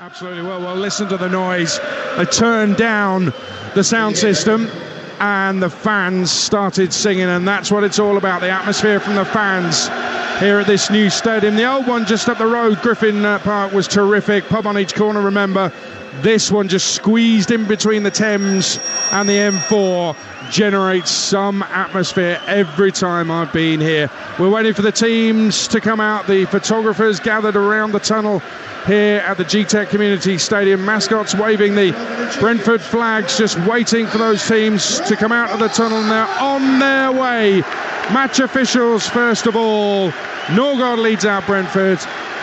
Absolutely. Well, listen to the noise. They turned down the sound system and the fans started singing, and that's what it's all about, the atmosphere from the fans here at this new stadium. The old one just up the road, Griffin Park, was terrific. Pub on each corner, remember. This one just squeezed in between the Thames and the M4 generates some atmosphere every time I've been here. We're waiting for the teams to come out. The photographers gathered around the tunnel here at the G-Tech Community Stadium. Mascots waving the Brentford flags, just waiting for those teams to come out of the tunnel, and they're on their way. Match officials first of all. Norgard leads out Brentford.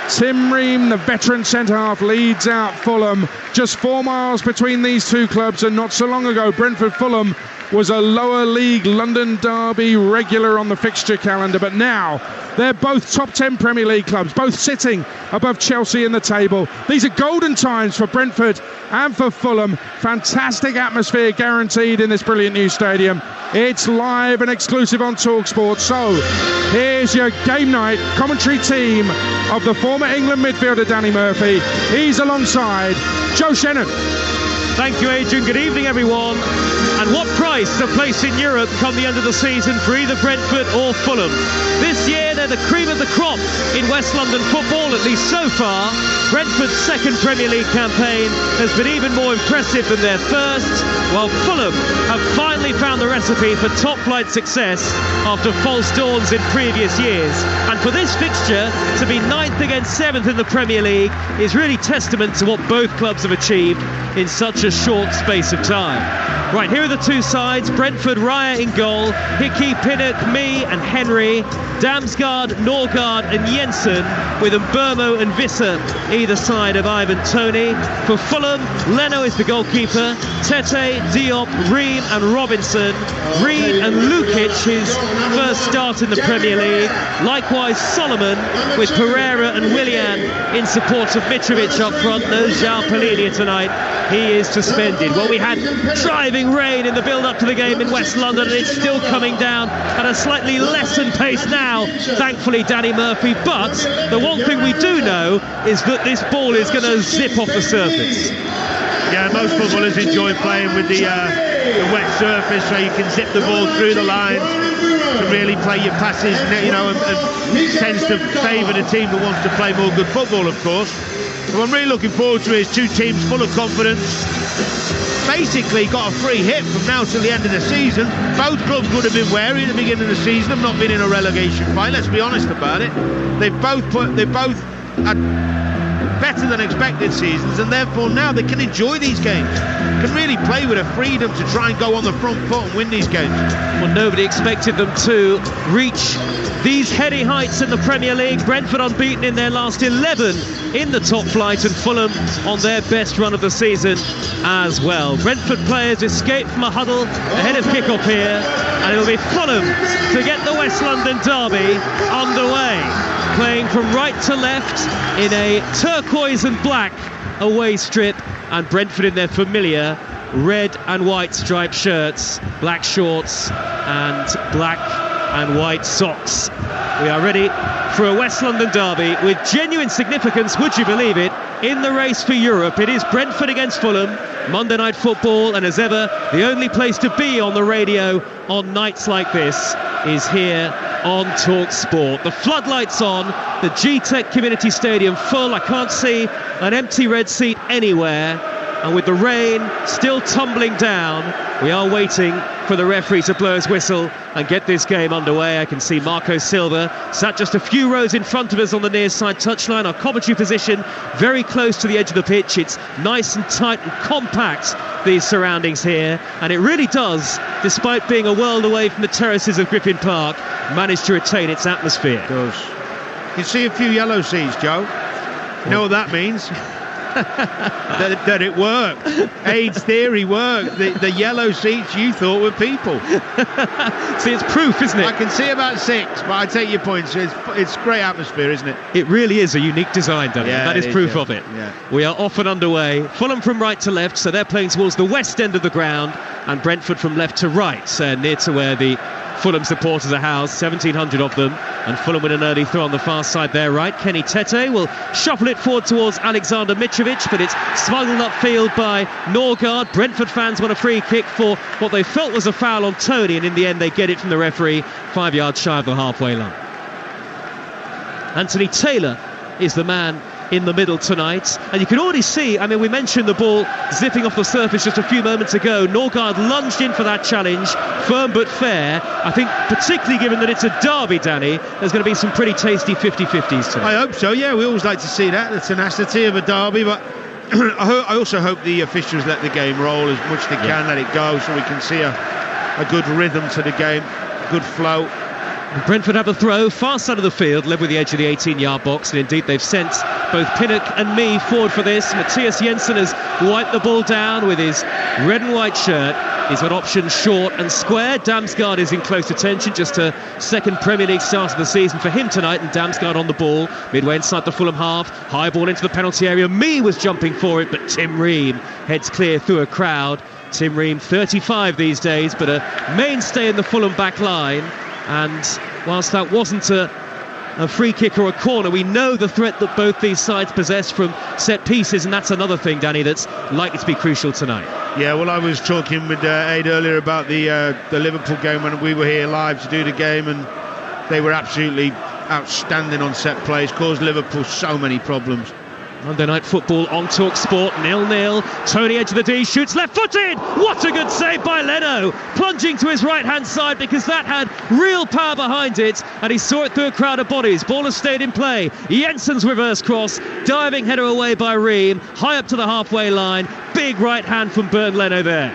Tim Ream, the veteran centre-half, leads out Fulham. Just 4 miles between these two clubs, and not so long ago Brentford-Fulham was a lower league London derby regular on the fixture calendar, but now they're both top 10 Premier League clubs, both sitting above Chelsea in the table. These are golden times for Brentford and for Fulham. Fantastic atmosphere guaranteed in this brilliant new stadium. It's live and exclusive on Talksport. So here's your game night commentary team of the former England midfielder Danny Murphy. He's alongside Joe Shannon. Thank you, Adrian. Good evening, everyone. And what price a place in Europe come the end of the season for either Brentford or Fulham? This year, they're the cream of the crop in West London football, at least so far. Brentford's second Premier League campaign has been even more impressive than their first, while Fulham have finally found the recipe for top-flight success after false dawns in previous years. And for this fixture to be 9th against 7th in the Premier League is really testament to what both clubs have achieved in such a short space of time. Right, here are the two sides. Brentford, Raya in goal, Hickey, Pinnock, Mee and Henry, Damsgaard, Norgard and Jensen, with Mbermo and Visser either side of Ivan Toney. For Fulham, Leno is the goalkeeper, Tete, Diop, Ream and Robinson. Ream and Lukic, his first start in the Premier League. Likewise Solomon, with Pereira and Willian in support of Mitrovic up front. No João Palhinha tonight, he is suspended. Well, we had driving rain in the build-up to the game in West London, and it's still coming down at a slightly lessened pace now, thankfully, Danny Murphy. But the one thing we do know is that this ball is going to zip off the surface. Yeah, most footballers enjoy playing with the wet surface, so you can zip the ball through the lines to really play your passes, you know, and tends to favour the team that wants to play more good football, of course. What I'm really looking forward to is two teams full of confidence. Basically got a free hit from now till the end of the season. Both clubs would have been wary at the beginning of the season of not being in a relegation fight. Let's be honest about it. They've both had better than expected seasons, and therefore now they can enjoy these games, can really play with a freedom to try and go on the front foot and win these games. Well, nobody expected them to reach these heady heights in the Premier League. Brentford unbeaten in their last 11 in the top flight, and Fulham on their best run of the season as well. Brentford players escape from a huddle ahead of kick-off here, and it'll be Fulham to get the West London derby underway, playing from right to left in a turquoise and black away strip, and Brentford in their familiar red and white striped shirts, black shorts and black and white socks. We are ready for a West London derby with genuine significance, would you believe it, in the race for Europe. It is Brentford against Fulham, Monday Night Football, and as ever, the only place to be on the radio on nights like this is here on Talksport. The floodlights on, the G-Tech Community Stadium full. I can't see an empty red seat anywhere, and with the rain still tumbling down, we are waiting for the referee to blow his whistle and get this game underway. I can see Marco Silva sat just a few rows in front of us on the near side touchline. Our commentary position very close to the edge of the pitch. It's nice and tight and compact, these surroundings here, and it really does, despite being a world away from the terraces of Griffin Park, manage to retain its atmosphere. It does. You can see a few yellow seats, Joe. You know what that means? that it worked. Aid's theory worked. The yellow seats you thought were people. See, it's proof, isn't it? I can see about 6, but I take your point. So it's great atmosphere, isn't it? It really is a unique design, Danny. Yeah, that is proof of it. Yeah. We are off and underway. Fulham from right to left, so they're playing towards the west end of the ground, and Brentford from left to right, near to where the Fulham supporters are housed, 1,700 of them, and Fulham win an early throw on the far side there, right. Kenny Tete will shuffle it forward towards Alexander Mitrovic, but it's smuggled upfield by Norgard. Brentford fans want a free kick for what they felt was a foul on Tony, and in the end they get it from the referee 5 yards shy of the halfway line. Anthony Taylor is the man in the middle tonight, and you can already see, I mean, we mentioned the ball zipping off the surface just a few moments ago. Norgard lunged in for that challenge, firm but fair. I think particularly given that it's a derby, Danny, there's going to be some pretty tasty 50-50s tonight. I hope so, yeah, we always like to see that, the tenacity of a derby, but I also hope the officials let the game roll as much as they can, let it go, so we can see a good rhythm to the game, good flow. Brentford have a throw, far side of the field, led with the edge of the 18-yard box, and indeed they've sent both Pinnock and me forward for this. Matthias Jensen has wiped the ball down with his red and white shirt. He's got options short and square. Damsgaard is in close attention, just a second Premier League start of the season for him tonight, and Damsgaard on the ball, midway inside the Fulham half, high ball into the penalty area. Me was jumping for it, but Tim Ream heads clear through a crowd. Tim Ream, 35 these days, but a mainstay in the Fulham back line. And whilst that wasn't a free kick or a corner, we know the threat that both these sides possess from set pieces, and that's another thing, Danny, that's likely to be crucial tonight. Yeah, well, I was talking with Aid earlier about the Liverpool game when we were here live to do the game, and they were absolutely outstanding on set plays, caused Liverpool so many problems. Monday Night Football on Talksport, 0-0. Tony, edge of the D, shoots left-footed. What a good save by Leno, plunging to his right-hand side because that had real power behind it, and he saw it through a crowd of bodies. Ball has stayed in play. Jensen's reverse cross, diving header away by Ream, high up to the halfway line. Big right hand from Bernd Leno there.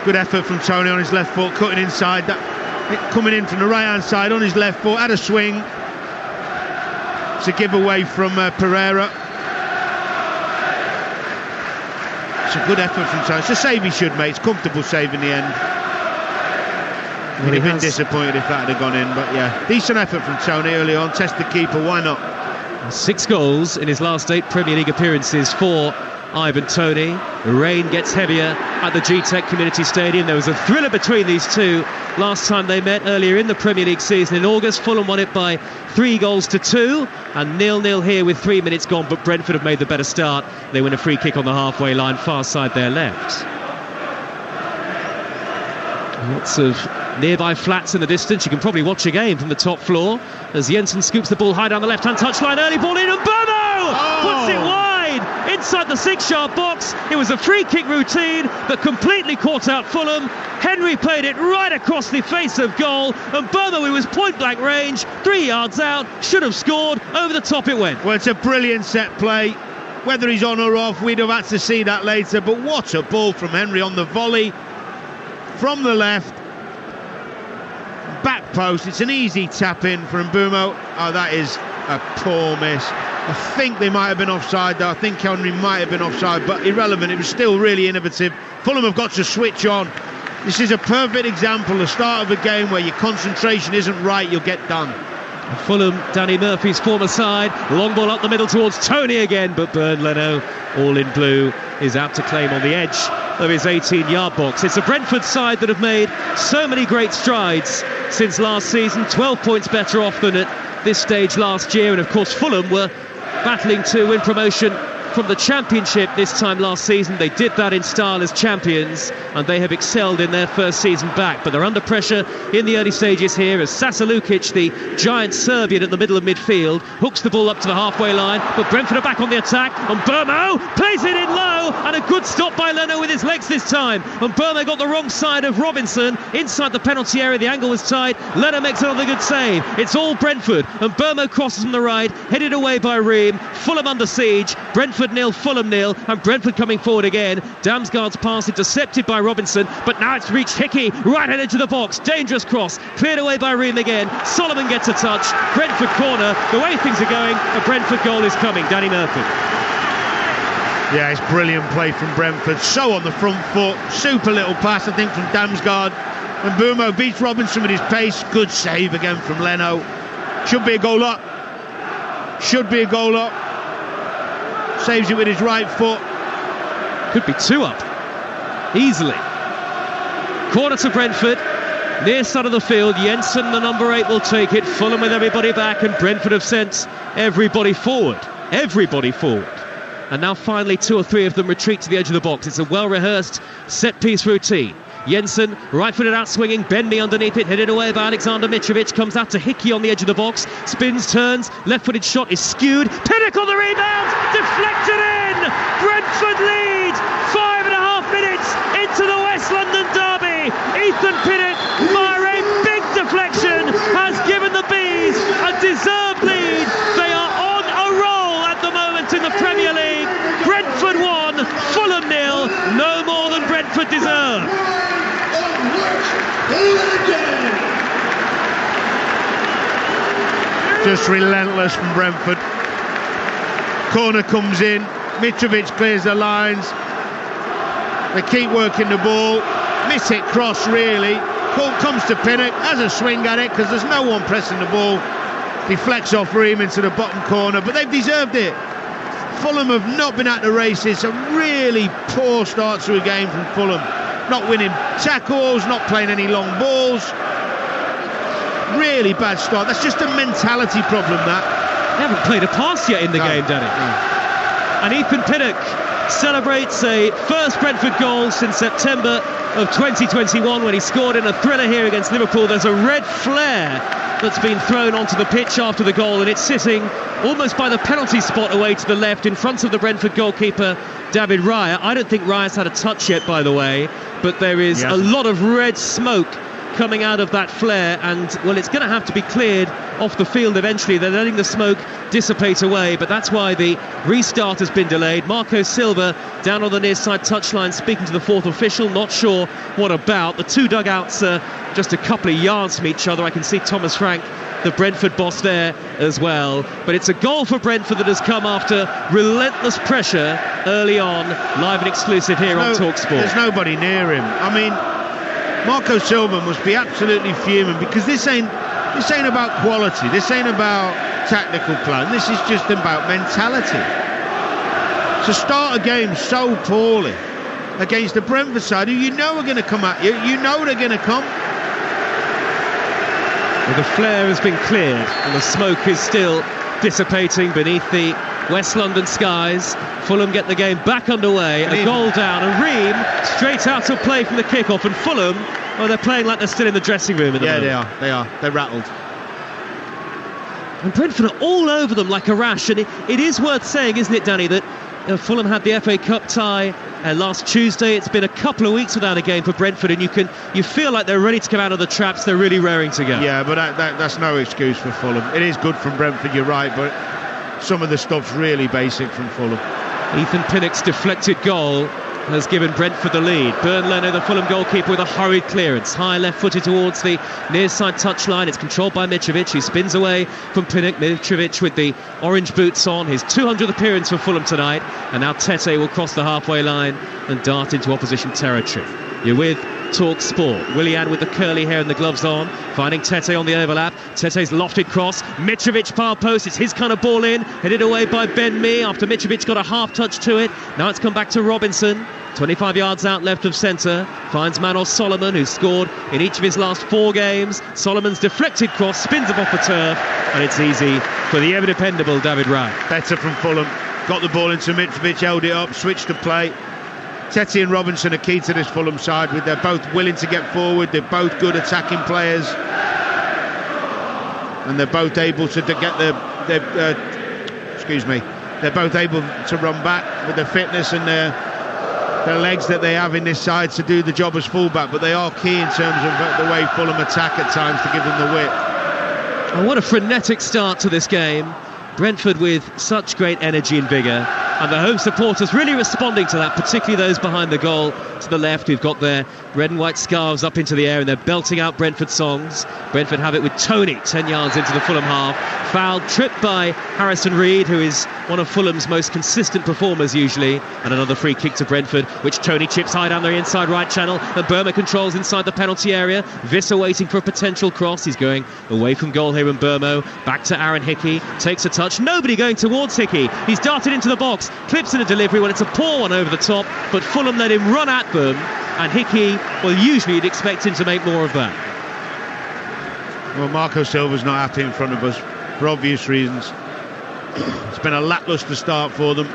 Good effort from Tony on his left foot, cutting inside, that coming in from the right-hand side on his left foot, had a swing. It's a giveaway from Pereira. It's a good effort from Tony. It's a save he should make. It's a comfortable save in the end. Would have been disappointed if that had gone in, but yeah, decent effort from Tony early on. Test the keeper, why not? 6 goals in his last 8 Premier League appearances for Ivan Toney. The rain gets heavier at the G-Tech Community Stadium. There was a thriller between these two last time they met earlier in the Premier League season in August. Fulham won it by 3-2, and 0-0 here with 3 minutes gone, but Brentford have made the better start. They win a free kick on the halfway line, far side their left. Lots of nearby flats in the distance. You can probably watch a game from the top floor as Jensen scoops the ball high down the left-hand touchline. Early ball in, and Bono puts it wide inside the 6-yard box. It was a free kick routine that completely caught out Fulham. Henry played it right across the face of goal, and Bono, who was point-blank range, 3 yards out, should have scored. Over the top it went. Well, it's a brilliant set play. Whether he's on or off, we'd have had to see that later, but what a ball from Henry on the volley from the left, back post. It's an easy tap in from Mbeumo. Oh, that is a poor miss. I think they might have been offside though. I think Henry might have been offside, but irrelevant. It was still really innovative. Fulham have got to switch on. This is a perfect example, the start of a game where your concentration isn't right, you'll get done. Fulham, Danny Murphy's former side, long ball up the middle towards Tony again, but Bernd Leno, all in blue, is out to claim on the edge of his 18-yard box. It's a Brentford side that have made so many great strides since last season, 12 points better off than at this stage last year, and of course Fulham were battling to win promotion from the Championship this time last season. They did that in style as champions, and they have excelled in their first season back, but they're under pressure in the early stages here as Sasa Lukic, the giant Serbian at the middle of midfield, hooks the ball up to the halfway line, but Brentford are back on the attack, and Mbeumo plays it in low, and a good stop by Leno with his legs this time, and Mbeumo got the wrong side of Robinson inside the penalty area. The angle was tight. Leno makes another good save. It's all Brentford, and Mbeumo crosses from the right, headed away by Ream. Fulham under siege. Brentford 0, Fulham 0, and Brentford coming forward again. Damsgaard's pass intercepted by Robinson, but now it's reached Hickey, right-handed into the box. Dangerous cross, cleared away by Ream again. Solomon gets a touch. Brentford corner. The way things are going, a Brentford goal is coming. Danny Murphy. Yeah, it's brilliant play from Brentford. So on the front foot. Super little pass, I think, from Damsgaard. And Mbeumo beats Robinson with his pace. Good save again from Leno. Should be a goal up. Should be a goal up. Saves it with his right foot. Could be 2 up. Easily. Corner to Brentford. near side of the field. Jensen, the number 8, will take it. Fulham with everybody back, and Brentford have sent everybody forward. Everybody forward. And now finally 2 or 3 of them retreat to the edge of the box. It's a well-rehearsed set-piece routine. Jensen, right-footed out swinging, Ben-Mee underneath it, headed away by Alexander Mitrovic, comes out to Hickey on the edge of the box, spins, turns, left-footed shot is skewed, Pinnock on the rebound, deflected in! Brentford lead, 5.5 minutes into the West London derby. Ethan Pinnock, via a big deflection, has given the Bees a deserved lead. They are on a roll at the moment in the Premier League. Brentford 1, Fulham 0, no more than Brentford deserve. Just relentless from Brentford. Corner comes in, Mitrovic clears the lines, they keep working the ball, miss it cross really, ball comes to Pinnock, has a swing at it because there's no one pressing the ball, deflects off Ream into the bottom corner, but they've deserved it. Fulham have not been at the races. A really poor start to a game from Fulham. Not winning tackles, not playing any long balls. Really bad start. That's just a mentality problem, that. They haven't played a pass yet in the game, Danny. No. And Ethan Pinnock celebrates a first Brentford goal since September of 2021 when he scored in a thriller here against Liverpool. There's a red flare that's been thrown onto the pitch after the goal, and it's sitting almost by the penalty spot away to the left in front of the Brentford goalkeeper David Raya. I don't think Raya's had a touch yet, by the way, but there is a lot of red smoke coming out of that flare, and well, it's going to have to be cleared off the field eventually. They're letting the smoke dissipate away, but that's why the restart has been delayed. Marco Silva down on the near side touchline speaking to the fourth official, not sure what about. The two dugouts are just a couple of yards from each other. I can see Thomas Frank, the Brentford boss, there as well. But it's a goal for Brentford that has come after relentless pressure early on. Live and exclusive here on Talksport. There's nobody near him. I mean, Marco Silva must be absolutely fuming, because this ain't about quality, this ain't about tactical plan, this is just about mentality. To start a game so poorly against the Brentford side, who you know are going to come at you, you know they're going to come. Well, the flare has been cleared and the smoke is still dissipating beneath the West London skies. Fulham get the game back underway, a goal down, and Ream straight out to play from the kickoff, and Fulham, well, they're playing like they're still in the dressing room at the moment. They are, they're rattled. And Brentford are all over them like a rash, and it is worth saying, isn't it, Danny, that Fulham had the FA Cup tie last Tuesday. It's been a couple of weeks without a game for Brentford, and you feel like they're ready to come out of the traps. They're really raring to go. Yeah, but that's no excuse for Fulham. It is good from Brentford, you're right, but some of the stuff's really basic from Fulham. Ethan Pinnock's deflected goal has given Brentford the lead. Bernd Leno, the Fulham goalkeeper, with a hurried clearance, high left-footed towards the near side touchline. It's controlled by Mitrovic, who spins away from Pinnock. Mitrovic with the orange boots on, his 200th appearance for Fulham tonight, and now Tete will cross the halfway line and dart into opposition territory. You're with Talksport. Willian with the curly hair and the gloves on, finding Tete on the overlap. Tete's lofted cross, Mitrovic far post, it's his kind of ball in, headed away by Ben-Mee after Mitrovic got a half touch to it. Now it's come back to Robinson, 25 yards out left of centre, finds Manos Solomon, who's scored in each of his last 4 games. Solomon's deflected cross spins up off the turf, and it's easy for the ever-dependable David Raya. Better from Fulham, got the ball into Mitrovic, held it up, switched to play. Tete and Robinson are key to this Fulham side. They're both willing to get forward, they're both good attacking players, and they're both able to get they're both able to run back with their fitness and their legs that they have in this side to do the job as fullback, but they are key in terms of the way Fulham attack at times to give them the width. And what a frenetic start to this game. Brentford with such great energy and vigour, and the home supporters really responding to that, particularly those behind the goal to the left who've got their red and white scarves up into the air and they're belting out Brentford songs. Brentford have it with Tony 10 yards into the Fulham half, fouled, tripped by Harrison Reed, who is one of Fulham's most consistent performers usually, and another free kick to Brentford, which Tony chips high down the inside right channel, and Burma controls inside the penalty area. Visser waiting for a potential cross, he's going away from goal here in Burmo, back to Aaron Hickey, takes a touch, nobody going towards Hickey, he's darted into the box, clips in a delivery when it's a poor one over the top, but Fulham let him run at them, and Hickey, well, usually you'd expect him to make more of that. Well, Marco Silva's not happy in front of us for obvious reasons. It's been a lacklustre start for them.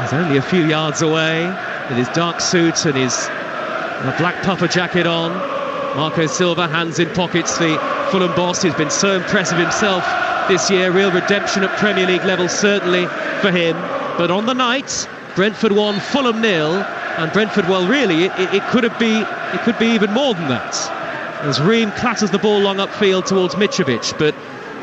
He's only a few yards away with his dark suit and his black puffer jacket on. Marco Silva, hands in pockets, the Fulham boss, who's been so impressive himself this year. Real redemption at Premier League level, certainly for him. But on the night, Brentford 1, Fulham 0, and Brentford, well, really, it could be even more than that. As Ream clatters the ball long upfield towards Mitrovic, but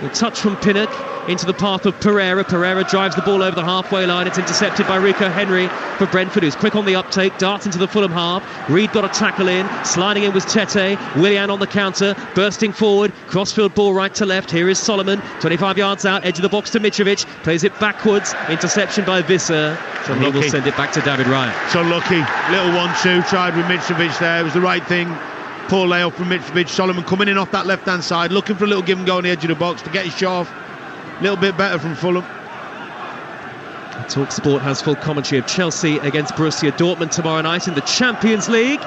the touch from Pinnock into the path of Pereira. Pereira drives the ball over the halfway line. It's intercepted by Rico Henry for Brentford, who's quick on the uptake, darts into the Fulham half. Reed got a tackle in, sliding in was Tete. Willian on the counter, bursting forward, crossfield ball right to left. Here is Solomon, 25 yards out, edge of the box to Mitrovic, plays it backwards, interception by Visser, and he will send it back to David Ryan. So lucky, little 1-2, tried with Mitrovic there, it was the right thing. Poor layoff from Mitrovic. Solomon coming in off that left hand side, looking for a little give and go on the edge of the box to get his shot off. A little bit better from Fulham. Talksport has full commentary of Chelsea against Borussia Dortmund tomorrow night in the Champions League.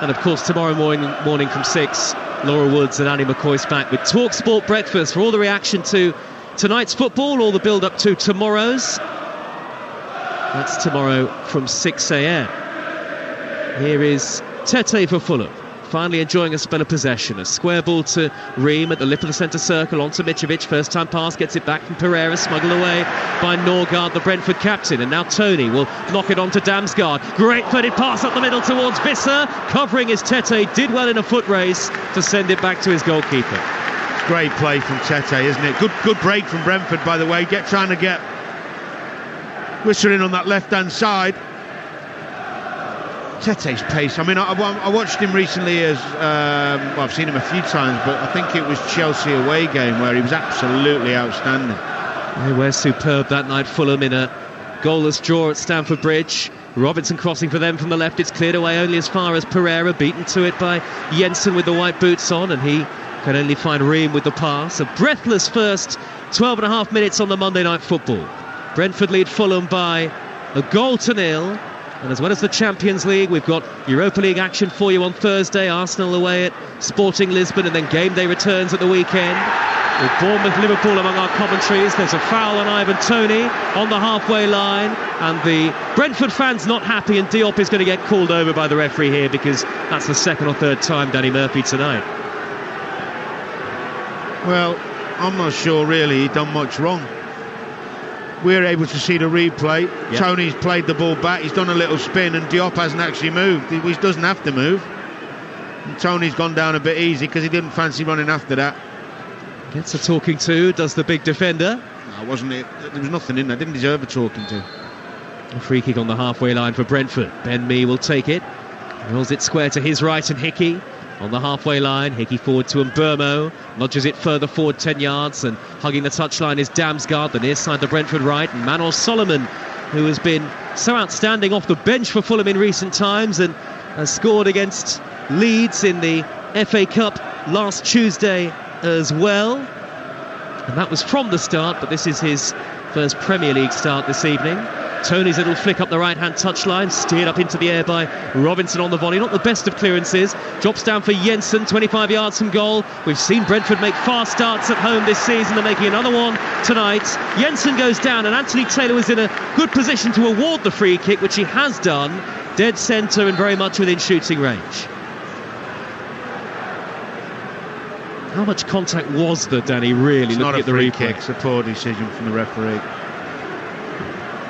And of course tomorrow morning from 6, Laura Woods and Annie McCoy's back with Talksport Breakfast for all the reaction to tonight's football, all the build up to tomorrow's. That's tomorrow from 6 a.m. Here is Tete for Fulham, finally enjoying a spell of possession. A square ball to Ream at the lip of the centre circle, onto Mitrovic. First time pass, gets it back from Pereira, smuggled away by Norgard, the Brentford captain. And now Tony will knock it on to Damsgaard. Great footed pass up the middle towards Visser. Covering his Tete, did well in a foot race to send it back to his goalkeeper. Great play from Tete, isn't it? Good break from Brentford, by the way. Trying to get Visser in on that left hand side. Tete's pace, I mean, I watched him recently as well, I've seen him a few times, but I think it was Chelsea away game where he was absolutely outstanding. They were superb that night, Fulham, in a goalless draw at Stamford Bridge. Robinson crossing for them from the left, it's cleared away only as far as Pereira, beaten to it by Jensen with the white boots on, and he can only find Ream with the pass. A breathless first 12 and a half minutes on the Monday Night Football. Brentford lead Fulham by a 1-0. And as well as the Champions League, we've got Europa League action for you on Thursday. Arsenal away at Sporting Lisbon, and then game day returns at the weekend. With Bournemouth-Liverpool among our commentaries. There's a foul on Ivan Toney on the halfway line, and the Brentford fans not happy, and Diop is going to get called over by the referee here, because that's the second or third time Danny Murphy tonight. Well, I'm not sure really he'd done much wrong. We're able to see the replay. Yep. Tony's played the ball back, he's done a little spin, and Diop hasn't actually moved. He doesn't have to move. And Tony's gone down a bit easy because he didn't fancy running after that. Gets a talking to, does the big defender. No, wasn't it? There was nothing in there, didn't deserve a talking to. A free kick on the halfway line for Brentford. Ben Mee will take it. Rolls it square to his right, and Hickey on the halfway line. Hickey forward to Mbermo, nudges it further forward 10 yards, and hugging the touchline is Damsgaard, the near side to Brentford right, and Manor Solomon, who has been so outstanding off the bench for Fulham in recent times and has scored against Leeds in the FA Cup last Tuesday as well. And that was from the start, but this is his first Premier League start this evening. Tony's little flick up the right-hand touchline, steered up into the air by Robinson on the volley. Not the best of clearances. Drops down for Jensen, 25 yards from goal. We've seen Brentford make fast starts at home this season. They're making another one tonight. Jensen goes down, and Anthony Taylor was in a good position to award the free kick, which he has done. Dead centre and very much within shooting range. How much contact was there, Danny, really, it's looking at the replay? It's not a free kick, it's a poor decision from the referee.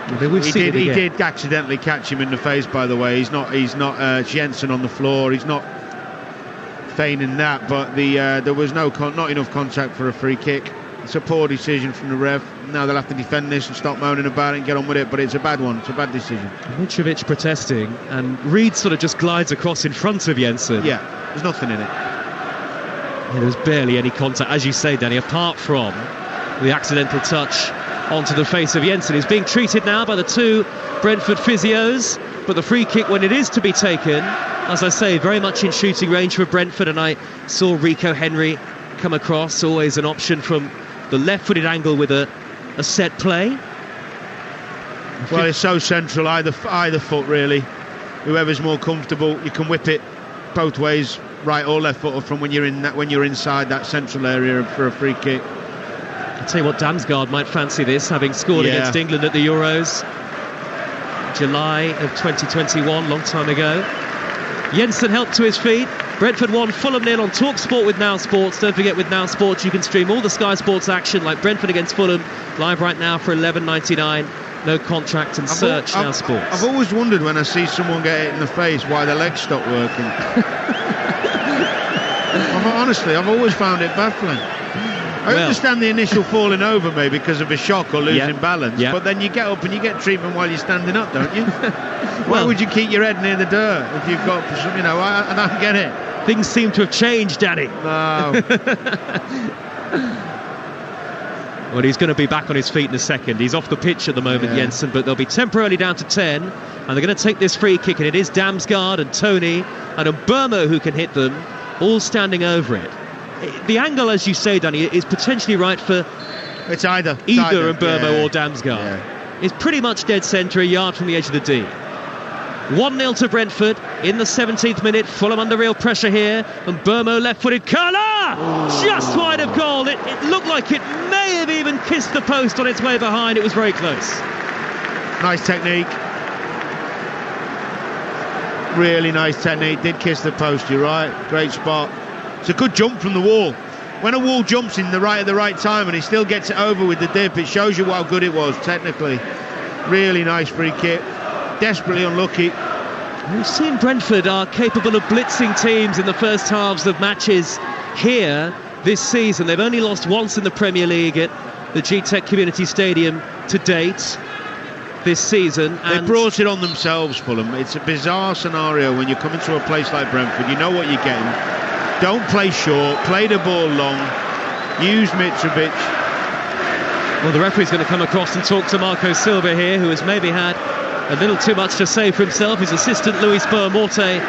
He did accidentally catch him in the face, by the way. He's not Jensen on the floor. He's not feigning that, but there was not enough contact for a free kick. It's a poor decision from the ref. Now they'll have to defend this and stop moaning about it and get on with it, but it's a bad one. It's a bad decision. Mitrovic protesting, and Reed sort of just glides across in front of Jensen. Yeah, there's nothing in it. Yeah, there was barely any contact, as you say, Danny, apart from the accidental touch onto the face of Jensen. He's being treated now by the two Brentford physios, but the free kick, when it is to be taken, as I say, very much in shooting range for Brentford, and I saw Rico Henry come across, always an option from the left-footed angle with a set play. Well, it's so central, either foot really. Whoever's more comfortable, you can whip it both ways. right or left footer from when you're inside that central area for a free kick. I'll tell you what, Damsgaard might fancy this, having scored against England at the Euros, July of 2021, long time ago. Jensen helped to his feet. Brentford 1, Fulham 0 on Talksport with Now Sports. Don't forget, with Now Sports you can stream all the Sky Sports action, like Brentford against Fulham, live right now for $11.99. No contract, and search Now Sports. I've always wondered when I see someone get hit in the face why their legs stop working. Honestly, I've always found it baffling. I understand the initial falling over maybe because of a shock or losing balance, but then you get up and you get treatment while you're standing up, don't you? Why would you keep your head near the dirt if you've got, I don't get it. Things seem to have changed, Danny. No. Well, he's going to be back on his feet in a second. He's off the pitch at the moment, Jensen, but they'll be temporarily down to 10, and they're going to take this free kick, and it is Damsgaard and Tony and Mbermo who can hit them, all standing over it. The angle, as you say, Danny, is potentially right for it's either Mbermo or Damsgaard. Yeah. It's pretty much dead centre, a yard from the edge of the D. 1-0 to Brentford in the 17th minute. Fulham under real pressure here, and Mbermo left-footed curler, just wide of goal. It looked like it may have even kissed the post on its way behind. It was very close. Nice technique. Really nice technique. Did kiss the post, you're right. Great spot. It's a good jump from the wall. When a wall jumps in the right at the right time and he still gets it over with the dip, it shows you how good it was technically. Really nice free kick. Desperately unlucky. We've seen Brentford are capable of blitzing teams in the first halves of matches here this season. They've only lost once in the Premier League at the G-Tech Community Stadium to date this season. They brought it on themselves, Fulham. It's a bizarre scenario when you're coming to a place like Brentford. You know what you're getting. Don't play short, play the ball long, use Mitrovic. Well, the referee's going to come across and talk to Marco Silva here, who has maybe had a little too much to say for himself. His assistant, Luis Boamorte,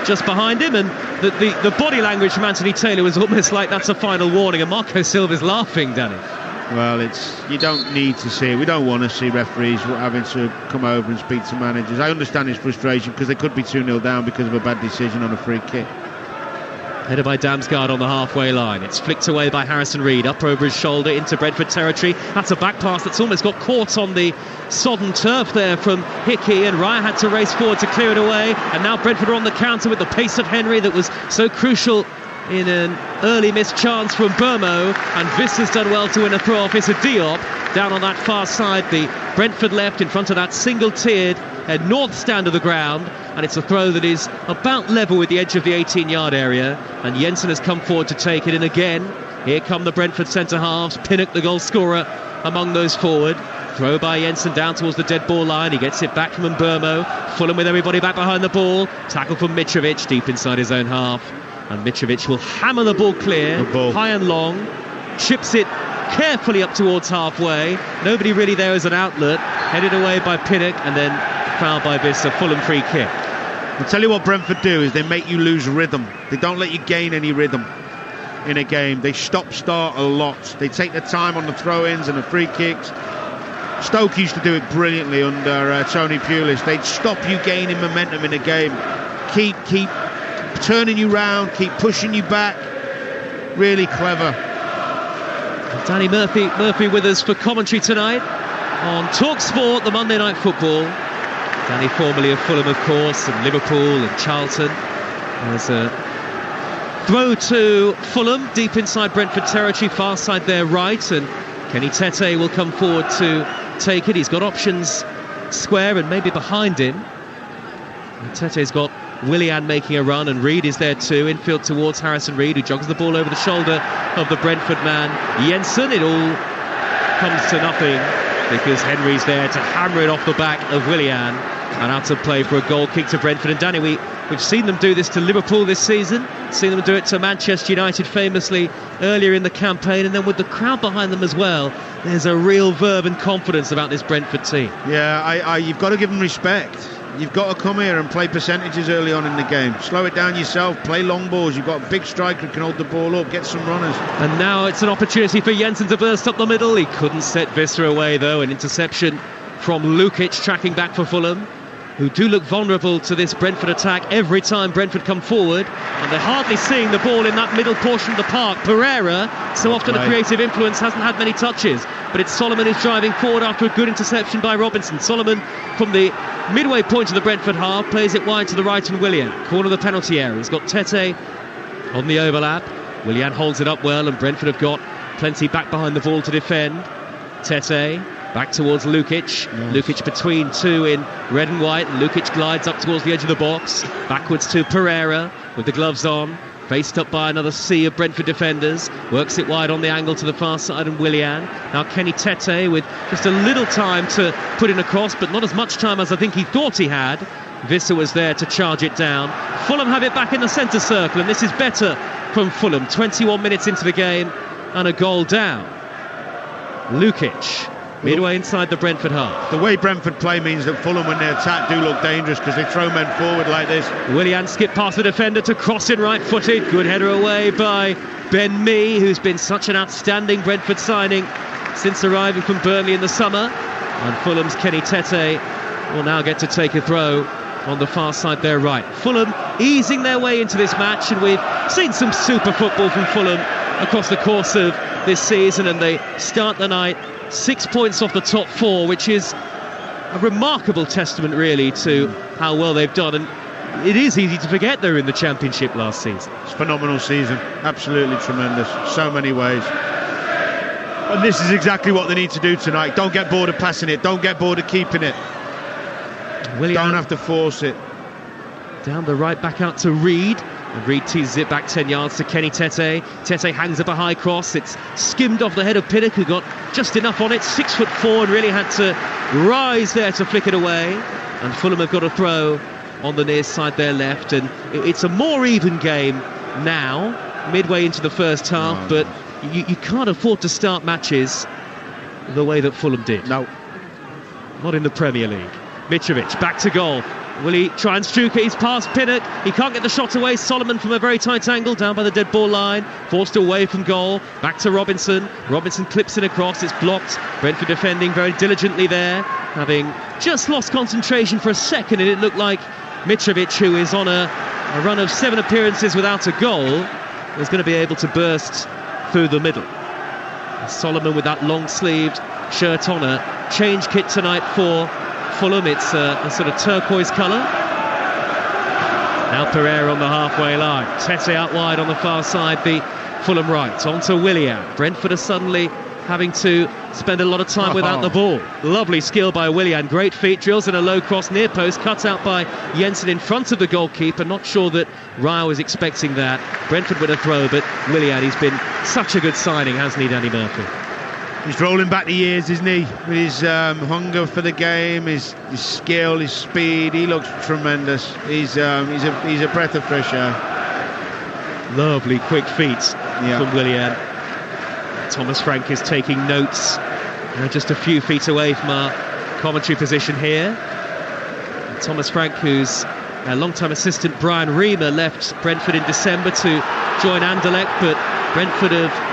just behind him, and the body language from Anthony Taylor was almost like that's a final warning, and Marco Silva's laughing, Danny. Well, you don't need to see it. We don't want to see referees having to come over and speak to managers. I understand his frustration because they could be 2-0 down because of a bad decision on a free kick. Headed by Damsgaard on the halfway line. It's flicked away by Harrison Reed, up over his shoulder into Brentford territory. That's a back pass that's almost got caught on the sodden turf there from Hickey, and Raya had to race forward to clear it away. And now Brentford are on the counter with the pace of Henry that was so crucial in an early missed chance from Mbermo, and Viss has done well to win a throw off. It's a Diop down on that far side, the Brentford left in front of that single-tiered north stand of the ground, and it's a throw that is about level with the edge of the 18-yard area, and Jensen has come forward to take it in again. Here come the Brentford centre-halves. Pinnock, the goal scorer, among those forward. Throw by Jensen down towards the dead ball line. He gets it back from Mbermo. Fulham with everybody back behind the ball. Tackle from Mitrovic deep inside his own half, and Mitrovic will hammer the ball clear, high and long, chips it carefully up towards halfway. Nobody really there as an outlet. Headed away by Pinnock, and then fouled by Viss. A Fulham free kick. I'll tell you what Brentford do is they make you lose rhythm. They don't let you gain any rhythm in a game. They stop-start a lot. They take their time on the throw-ins and the free kicks. Stoke used to do it brilliantly under Tony Pulis. They'd stop you gaining momentum in a game. Keep turning you round, keep pushing you back. Really clever. Danny Murphy with us for commentary tonight on Talksport, the Monday Night Football. Danny formerly of Fulham, of course, and Liverpool and Charlton. There's a throw to Fulham, deep inside Brentford territory, far side there right, and Kenny Tete will come forward to take it. He's got options square and maybe behind him. And Tete's got Willian making a run, and Reed is there too, infield towards Harrison Reed, who jogs the ball over the shoulder of the Brentford man Jensen. It all comes to nothing because Henry's there to hammer it off the back of Willian, and out of play for a goal kick to Brentford. And Danny, we've seen them do this to Liverpool this season, seen them do it to Manchester United famously earlier in the campaign, and then with the crowd behind them as well, there's a real verve and confidence about this Brentford team. Yeah, you've got to give them respect. You've got to come here and play percentages early on in the game. Slow it down yourself, play long balls. You've got a big striker who can hold the ball up, get some runners. And now it's an opportunity for Jensen to burst up the middle. He couldn't set Visser away though. An interception from Lukic tracking back for Fulham. who do look vulnerable to this Brentford attack every time Brentford come forward, and they're hardly seeing the ball in that middle portion of the park. Pereira, so often a creative influence, hasn't had many touches, but it's Solomon who's driving forward after a good interception by Robinson. Solomon from the midway point of the Brentford half plays it wide to the right, and Willian, corner of the penalty area. He's got Tete on the overlap. Willian holds it up well, and Brentford have got plenty back behind the ball to defend. Tete back towards Lukic. Nice. Lukic between two in red and white. Lukic glides up towards the edge of the box. Backwards to Pereira with the gloves on. Faced up by another sea of Brentford defenders. Works it wide on the angle to the far side, and Willian. Now Kenny Tete with just a little time to put in a cross, but not as much time as I think he thought he had. Visser was there to charge it down. Fulham have it back in the centre circle, and this is better from Fulham. 21 minutes into the game and a goal down. Lukic, midway inside the Brentford half. The way Brentford play means that Fulham, when they attack, do look dangerous because they throw men forward like this. Willian skipped past the defender to cross in right-footed. Good header away by Ben Mee, who's been such an outstanding Brentford signing since arriving from Burnley in the summer. And Fulham's Kenny Tete will now get to take a throw on the far side there right. Fulham easing their way into this match, and we've seen some super football from Fulham across the course of this season, and they start the night 6 points off the top four, which is a remarkable testament really to how well they've done, and it is easy to forget they were in the Championship last season. It's a phenomenal season, absolutely tremendous, so many ways. And this is exactly what they need to do tonight. Don't get bored of passing it, don't get bored of keeping it. Willian don't have to force it. Down the right, back out to Reed. And Reed teases it back 10 yards to Kenny Tete. Tete hangs up a high cross. It's skimmed off the head of Pinnock, who got just enough on it. 6'4", and really had to rise there to flick it away. And Fulham have got a throw on the near side there left. And it's a more even game now, midway into the first half. But you can't afford to start matches the way that Fulham did. No. Not in the Premier League. Mitrovic back to goal. Will he try and stroke it? He's past Pinnock. He can't get the shot away. Solomon from a very tight angle down by the dead ball line. Forced away from goal. Back to Robinson. Robinson clips in across. It's blocked. Brentford defending very diligently there, having just lost concentration for a second, and it looked like Mitrovic, who is on a run of 7 appearances without a goal, is going to be able to burst through the middle. Solomon with that long-sleeved shirt on, a change kit tonight for Fulham. It's a sort of turquoise colour. Now Pereira on the halfway line. Tete out wide on the far side, the Fulham right. On to Willian. Brentford are suddenly having to spend a lot of time without the ball. Lovely skill by Willian. Great feet, drills in a low cross near post, cut out by Jensen in front of the goalkeeper. Not sure that Raya was expecting that. Brentford with a throw, but Willian, he's been such a good signing, hasn't he, Danny Murphy? He's rolling back the years, isn't he? With his hunger for the game, his skill, his speed. He looks tremendous. He's a breath of fresh air. Lovely quick feet from Willian. Thomas Frank is taking notes. Just a few feet away from our commentary position here. And Thomas Frank, who's a long-time assistant Brian Reamer, left Brentford in December to join Anderlecht, but Brentford have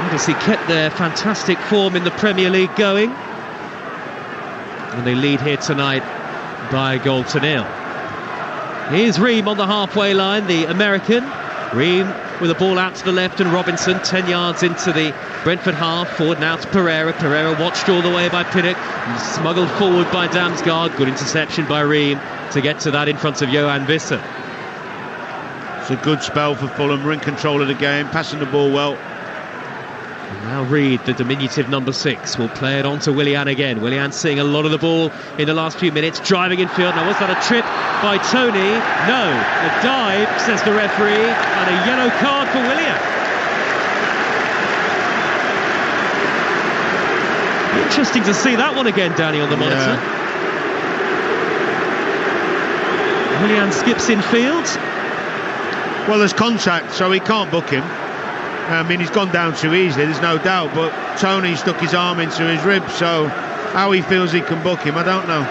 obviously kept their fantastic form in the Premier League going, and they lead here tonight by 1-0. Here's Ream on the halfway line, the American. Ream with a ball out to the left, and Robinson 10 yards into the Brentford half. Forward now to Pereira. Pereira watched all the way by Pinnock, smuggled forward by Damsgaard. Good interception by Ream to get to that in front of Johan Visser. It's a good spell for Fulham. We're in control of the game, passing the ball well. Now Reed, the diminutive number 6, will play it on to Willian again. Willian seeing a lot of the ball in the last few minutes, driving in field. Now, was that a trip by Tony? No, a dive, says the referee, and a yellow card for Willian. Interesting to see that one again, Danny, on the monitor. Willian skips in field. Well, there's contact, so he can't book him. I mean, he's gone down too easily, there's no doubt, but Tony stuck his arm into his rib, so how he feels he can book him, I don't know.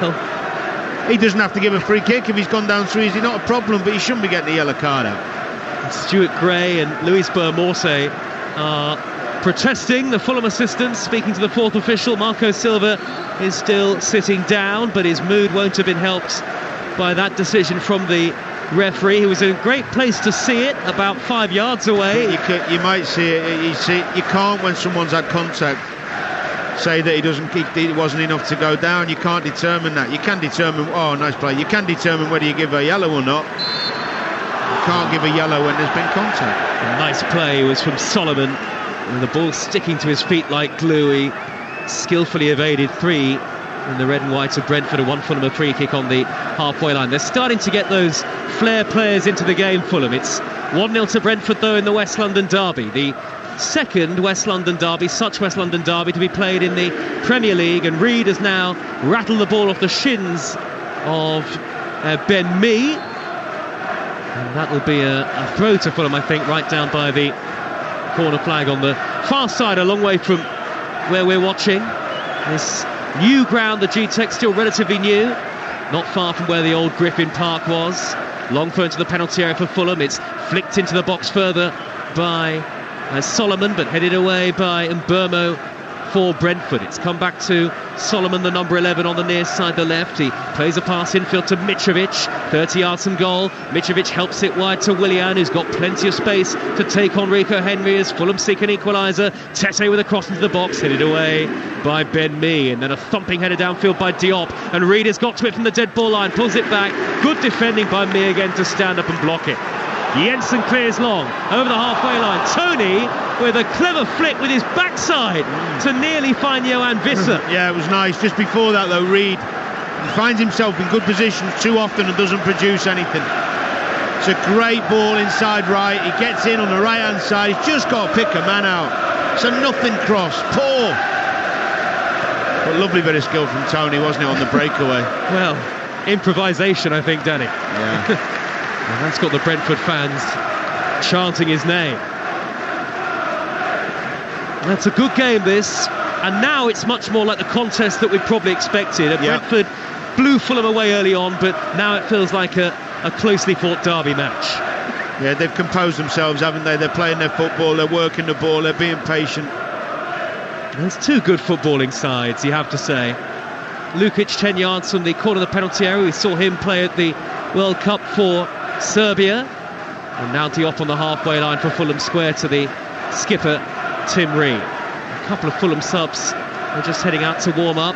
Well, he doesn't have to give a free kick if he's gone down too easily, not a problem, but he shouldn't be getting the yellow card out. Stuart Gray and Luis Burmorse are protesting. The Fulham assistant speaking to the fourth official. Marco Silva is still sitting down, but his mood won't have been helped by that decision from the referee, who was in a great place to see it, about 5 yards away. You might see it. You can't, when someone's had contact, say that it wasn't enough to go down. You can't determine that. You can determine, oh, nice play. You can determine whether you give a yellow or not. You can't give a yellow when there's been contact. A nice play was from Solomon, and the ball sticking to his feet like glue. He skillfully evaded three in the red and white of Brentford, and 1 Fulham a free kick on the halfway line. They're starting to get those flair players into the game, Fulham. It's 1-0 to Brentford, though, in the West London derby. The second West London derby, such West London derby, to be played in the Premier League, and Reid has now rattled the ball off the shins of Ben Mee, and that will be a throw to Fulham, I think, right down by the corner flag on the far side, a long way from where we're watching. This new ground, the G-Tech, still relatively new, not far from where the old Griffin Park was. Long throw into the penalty area for Fulham. It's flicked into the box further by Solomon, but headed away by Mbermo for Brentford. It's come back to Solomon, the number 11 on the near side, the left. He plays a pass infield to Mitrovic, 30 yards from goal. Mitrovic helps it wide to Willian, who's got plenty of space to take on Rico Henry as Fulham seek an equaliser. Tete with a cross into the box, headed away by Ben Mee, and then a thumping header downfield by Diop, and Reid has got to it from the dead ball line, pulls it back. Good defending by Mee again to stand up and block it. Jensen clears long over the halfway line. Tony with a clever flick with his backside to nearly find Johan Visser. Yeah, it was nice. Just before that, though, Reid finds himself in good positions too often and doesn't produce anything. It's a great ball inside right. He gets in on the right hand side. He's just got to pick a man out. It's a nothing cross. Poor. But lovely bit of skill from Tony, wasn't it, on the breakaway? Well, improvisation, I think, Danny. Yeah. And that's got the Brentford fans chanting his name. That's a good game, this. And now it's much more like the contest that we probably expected. Brentford blew Fulham away early on, but now it feels like a closely fought derby match. Yeah, they've composed themselves, haven't they? They're playing their football, they're working the ball, they're being patient. There's two good footballing sides, you have to say. Lukic 10 yards from the corner of the penalty area. We saw him play at the World Cup for Serbia, and now Diop on the halfway line for Fulham Square to the skipper Tim Reid. A couple of Fulham subs are just heading out to warm up.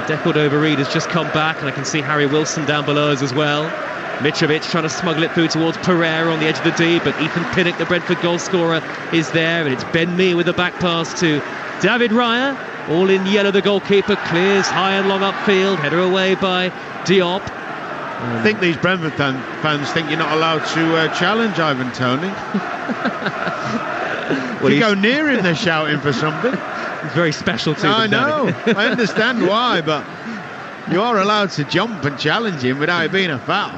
Decordova Reid has just come back, and I can see Harry Wilson down below us as well. Mitrovic trying to smuggle it through towards Pereira on the edge of the D, but Ethan Pinnock, the Brentford goal scorer, is there, and it's Ben Mee with the back pass to David Raya. All in yellow, the goalkeeper clears high and long upfield, header away by Diop. I think these Brentford fans think you're not allowed to challenge Ivan Toney. Well, if you go near him, they're shouting for something. It's very special to them. I know. I understand why, but you are allowed to jump and challenge him without it being a foul.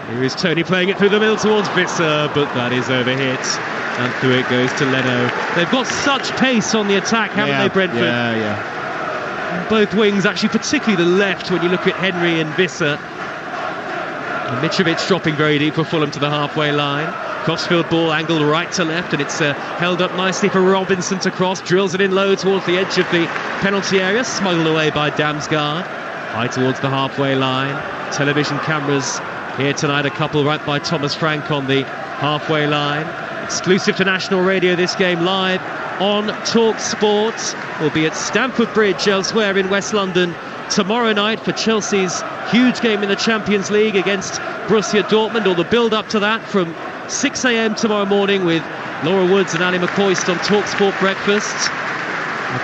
Here is Tony playing it through the middle towards Visser, but that is overhit, and through it goes to Leno. They've got such pace on the attack, haven't they, Brentford? Yeah. Both wings, actually, particularly the left, when you look at Henry and Visser. And Mitrovic dropping very deep for Fulham to the halfway line. Crossfield ball angled right to left, and it's held up nicely for Robinson to cross. Drills it in low towards the edge of the penalty area, smuggled away by Damsgaard. High towards the halfway line. Television cameras here tonight, a couple right by Thomas Frank on the halfway line. Exclusive to national radio, this game live on Talksport. We'll be at Stamford Bridge elsewhere in West London tomorrow night for Chelsea's huge game in the Champions League against Borussia Dortmund, or the build-up to that from 6 a.m. tomorrow morning with Laura Woods and Ali McCoist on Talksport Breakfast.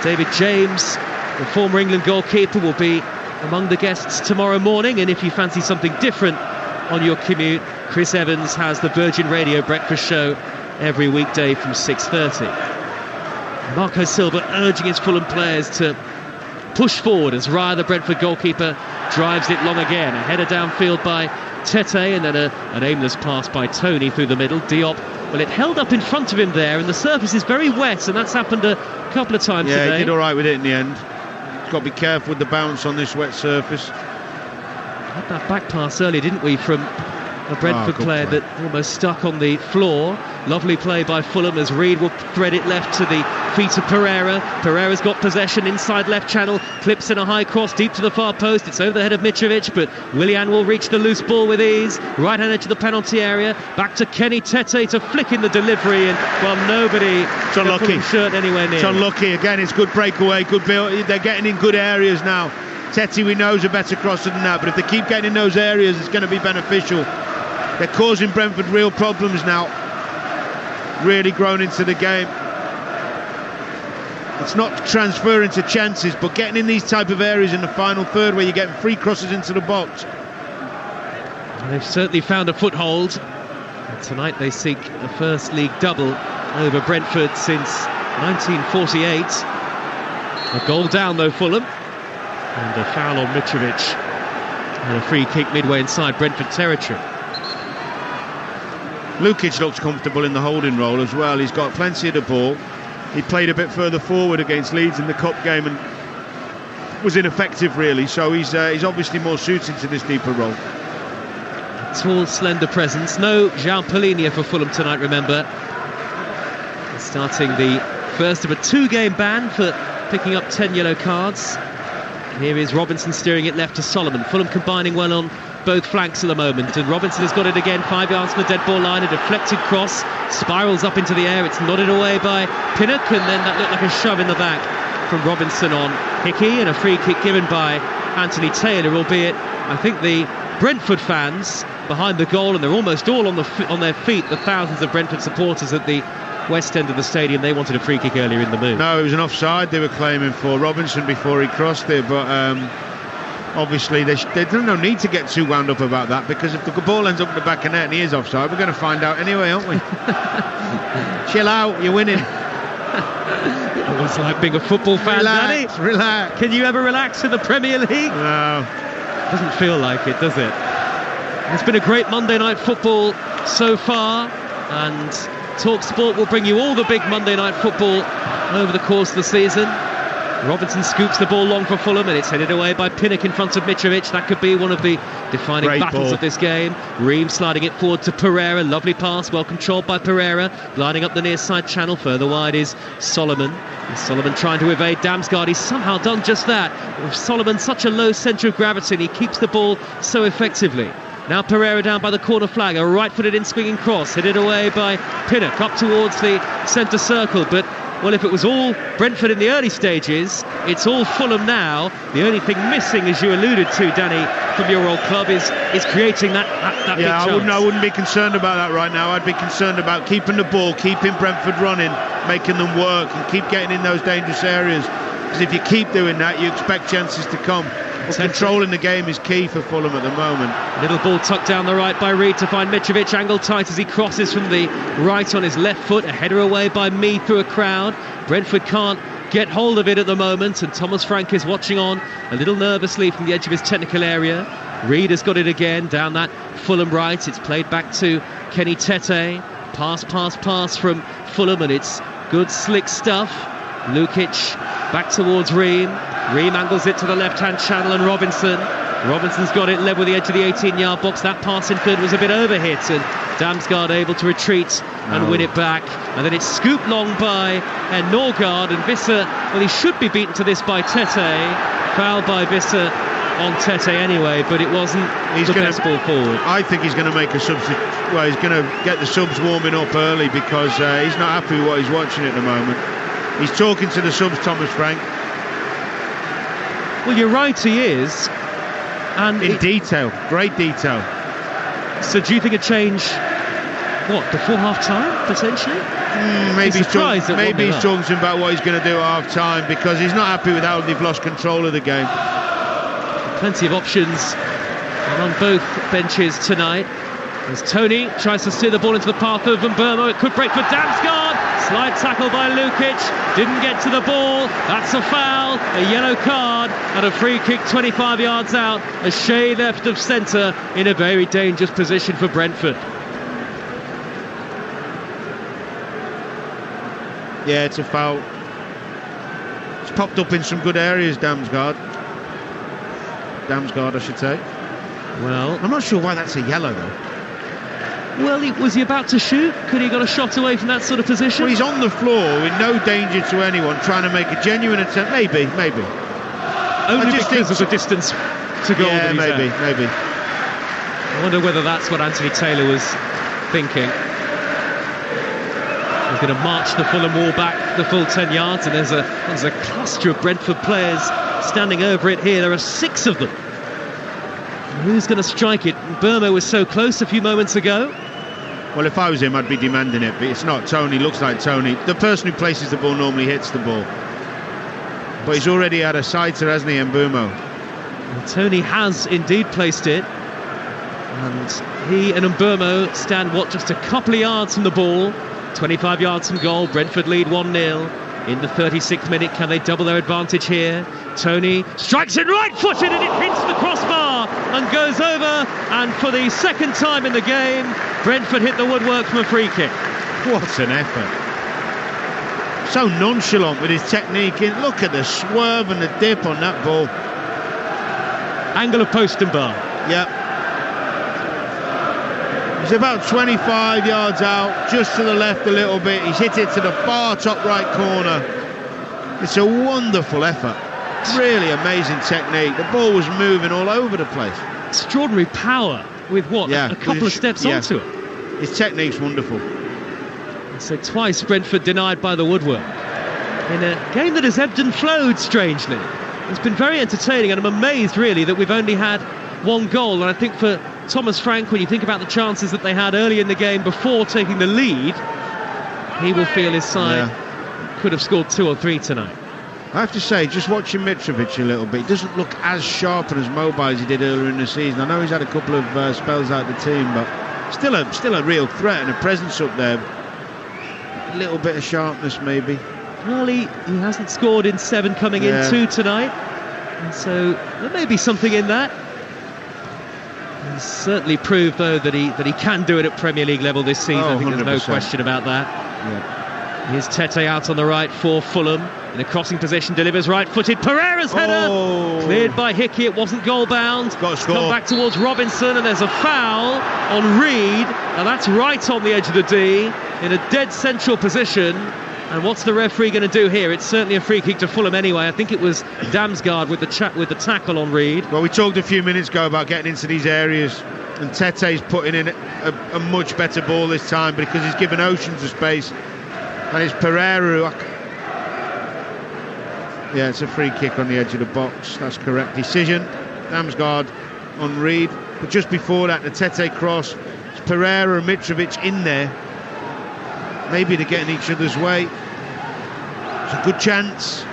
David James, the former England goalkeeper, will be among the guests tomorrow morning, and if you fancy something different on your commute, Chris Evans has the Virgin Radio Breakfast Show every weekday from 6:30. Marco Silva urging his Fulham players to push forward as Raya, the Brentford goalkeeper, drives it long again. A header downfield by Tete, and then an aimless pass by Tony through the middle. Diop, well, it held up in front of him there, and the surface is very wet, and that's happened a couple of times today. Yeah, he did all right with it in the end. He's got to be careful with the bounce on this wet surface. Had that back pass earlier, didn't we, from a Brentford player that almost stuck on the floor. Lovely play by Fulham as Reed will thread it left to the feet of Pereira. Pereira's got possession inside left channel, clips in a high cross deep to the far post. It's over the head of Mitrovic, but Willian will reach the loose ball with ease. Right hand edge of the penalty area, back to Kenny Tete to flick in the delivery, and well, nobody can put his shirt anywhere near. It's unlucky again. It's good breakaway, good build. They're getting in good areas now. Tete, we know, is a better crosser than that, but if they keep getting in those areas, it's going to be beneficial. They're causing Brentford real problems now. Really grown into the game. It's not transferring to chances, but getting in these type of areas in the final third where you're getting free crosses into the box. They've certainly found a foothold. And tonight they seek a first league double over Brentford since 1948. A goal down though, Fulham. And a foul on Mitrovic. And a free kick midway inside Brentford territory. Lukic looks comfortable in the holding role as well. He's got plenty of the ball. He played a bit further forward against Leeds in the cup game and was ineffective really, so he's obviously more suited to this deeper role. Tall, slender presence. No João Palhinha for Fulham tonight, remember. Starting the first of a 2-game ban for picking up 10 yellow cards. Here is Robinson steering it left to Solomon. Fulham combining well on both flanks at the moment, and Robinson has got it again, 5 yards from the dead ball line. A deflected cross spirals up into the air. It's nodded away by Pinnock, and then that looked like a shove in the back from Robinson on Hickey, and a free kick given by Anthony Taylor, albeit I think the Brentford fans behind the goal, and they're almost all on their feet, the thousands of Brentford supporters at the west end of the stadium. They wanted a free kick earlier in the move. No, it was an offside they were claiming for Robinson before he crossed it, but obviously there's no need to get too wound up about that, because if the ball ends up in the back of net and he is offside, we're going to find out anyway, aren't we? Chill out, you're winning. It's like being a football fan, Danny. Relax. Can you ever relax in the Premier League? No. Doesn't feel like it, does it? It's been a great Monday night football so far, and Talksport will bring you all the big Monday night football over the course of the season. Robinson scoops the ball long for Fulham, and it's headed away by Pinnock in front of Mitrovic. That could be one of the defining battles of this game. Ream sliding it forward to Pereira. Lovely pass, well controlled by Pereira. Gliding up the near side channel. Further wide is Solomon. And Solomon trying to evade Damsgaard. He's somehow done just that. With Solomon such a low centre of gravity, and he keeps the ball so effectively. Now Pereira down by the corner flag. A right-footed in-swinging cross. Headed away by Pinnock up towards the centre circle. But well, if it was all Brentford in the early stages, it's all Fulham now. The only thing missing, as you alluded to, Danny, from your old club is creating that big chance. I wouldn't be concerned about that right now. I'd be concerned about keeping the ball, keeping Brentford running, making them work, and keep getting in those dangerous areas. Because if you keep doing that, you expect chances to come. But controlling the game is key for Fulham at the moment. Little ball tucked down the right by Reed to find Mitrovic, angled tight as he crosses from the right on his left foot. A header away by Mead through a crowd. Brentford can't get hold of it at the moment, and Thomas Frank is watching on a little nervously from the edge of his technical area. Reed has got it again down that Fulham right. It's played back to Kenny Tete. Pass from Fulham, and it's good slick stuff. Lukic back towards Ream. Ream angles it to the left-hand channel, and Robinson's got it level with the edge of the 18-yard box. That pass in third was a bit overhit, and Damsgaard able to retreat and win it back. And then it's scooped long by Norgard, and Visser, well, he should be beaten to this by Tete. Foul by Visser on Tete anyway, but it wasn't the best ball forward. I think he's going to make a substitute. Well, he's going to get the subs warming up early, because he's not happy with what he's watching at the moment. He's talking to the subs, Thomas Frank. Well, you're right, he is. And in detail, great detail. So do you think a change, before half-time, potentially? Maybe he's talking about what he's going to do at half-time, because he's not happy with how they've lost control of the game. Plenty of options on both benches tonight. As Tony tries to steer the ball into the path of Van Bommel. It could break for Damsgaard. Slide tackle by Lukic. Didn't get to the ball. That's a foul, a yellow card, and a free kick 25 yards out. A shade left of centre in a very dangerous position for Brentford. Yeah, it's a foul. It's popped up in some good areas, Damsgaard, I should say. Well, I'm not sure why that's a yellow though. Well, was he about to shoot? Could he got a shot away from that sort of position? Well, he's on the floor with no danger to anyone, trying to make a genuine attempt. Maybe. Only because of the distance to goal. Yeah, that he's maybe. I wonder whether that's what Anthony Taylor was thinking. He's going to march the Fulham wall back the full 10 yards, and there's a cluster of Brentford players standing over it here. There are 6 of them. Who's going to strike it? Burma was so close a few moments ago. Well, if I was him, I'd be demanding it, but it's not. Tony looks like Tony. The person who places the ball normally hits the ball. But he's already had a sighter, hasn't he, Mbeumo? And Tony has indeed placed it. And he and Mbeumo stand, just a couple of yards from the ball. 25 yards from goal. Brentford lead 1-0 in the 36th minute. Can they double their advantage here? Tony strikes it right-footed, and it hits the crossbar and goes over. And for the second time in the game, Brentford hit the woodwork from a free kick. What an effort. So nonchalant with his technique. Look at the swerve and the dip on that ball. Angle of post and bar. Yep. He's about 25 yards out, just to the left a little bit. He's hit it to the far top right corner. It's a wonderful effort. Really amazing technique. The ball was moving all over the place. Extraordinary power with a couple of steps onto it. His technique's wonderful. So twice Brentford denied by the woodwork in a game that has ebbed and flowed strangely. It's been very entertaining, and I'm amazed really that we've only had 1 goal. And I think for Thomas Frank, when you think about the chances that they had early in the game before taking the lead, he will feel his side could have scored 2 or 3 tonight. I have to say, just watching Mitrovic a little bit, he doesn't look as sharp and as mobile as he did earlier in the season. I know he's had a couple of spells out of the team, but still a real threat and a presence up there. A little bit of sharpness maybe. Well, he hasn't scored in 7 coming in 2 tonight, and so there may be something in that. He's certainly proved though that he can do it at Premier League level this season. I think 100%. There's no question about that. Yeah. Here's Tete out on the right for Fulham in a crossing position, delivers right-footed. Pereira's header cleared by Hickey. It wasn't goal bound. Got to score. Come back towards Robinson, and there's a foul on Reed. Now that's right on the edge of the D in a dead central position. And what's the referee going to do here? It's certainly a free kick to Fulham anyway. I think it was Damsgaard with the tackle on Reed. Well, we talked a few minutes ago about getting into these areas, and Tete's putting in a much better ball this time because he's given oceans of space. And it's Pereira who... Yeah, it's a free kick on the edge of the box. That's correct decision. Damsgaard on Reed. But just before that, the Tete cross. It's Pereira and Mitrovic in there. Maybe they're getting each other's way. It's a good chance.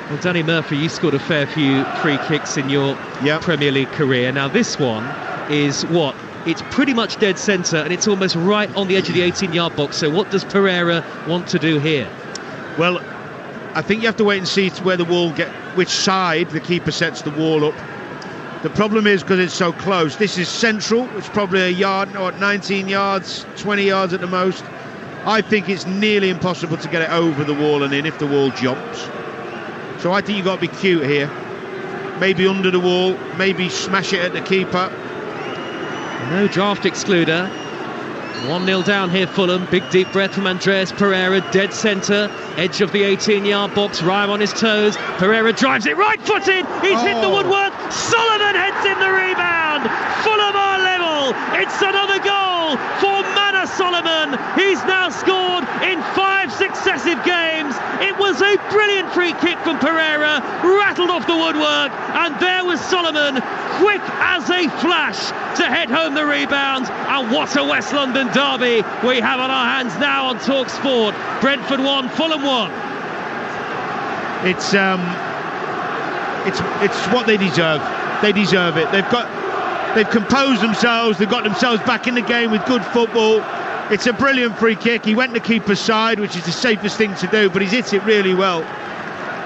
Well, Danny Murphy, you scored a fair few free kicks in your Premier League career. Now this one is what? It's pretty much dead centre, and it's almost right on the edge of the 18-yard box. So what does Pereira want to do here? Well, I think you have to wait and see where the wall which side the keeper sets the wall up. The problem is, because it's so close, this is central. It's probably a yard, or 19 yards, 20 yards at the most. I think it's nearly impossible to get it over the wall and in if the wall jumps. So I think you've got to be cute here. Maybe under the wall, maybe smash it at the keeper. No draft excluder. 1-0 down here, Fulham. Big deep breath from Andreas Pereira, dead centre, edge of the 18-yard box. Ryan on his toes. Pereira drives it right-footed. He's hit the woodwork. Solomon heads in the rebound. Fulham are level. It's another goal for Manor Solomon. He's now scored in 5 successive games. It was a brilliant free kick from Pereira, rattled off the woodwork, and there was Solomon, quick as a flash, to head home the rebound. And what a West London derby we have on our hands now on Talksport. Brentford 1, Fulham 1. It's what they deserve. They deserve it. They've composed themselves. They've got themselves back in the game with good football. It's a brilliant free kick. He went to keeper's side, which is the safest thing to do, but he's hit it really well.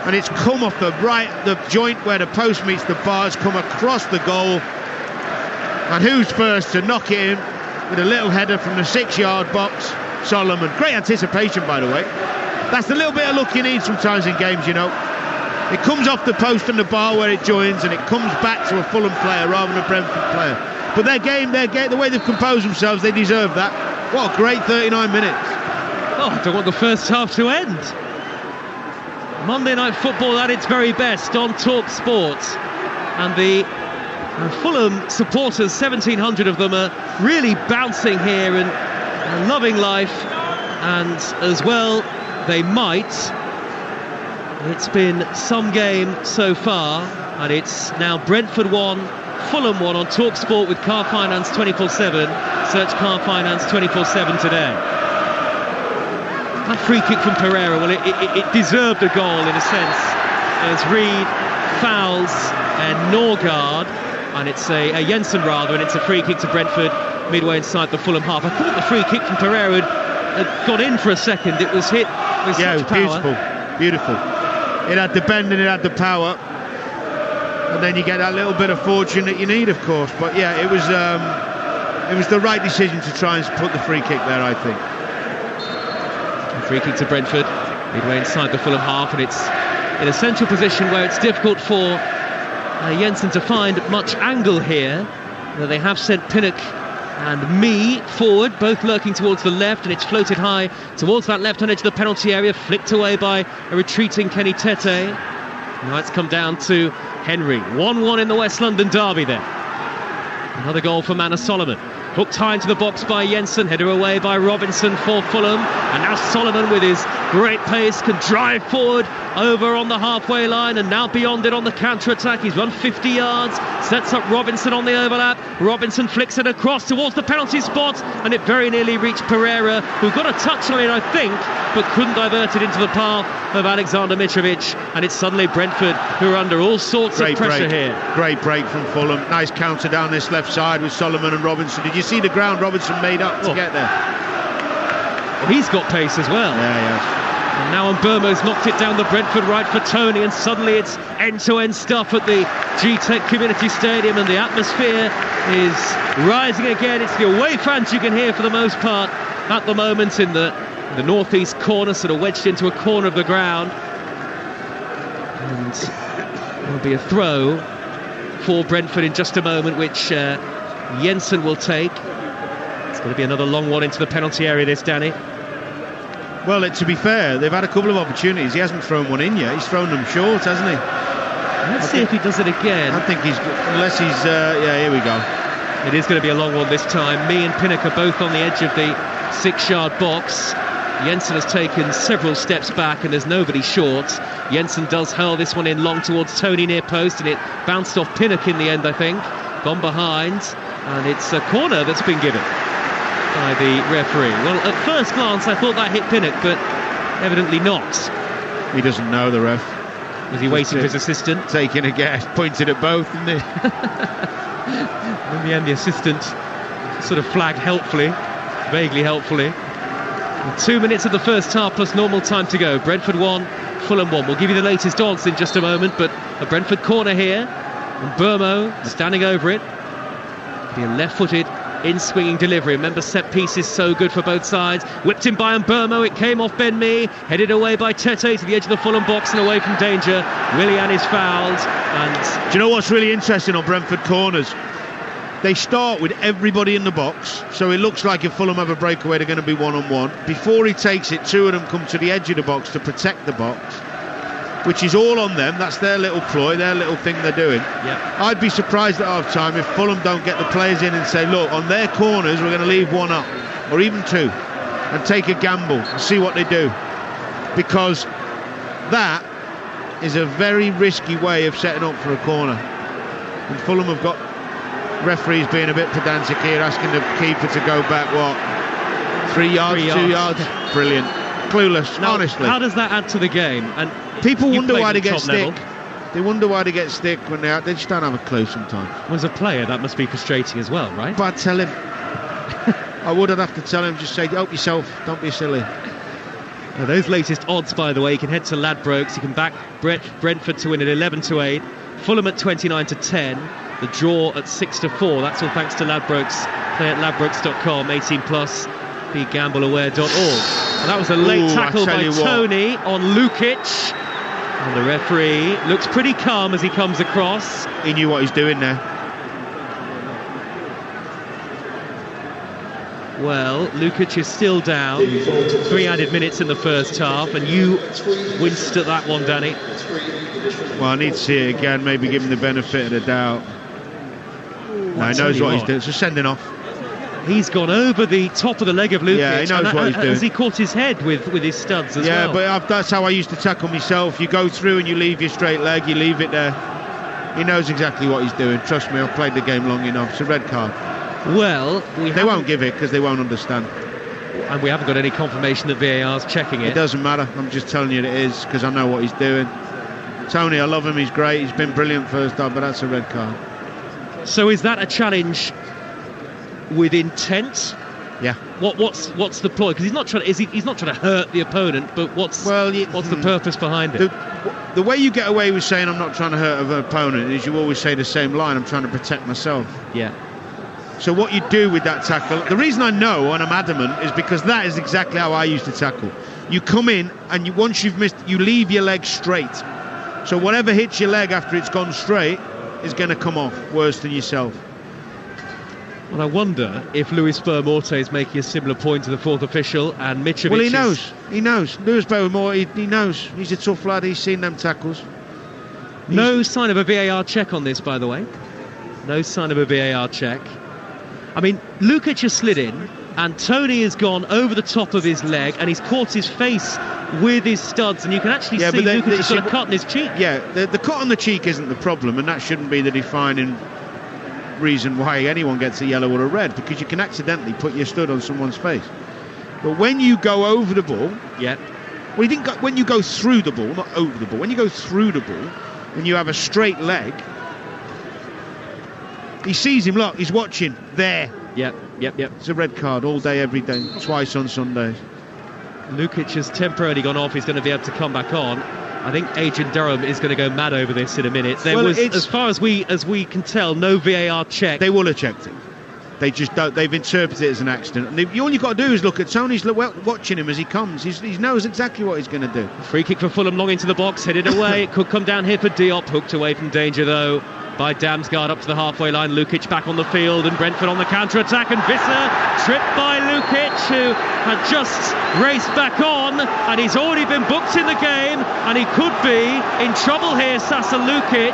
And it's come off the joint where the post meets the bar. It's come across the goal. And who's first to knock it in with a little header from the 6-yard box? Solomon. Great anticipation, by the way. That's the little bit of luck you need sometimes in games, you know. It comes off the post and the bar where it joins, and it comes back to a Fulham player rather than a Brentford player. But their game, the way they've composed themselves, they deserve that. What a great 39 minutes. Oh, I don't want the first half to end. Monday Night Football at its very best on Talksport. And the Fulham supporters, 1,700 of them, are really bouncing here and loving life. And as well, they might. It's been some game so far, and it's now Brentford 1, Fulham 1 on Talksport with Car Finance 24/7. Search Car Finance 24/7 today. That free kick from Pereira, well, it deserved a goal in a sense, as Reed fouls Norgard, and it's a Jensen rather, and it's a free kick to Brentford midway inside the Fulham half. I thought the free kick from Pereira had gone in for a second. It was hit with such power. Beautiful. It had the bend and it had the power, and then you get that little bit of fortune that you need, of course. But yeah, it was the right decision to try and put the free kick there, I think. Free kick to Brentford, midway inside the Fulham half, and it's in a central position where it's difficult for Jensen to find much angle here. They have sent Pinnock and Me forward, both lurking towards the left, and it's floated high towards that left-hand edge of the penalty area, flicked away by a retreating Kenny Tete. Now it's come down to Henry. 1-1 in the West London derby there. Another goal for Manor Solomon. Hooked high into the box by Jensen, header away by Robinson for Fulham, and now Solomon with his great pace can drive forward over on the halfway line, and now beyond it on the counter-attack. He's run 50 yards, sets up Robinson on the overlap. Robinson flicks it across towards the penalty spot, and it very nearly reached Pereira, who got a touch on it, I think, but couldn't divert it into the path of Alexander Mitrovic, and it's suddenly Brentford who are under all sorts of pressure here. Great break from Fulham. Nice counter down this left side with Solomon and Robinson. Did you see the ground Robinson made up to get there? Well, he's got pace as well. Yeah. And now Mbermo's knocked it down the Brentford right for Tony, and suddenly it's end-to-end stuff at the G-Tech Community Stadium, and the atmosphere is rising again. It's the away fans you can hear for the most part at the moment in the northeast corner, sort of wedged into a corner of the ground. And there'll be a throw for Brentford in just a moment, which Jensen will take. It's going to be another long one into the penalty area, this, Danny. Well, to be fair, they've had a couple of opportunities. He hasn't thrown one in yet. He's thrown them short, hasn't he? Let's see if he does it again. I think unless he's, yeah, here we go. It is going to be a long one this time. Me and Pinnock are both on the edge of the 6-yard box. Jensen has taken several steps back, and there's nobody short. Jensen does hurl this one in long towards Tony near post, and it bounced off Pinnock in the end, I think. Gone behind, and it's a corner that's been given by the referee. Well, at first glance I thought that hit Pinnock, but evidently not. He doesn't know, the ref. Was he waiting for his assistant? Taking a guess, pointed at both, didn't he? In the end, the assistant sort of flagged helpfully, vaguely helpfully. 2 minutes of the first half plus normal time to go. Brentford 1, Fulham 1. We'll give you the latest odds in just a moment, but a Brentford corner here, and Burmo standing over it. Be a left-footed in-swinging delivery. Remember, set piece is so good for both sides. Whipped in by Mbermo, it came off Ben Mee, headed away by Tete to the edge of the Fulham box and away from danger. Willian is fouled. And do you know what's really interesting on Brentford corners? They start with everybody in the box, so it looks like if Fulham have a breakaway, they're going to be one-on-one. Before he takes it, two of them come to the edge of the box to protect the box, which is all on them. That's their little ploy, their little thing they're doing. Yep. I'd be surprised at half-time if Fulham don't get the players in and say, look, on their corners we're going to leave one up, or even two, and take a gamble and see what they do, because that is a very risky way of setting up for a corner. And Fulham have got referees being a bit pedantic here, asking the keeper to go back, 3 yards, 2 yards. Brilliant. Clueless, now, honestly. How does that add to the game? And people wonder why they get stick. Level. They wonder why they get stick when they're out. They just don't have a clue sometimes. Well, as a player, that must be frustrating as well, right? But I'd tell him. I'd have to tell him, just say, help yourself, don't be silly. Now, those latest odds, by the way, you can head to Ladbrokes. You can back Brentford to win at 11-8, Fulham at 29-10. The draw at 6-4. That's all thanks to Ladbrokes. Play at ladbrokes.com. 18+. BeGambleAware.org. And that was a late tackle by Tony on Lukic. And the referee looks pretty calm as he comes across. He knew what he's doing there. Well, Lukic is still down. 3 added minutes in the first half, and you winced at that one, Danny. Well, I need to see it again, maybe give him the benefit of the doubt. No, he knows what he's doing. It's a sending off. He's gone over the top of the leg of Lukic. Yeah, he knows what he's doing. Has he caught his head with his studs as well? Yeah, but that's how I used to tackle myself. You go through and you leave your straight leg, you leave it there. He knows exactly what he's doing. Trust me, I've played the game long enough. It's a red card. Well, they won't give it because they won't understand. And we haven't got any confirmation that VAR's checking it. It doesn't matter. I'm just telling you it is because I know what he's doing. Tony, I love him. He's great. He's been brilliant first half, but that's a red card. So is that a challenge with intent? Yeah. What's the ploy? Because he's not trying. He's not trying to hurt the opponent, but what's the purpose behind it? The way you get away with saying I'm not trying to hurt an opponent is you always say the same line. I'm trying to protect myself. Yeah. So what you do with that tackle, the reason I know and I'm adamant is because that is exactly how I used to tackle. You come in and once you've missed, you leave your leg straight. So whatever hits your leg after it's gone straight is going to come off worse than yourself. Well, I wonder if Luis Boamorte is making a similar point to the fourth official, and Mitrovic. Well, he knows. Luis Boamorte, he knows. He's a tough lad. He's seen them tackles. No sign of a VAR check on this, by the way. No sign of a VAR check. I mean, Lukic has slid in, and Tony has gone over the top of his leg, and he's caught his face with his studs, and you can actually see Lukic has got a cut on his cheek. Yeah, the cut on the cheek isn't the problem, and that shouldn't be the defining reason why anyone gets a yellow or a red, because you can accidentally put your stud on someone's face. But when you go over the ball, when you go through the ball, not over the ball, when you go through the ball, and you have a straight leg, he sees him, look, he's watching, there. Yep. It's a red card all day, every day, twice on Sundays. Lukic has temporarily gone off, he's going to be able to come back on. I think Adrian Durham is going to go mad over this in a minute. There was, as far as we can tell, no VAR check. They will have checked it. They just don't. They've interpreted it as an accident. And all you've got to do is look at Tony's watching him as he comes. He knows exactly what he's going to do. Free kick for Fulham, long into the box, headed away. It could come down here for Diop, hooked away from danger though by Damsgaard up to the halfway line. Lukic back on the field, and Brentford on the counter-attack, and Visser tripped by Lukic, who had just raced back on, and he's already been booked in the game, and he could be in trouble here, Sasa Lukic.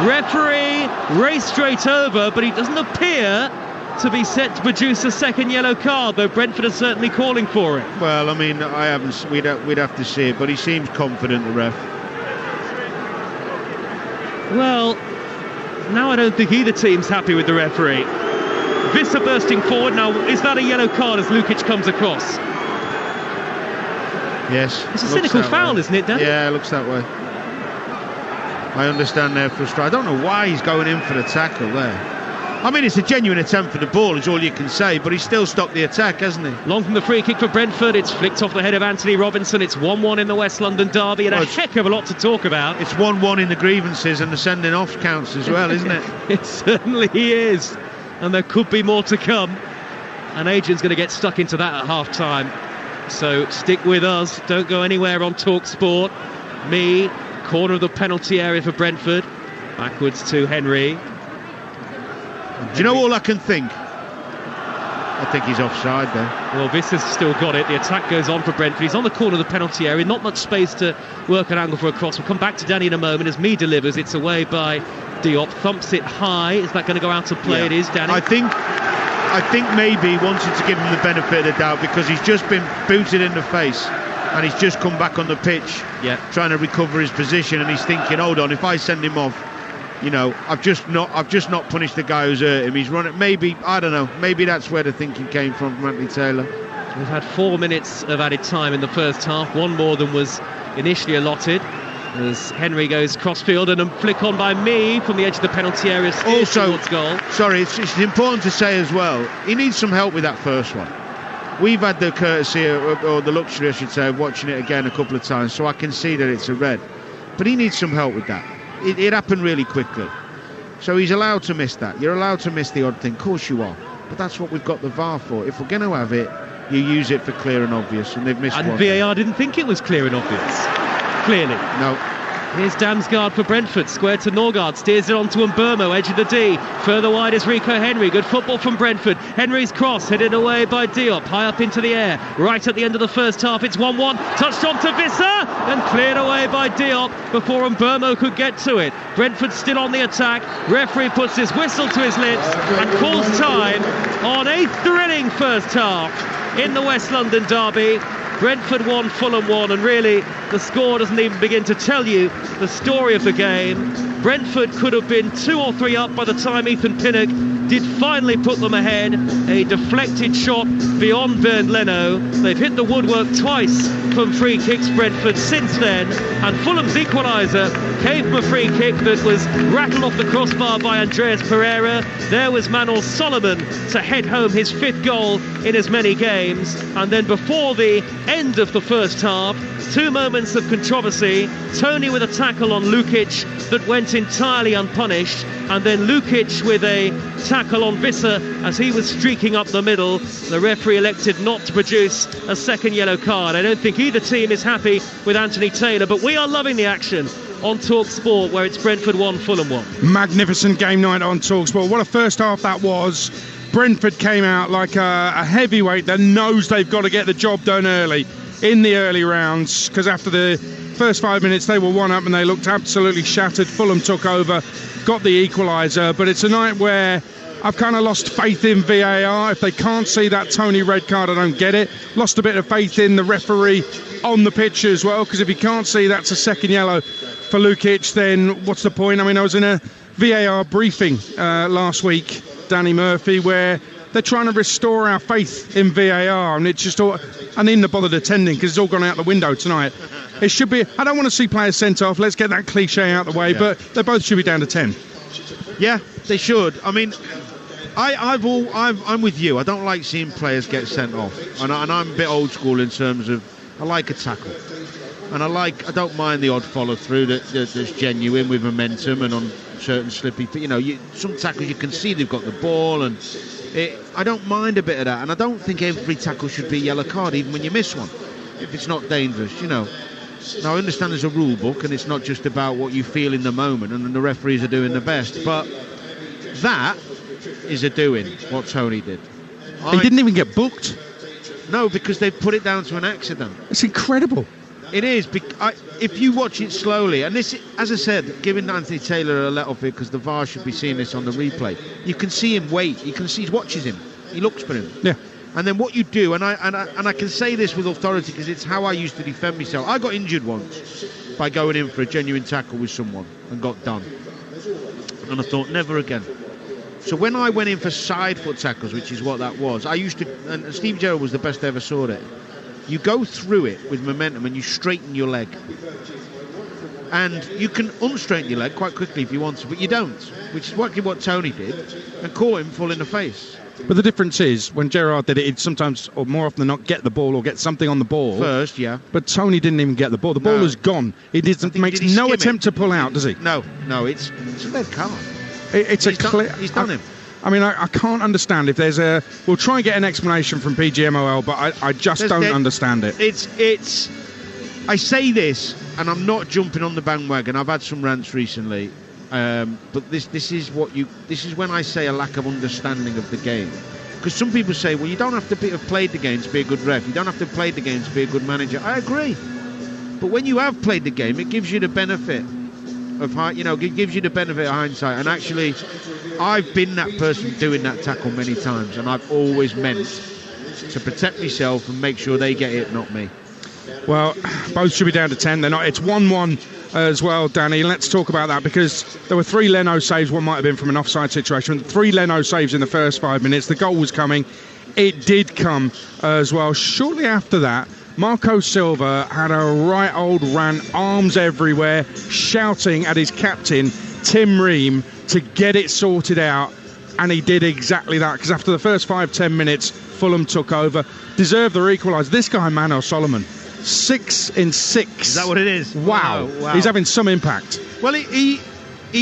Referee raced straight over, but he doesn't appear to be set to produce a second yellow card, though Brentford are certainly calling for it. Well, I mean, we'd have to see it, but he seems confident, the ref. Well, now I don't think either team's happy with the referee. Visser bursting forward. Now, is that a yellow card as Lukic comes across? Yes. It's a cynical foul, isn't it, Dan? Yeah, it looks that way. I understand their frustration. I don't know why he's going in for the tackle there. I mean, it's a genuine attempt for the ball, is all you can say, but he's still stopped the attack, hasn't he? Long from the free kick for Brentford, it's flicked off the head of Anthony Robinson. It's 1-1 in the West London derby, and a heck of a lot to talk about. It's 1-1 in the grievances, and the sending off counts as well, isn't it? It certainly is, and there could be more to come. And Adrian's going to get stuck into that at half-time. So stick with us, don't go anywhere on Talksport. Me, corner of the penalty area for Brentford. Backwards to Henry. Do you know all I can think? I think he's offside there. Well, Visser's still got it. The attack goes on for Brentford. He's on the corner of the penalty area. Not much space to work an angle for a cross. We'll come back to Danny in a moment as Me delivers. It's away by Diop. Thumps it high. Is that going to go out of play? Yeah. It is, Danny. I think maybe he wanted to give him the benefit of the doubt because he's just been booted in the face and he's just come back on the pitch trying to recover his position, and he's thinking, hold on, if I send him off, you know, I've just not punished the guy who's hurt him. He's running. Maybe, I don't know. Maybe that's where the thinking came from Anthony Taylor. We've had 4 minutes of added time in the first half, one more than was initially allotted. As Henry goes crossfield and a flick on by Me from the edge of the penalty area. Also, towards goal. Sorry, it's important to say as well, he needs some help with that first one. We've had the courtesy, or the luxury, I should say, of watching it again a couple of times, so I can see that it's a red. But he needs some help with that. It happened really quickly, so he's allowed to miss that. You're allowed to miss the odd thing, of course you are, but that's what we've got the VAR for. If we're going to have it, you use it for clear and obvious, and they've missed one. And VAR didn't think it was clear and obvious, clearly. No, Here's Damsgaard for Brentford, square to Norgard, steers it on to Mbermo, edge of the D. Further wide is Rico Henry. Good football from Brentford. Henry's cross headed away by Diop, high up into the air. Right at the end of the first half, it's 1-1. Touched on to Visser and cleared away by Diop before Mbermo could get to it. Brentford still on the attack. Referee puts his whistle to his lips and calls time on a thrilling first half in the West London derby. Brentford 1, Fulham 1, and really the score doesn't even begin to tell you the story of the game. Brentford could have been 2 or 3 up by the time Ethan Pinnock did finally put them ahead. A deflected shot beyond Bernd Leno. They've hit the woodwork twice from free kicks, Brentford, since then, and Fulham's equaliser came from a free kick that was rattled off the crossbar by Andreas Pereira. There was Manor Solomon to head home his 5th goal in as many games, and then before the end of the first half, 2 moments of controversy. Tony with a tackle on Lukic that went entirely unpunished, and then Lukic with a tackle on Visser as he was streaking up the middle. The referee elected not to produce a second yellow card. I don't think either team is happy with Anthony Taylor, but we are loving the action on Talksport, where it's Brentford 1, Fulham 1. Magnificent game night on Talksport. What a first half that was. Brentford came out like a heavyweight that knows they've got to get the job done early in the early rounds, because after the first 5 minutes they were 1 up and they looked absolutely shattered. Fulham took over, got the equaliser, but it's a night where I've kind of lost faith in VAR. If they can't see that Tony red card, I don't get it. Lost a bit of faith in the referee on the pitch as well, because if you can't see that's a second yellow for Lukic, then what's the point? I mean, I was in a VAR briefing last week, Danny Murphy, where they're trying to restore our faith in VAR, and it's just all, and in the bothered attending, because it's all gone out the window tonight. It should be, I don't want to see players sent off, let's get that cliche out of the way, but they both should be down to 10. Yeah, they should. I mean, I'm with you. I don't like seeing players get sent off, and I'm a bit old school in terms of I like a tackle, and I don't mind the odd follow through that's genuine with momentum and on certain slippy. Some tackles you can see they've got the ball, and I don't mind a bit of that, and I don't think every tackle should be a yellow card, even when you miss one, if it's not dangerous. Now I understand there's a rule book, and it's not just about what you feel in the moment, and the referees are doing the best, but that is a doing what Tony did. He didn't even get booked. No, because they put it down to an accident. It's incredible. It is. If you watch it slowly, and this, as I said, giving Anthony Taylor a let off here because the VAR should be seeing this on the replay. You can see him wait. You can see he watches him. He looks for him. Yeah. And then what you do, and I can say this with authority because it's how I used to defend myself. I got injured once by going in for a genuine tackle with someone and got done. And I thought, never again. So when I went in for side foot tackles, which is what that was, I used to, and Steve Gerrard was the best I ever saw it. You go through it with momentum and you straighten your leg. And you can unstraighten your leg quite quickly if you want to, but you don't, which is what Tony did, and caught him full in the face. But the difference is, when Gerrard did it, he'd sometimes, or more often than not, get the ball or get something on the ball. First, yeah. But Tony didn't even get the ball. The ball is gone. He makes no attempt to pull out, does he? No, it's a red card. It's a clear... He's done him. I mean, I can't understand if there's a... We'll try and get an explanation from PGMOL, but I just don't understand it. It's... I say this, and I'm not jumping on the bandwagon. I've had some rants recently, but this is when I say a lack of understanding of the game. Because some people say, well, you don't have to have played the game to be a good ref. You don't have to have played the game to be a good manager. I agree. But when you have played the game, it gives you the benefit of it gives you the benefit of hindsight. And actually, I've been that person doing that tackle many times, and I've always meant to protect myself and make sure they get it, not me. Well, both should be down to 10. They're not. It's 1-1 as well, Danny. Let's talk about that, because there were 3 Leno saves. One might have been from an offside situation. 3 Leno saves in the first 5 minutes. The goal was coming. It did come as well. Shortly after that, Marco Silva had a right old rant, arms everywhere, shouting at his captain, Tim Ream, to get it sorted out. And he did exactly that, because after the first 5-10 minutes, Fulham took over, deserved their equaliser. This guy, Manor Solomon, 6 in 6. Is that what it is? Wow. He's having some impact. Well, he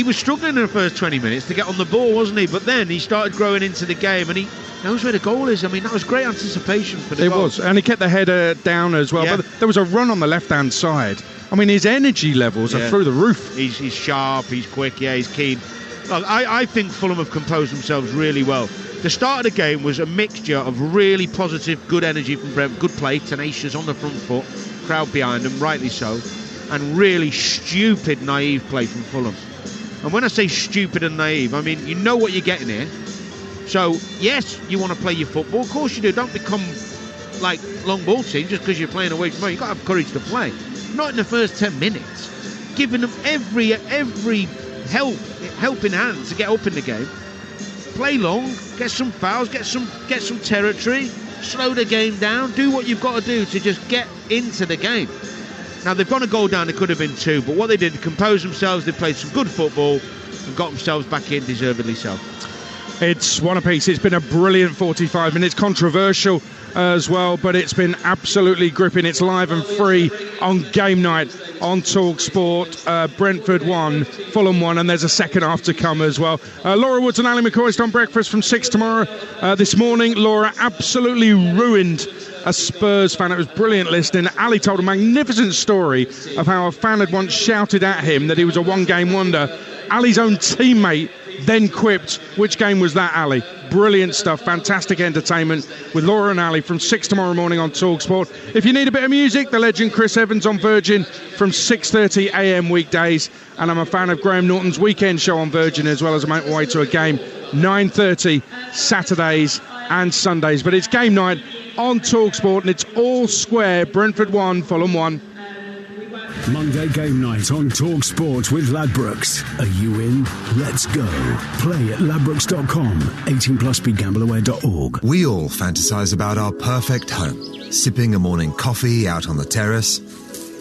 was struggling in the first 20 minutes to get on the ball, wasn't he? But then he started growing into the game, and he knows where the goal is. I mean, that was great anticipation for the goal. It was, and he kept the header down as well. Yeah. But there was a run on the left-hand side I mean, his energy levels are through the roof. He's sharp, he's quick, he's keen. Look, I think Fulham have composed themselves really well. The start of the game was a mixture of really positive, good energy from Brentford, good play, tenacious on the front foot, crowd behind them, rightly so, and really stupid, naive play from Fulham. And when I say stupid and naive, I mean, you know what you're getting here. So, yes, you want to play your football. Of course you do. Don't become like long ball team just because you're playing away from home. You've got to have courage to play. Not in the first 10 minutes. Giving them every helping hand to get up in the game. Play long, get some fouls, get some territory, slow the game down, do what you've got to do to just get into the game. Now, they've gone a goal down, it could have been 2, but what they did, compose themselves, they played some good football and got themselves back in, deservedly so. It's one apiece. It's been a brilliant 45 minutes, controversial as well, but it's been absolutely gripping. It's live and free on game night on Talksport. Brentford 1, Fulham 1, and there's a second half to come as well. Laura Woods and Ali McCoist on breakfast from 6 tomorrow. This morning, Laura absolutely ruined a Spurs fan. It was brilliant listening. Ali told a magnificent story of how a fan had once shouted at him that he was a one-game wonder. Ali's own teammate then quipped, which game was that, Ali? Brilliant stuff, fantastic entertainment with Laura and Ali from 6 tomorrow morning on Talksport. If you need a bit of music, the legend Chris Evans on Virgin from 6:30 a.m. weekdays, and I'm a fan of Graham Norton's weekend show on Virgin as well as I make my way to a game 9:30 Saturdays and Sundays. But it's game night on Talksport and it's all square. Brentford 1, Fulham 1. Monday game night on Talksport with Ladbrokes. Are you in? Let's go. Play at ladbrokes.com. 18+BGambleAware.org. We all fantasize about our perfect home. Sipping a morning coffee out on the terrace.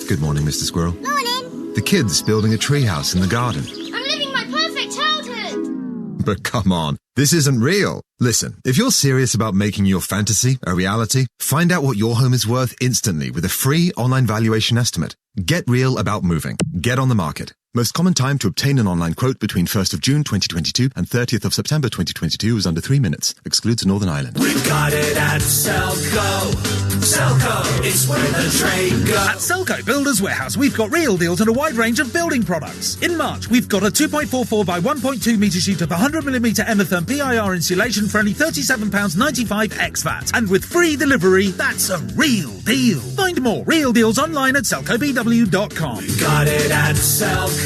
Good morning, Mr. Squirrel. Morning. The kids building a treehouse in the garden. I'm living my perfect childhood. But come on, this isn't real. Listen, if you're serious about making your fantasy a reality, find out what your home is worth instantly with a free online valuation estimate. Get real about moving. Get on the market. Most common time to obtain an online quote between 1st of June 2022 and 30th of September 2022 is under 3 minutes. Excludes Northern Ireland. We've got it at Selco. Selco, it's where the trade goes. At Selco Builders Warehouse, we've got real deals and a wide range of building products. In March, we've got a 2.44 by 1.2 metre sheet of 100mm Emetherm PIR insulation for only £37.95 ex-VAT. And with free delivery, that's a real deal. Find more real deals online at selcobw.com. We've got it at Selco.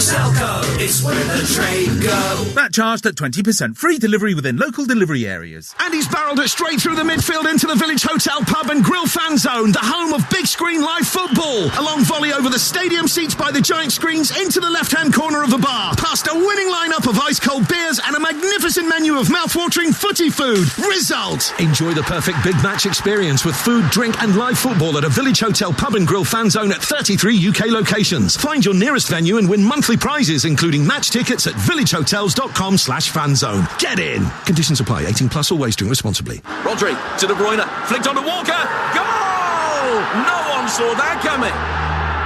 Selco, it's where the trade goes. That charged at 20%. Free delivery within local delivery areas. And he's barrelled it straight through the midfield into the Village Hotel Pub and Grill Fan Zone, the home of big screen live football. A long volley over the stadium seats by the giant screens into the left-hand corner of the bar, past a winning lineup of ice-cold beers and a magnificent menu of mouth-watering footy food. Result! Enjoy the perfect big match experience with food, drink and live football at a Village Hotel Pub and Grill Fan Zone at 33 UK locations. Find your nearest venue and win monthly prizes, including match tickets at villagehotels.com/fanzone. Get in! Conditions apply. 18+, always drink responsibly. Rodri to De Bruyne, flicked onto Walker. Goal! No one saw that coming.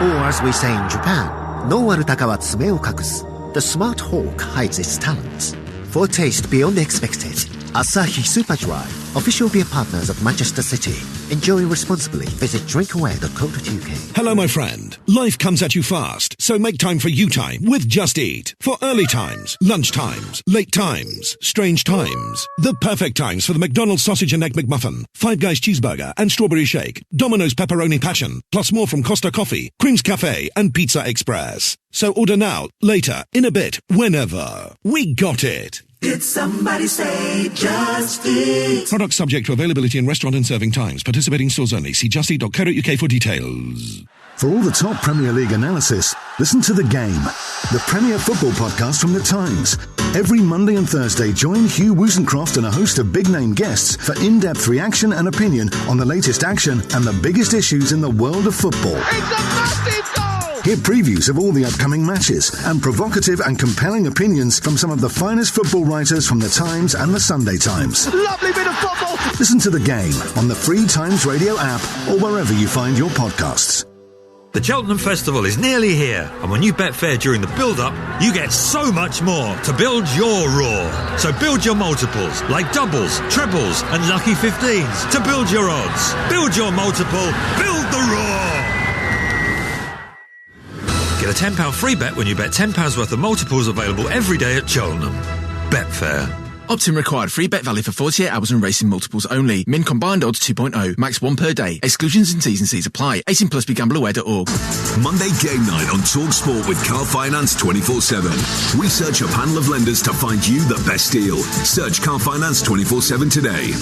Or as we say in Japan, no warutaka wa tsume o kakusu. The smart hawk hides its talents. For a taste beyond expected, Asahi Super Dry, official beer partners of Manchester City. Enjoy responsibly. Visit drinkaware.co.uk. Hello, my friend. Life comes at you fast, so make time for you time with Just Eat. For early times, lunch times, late times, strange times. The perfect times for the McDonald's sausage and egg McMuffin, Five Guys cheeseburger and strawberry shake, Domino's pepperoni passion, plus more from Costa Coffee, Creams Cafe and Pizza Express. So order now, later, in a bit, whenever. We got it. Did somebody say Just Eat? Product subject to availability in restaurant and serving times. Participating stores only. See justeat.co.uk for details. For all the top Premier League analysis, listen to The Game, the Premier Football podcast from The Times. Every Monday and Thursday, join Hugh Woosencroft and a host of big-name guests for in-depth reaction and opinion on the latest action and the biggest issues in the world of football. It's a massive goal! Hear previews of all the upcoming matches and provocative and compelling opinions from some of the finest football writers from The Times and The Sunday Times. Lovely bit of football! Listen to The Game on the free Times Radio app or wherever you find your podcasts. The Cheltenham Festival is nearly here, and when you bet fair during the build-up, you get so much more to build your roar. So build your multiples, like doubles, trebles, and lucky 15s, to build your odds. Build your multiple, build the roar! Get a £10 free bet when you bet £10 worth of multiples available every day at Cheltenham. Betfair. Opt-in required. Free bet valid for 48 hours and racing multiples only. Min combined odds 2.0. Max 1 per day. Exclusions and T's and C's apply. 18 plus BeGambleAware.org. Monday game night on Talksport with Car Finance 24/7. We search a panel of lenders to find you the best deal. Search Car Finance 24/7 today.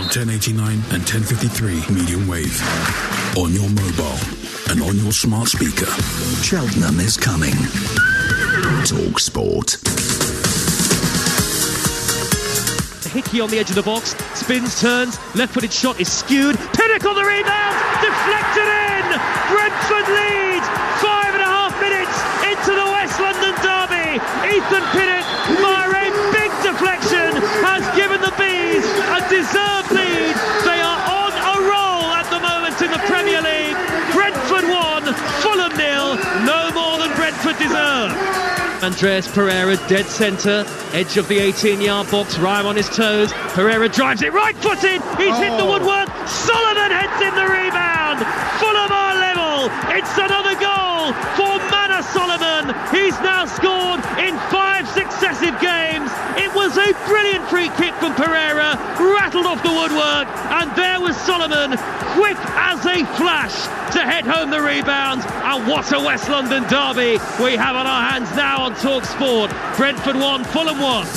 On 1089 and 1053 medium wave. On your mobile and on your smart speaker. Cheltenham is coming. Talksport. Hickey on the edge of the box, spins, turns, left-footed shot is skewed. Pinnock on the rebound, deflected in. Brentford lead. 5.5 minutes into the West London derby. Ethan Pinnock, via a big deflection, has given the Bees a deserved lead. They are on a roll at the moment in the Premier League. Brentford 1, Fulham 0. No more than Brentford deserve. Andreas Pereira, dead centre, edge of the 18-yard box, Ryan on his toes. Pereira drives it right-footed. He's hit the woodwork. Solomon heads in the rebound. Fulham are level. It's another goal for Manor Solomon. He's now scored in 5 successive games. It was a brilliant free kick from Pereira, rattled off the woodwork, and there was Solomon, quick as a flash, to head home the rebound. And what a West London derby we have on our hands now on Talksport. Brentford 1, Fulham 1.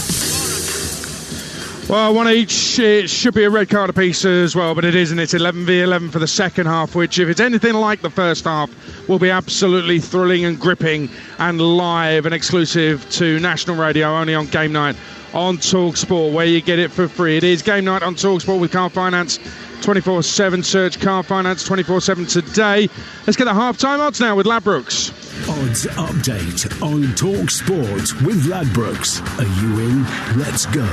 Well, one each. It should be a red card apiece as well, but it isn't. It's 11v11 for the second half, which, if it's anything like the first half, will be absolutely thrilling and gripping and live and exclusive to national radio, only on game night on Talksport, where you get it for free. It is game night on Talksport with Car Finance 24/7. Search Car Finance 24/7 today. Let's get the half-time odds now with Ladbrokes. Odds update on Talksport with Ladbrokes. Are you in? Let's go.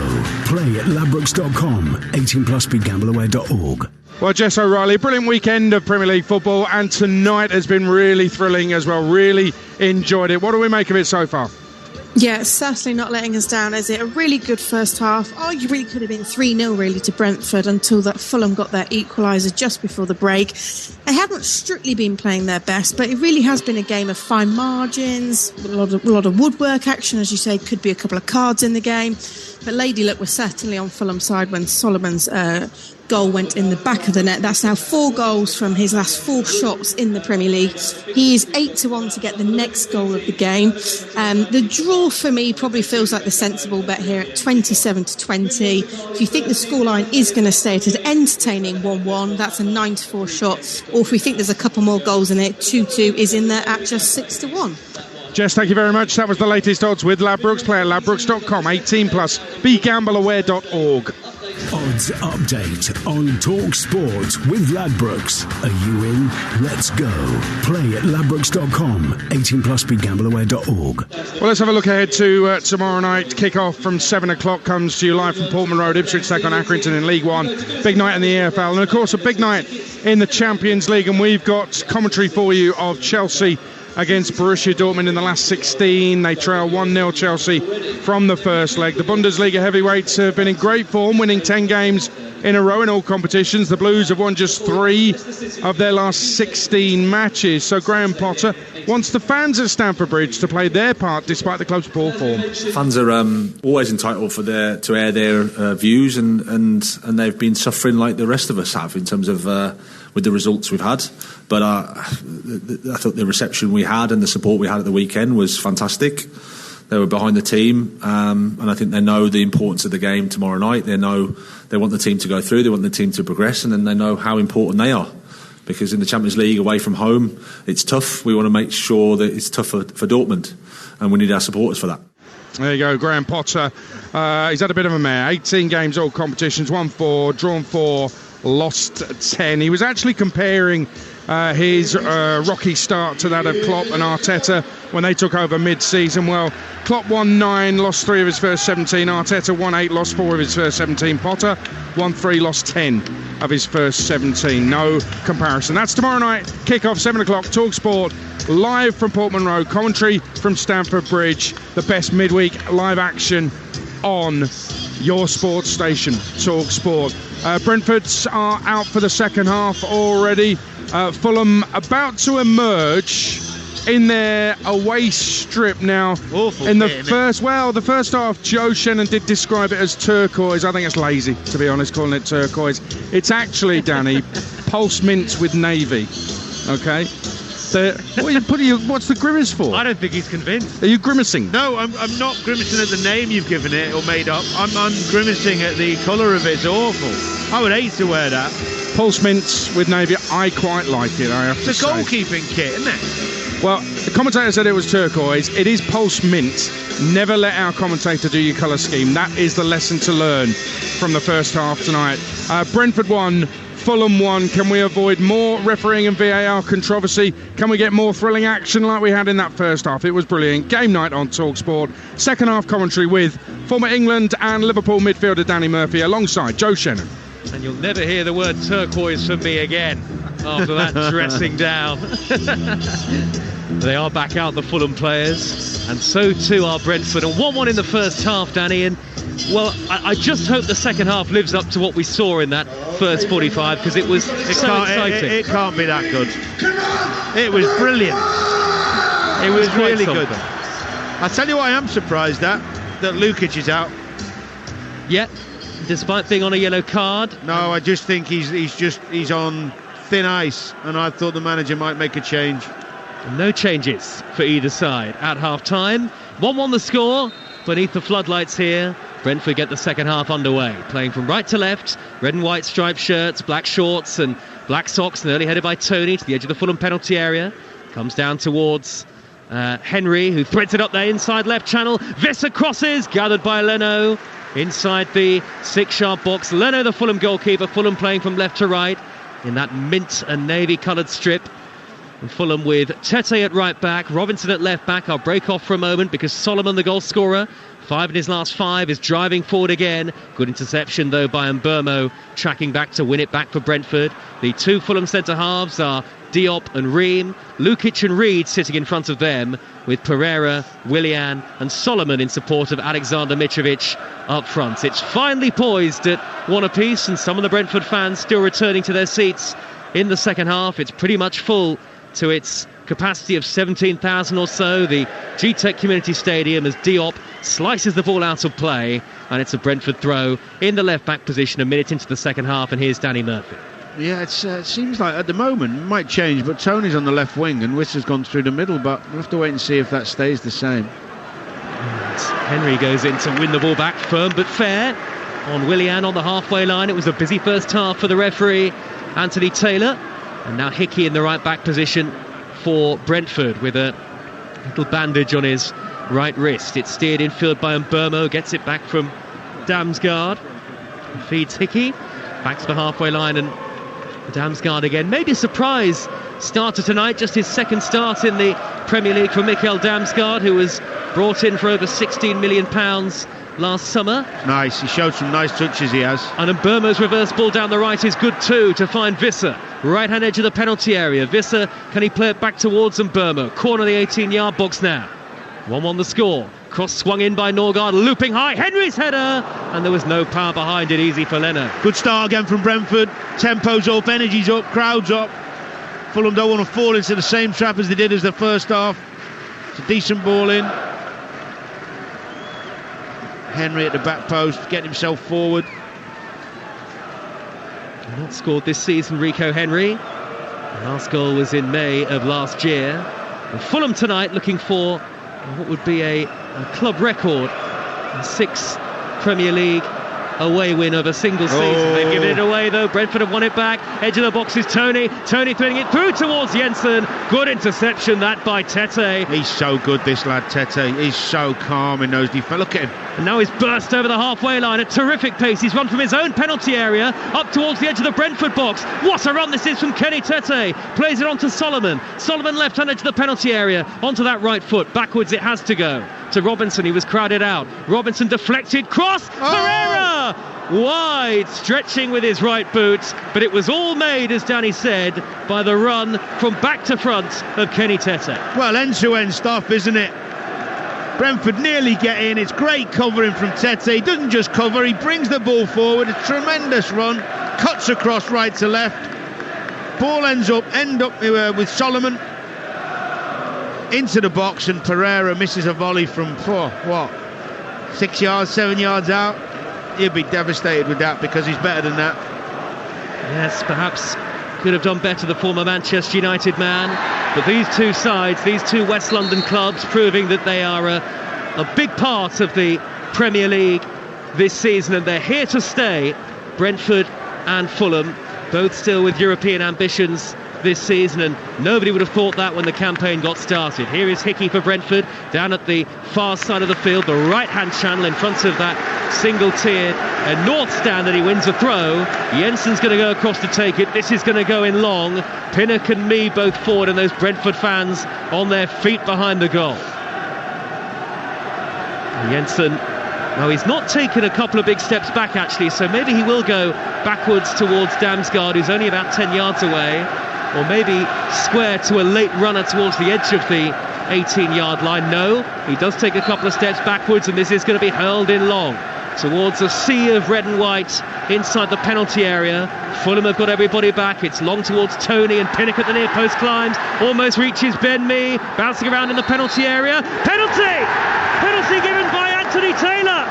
Play at ladbrokes.com. 18 plus BeGambleAware.org. Well, Jess O'Reilly, a brilliant weekend of Premier League football, and tonight has been really thrilling as well. Really enjoyed it. What do we make of it so far? Yeah, certainly not letting us down, is it? A really good first half. Arguably could have been 3-0 really to Brentford until that Fulham got their equaliser just before the break. They haven't strictly been playing their best, but it really has been a game of fine margins, a lot of woodwork action, as you say. Could be a couple of cards in the game. But Lady Luck was certainly on Fulham's side when Solomon's goal went in the back of the net. That's now 4 goals from his last 4 shots in the Premier League. He is 8-1 to get the next goal of the game. The draw for me probably feels like the sensible bet here at 27-20. If you think the scoreline is going to stay at an entertaining 1-1, that's a 9-4 shot. Or if we think there's a couple more goals in it, 2-2 is in there at just 6-1. Jess, thank you very much. That was the latest odds with Ladbrokes. Play at ladbrokes.com. 18 plus. BeGambleAware.org. Odds update on Talksport with Ladbrokes. Are you in? Let's go. Play at ladbrokes.com. 18 plus BeGambleAware.org. Well, let's have a look ahead to tomorrow night. Kick-off from 7 o'clock comes to you live from Portman Road. Ipswich take on Accrington in League One. Big night in the EFL. And, of course, a big night in the Champions League. And we've got commentary for you of Chelsea against Borussia Dortmund in the last 16. They trail 1-0 Chelsea from the first leg. The Bundesliga heavyweights have been in great form, winning 10 games in a row in all competitions. The Blues have won just 3 of their last 16 matches. So Graham Potter wants the fans at Stamford Bridge to play their part despite the club's poor form. Fans are always entitled to air their views, and they've been suffering like the rest of us have in terms of with the results we've had. But I thought the reception we had and the support we had at the weekend was fantastic. They were behind the team, and I think they know the importance of the game tomorrow night. They know they want the team to go through, they want the team to progress, and then they know how important they are. Because in the Champions League, away from home, it's tough. We want to make sure that it's tough for Dortmund, and we need our supporters for that. There you go, Graham Potter. He's had a bit of a mare. 18 games, all competitions, won 4, drawn 4, lost 10. He was actually comparing his rocky start to that of Klopp and Arteta when they took over mid-season. Well, Klopp won 9, lost 3 of his first 17. Arteta won 8, lost 4 of his first 17. Potter won 3, lost 10 of his first 17. No comparison. That's tomorrow night. Kick-off, 7 o'clock, Talksport, live from Portman Road. Commentary from Stamford Bridge. The best midweek live action on your sports station, Talksport. Brentford are out for the second half already. Fulham about to emerge in their away strip now. Awful in the bit, the first half, Joe Shannon did describe it as turquoise. I think it's lazy, to be honest, calling it turquoise. It's actually, Danny, pulse mints with navy. Okay. What's the grimace for? I don't think he's convinced. Are you grimacing? No, I'm not grimacing at the name you've given it or made up. I'm grimacing at the colour of it. It's awful. I would hate to wear that. Pulse mints with navy. I quite like it, I have to say. It's a goalkeeping kit, isn't it? Well, the commentator said it was turquoise. It is pulse mint. Never let our commentator do your colour scheme. That is the lesson to learn from the first half tonight. Brentford 1, Fulham 1. Can we avoid more refereeing and VAR controversy? Can we get more thrilling action like we had in that first half? It was brilliant. Game night on Talksport. Second half commentary with former England and Liverpool midfielder Danny Murphy alongside Joe Shannon. And you'll never hear the word turquoise from me again after that dressing down. They are back out, the Fulham players, and so too are Brentford. And 1-1 in the first half, Danny, and well, I just hope the second half lives up to what we saw in that first 45, because it was so exciting. It can't be that good. It was brilliant. It was really good. I tell you what I am surprised at, that Lukic is out. Yeah, despite being on a yellow card. No, I just think he's on thin ice, and I thought the manager might make a change. No changes for either side at half-time. 1-1 the score. Beneath the floodlights here, Brentford get the second half underway. Playing from right to left, red and white striped shirts, black shorts and black socks, nearly headed by Tony to the edge of the Fulham penalty area. Comes down towards Henry, who threads it up there inside left channel. Visser crosses, gathered by Leno inside the 6-yard box. Leno, the Fulham goalkeeper. Fulham playing from left to right in that mint and navy coloured strip. And Fulham with Tete at right back, Robinson at left back. I'll break off for a moment because Solomon, the goal scorer, 5 in his last 5, is driving forward again. Good interception though by Mbermo, tracking back to win it back for Brentford. The two Fulham centre halves are Diop and Ream. Lukic and Reed sitting in front of them, with Pereira, Willian and Solomon in support of Alexander Mitrovic up front. It's finally poised at 1 apiece, and some of the Brentford fans still returning to their seats in the second half. It's pretty much full to its capacity of 17,000 or so, the G-Tech Community Stadium, as Diop slices the ball out of play, and it's a Brentford throw in the left-back position a minute into the second half, and here's Danny Murphy. Yeah, it seems like at the moment it might change, but Tony's on the left wing and Wisser's gone through the middle, but we'll have to wait and see if that stays the same. And Henry goes in to win the ball back, firm but fair on Willian on the halfway line. It was a busy first half for the referee, Anthony Taylor. And now Hickey in the right-back position for Brentford with a little bandage on his right wrist. It's steered infield by Mbermo, gets it back from Damsgaard. Feeds Hickey, back to the halfway line, and Damsgaard again. Maybe a surprise starter tonight, just his second start in the Premier League for Mikael Damsgaard, who was brought in for over £16 million last summer. Nice, he showed some nice touches, he has. And Mbermo's reverse ball down the right is good too to find Visser. Right-hand edge of the penalty area. Visser, can he play it back towards Mbermo? Corner of the 18-yard box now. 1-1 the score. Cross swung in by Norgard, looping high. Henry's header, and there was no power behind it. Easy for Leno. Good start again from Brentford. Tempo's up, energy's up, crowd's up. Fulham don't want to fall into the same trap as they did as the first half. It's a decent ball in. Henry at the back post, getting himself forward. Not scored this season, Rico Henry. The last goal was in May of last year. And Fulham tonight looking for what would be a club record, a 6th Premier League away win of a single season. They've given it away though. Brentford have won it back. Edge of the box is Tony throwing it through towards Jensen. Good interception that by Tete. He's so good, this lad Tete. He's so calm in those defense. Look at him. And now he's burst over the halfway line at terrific pace. He's run from his own penalty area up towards the edge of the Brentford box. What a run this is from Kenny Tete. Plays it on to Solomon. Solomon left hand edge of the penalty area. Onto that right foot. Backwards it has to go. To Robinson, he was crowded out. Robinson deflected. Cross. Pereira! Wide, stretching with his right boot. But it was all made, as Danny said, by the run from back to front of Kenny Tete. Well, end-to-end stuff, isn't it? Brentford nearly get in. It's great covering from Tete. He doesn't just cover, he brings the ball forward. A tremendous run, cuts across right to left. Ball end up with Solomon into the box, and Pereira misses a volley from 6 yards, 7 yards out. He'll be devastated with that because he's better than that. Yes, perhaps could have done better, the former Manchester United man. But these two sides, these two West London clubs, proving that they are a big part of the Premier League this season, and they're here to stay. Brentford and Fulham, both still with European ambitions this season, and nobody would have thought that when the campaign got started. Here is Hickey for Brentford, down at the far side of the field, the right-hand channel in front of that single-tiered north stand, and he wins a throw. Jensen's going to go across to take it. This is going to go in long. Pinnock and me both forward, and those Brentford fans on their feet behind the goal. Jensen, no, he's not taken a couple of big steps back actually, so maybe he will go backwards towards Damsgaard, who's only about 10 yards away, or maybe square to a late runner towards the edge of the 18-yard line. No, he does take a couple of steps backwards, and this is going to be hurled in long towards a sea of red and white inside the penalty area. Fulham have got everybody back. It's long towards Tony, and Pinnock at the near post climbs, almost reaches Ben Mee, bouncing around in the penalty area. Penalty given by Anthony Taylor.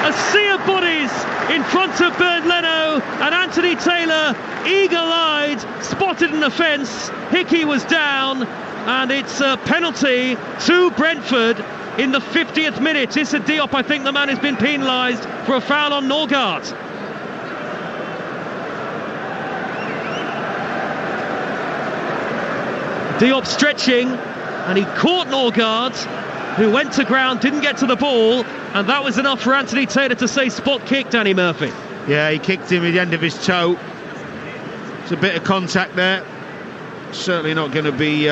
A sea of bodies in front of Bernd Leno, and Anthony Taylor, eagle-eyed, spotted an offence. Hickey was down, and it's a penalty to Brentford in the 50th minute. Issa Diop, I think the man has been penalised for a foul on Norgard. Diop stretching, and he caught Norgard, who went to ground, didn't get to the ball, and that was enough for Anthony Taylor to say spot kick, Danny Murphy. Yeah, he kicked him at the end of his toe. It's a bit of contact there. Certainly not going to be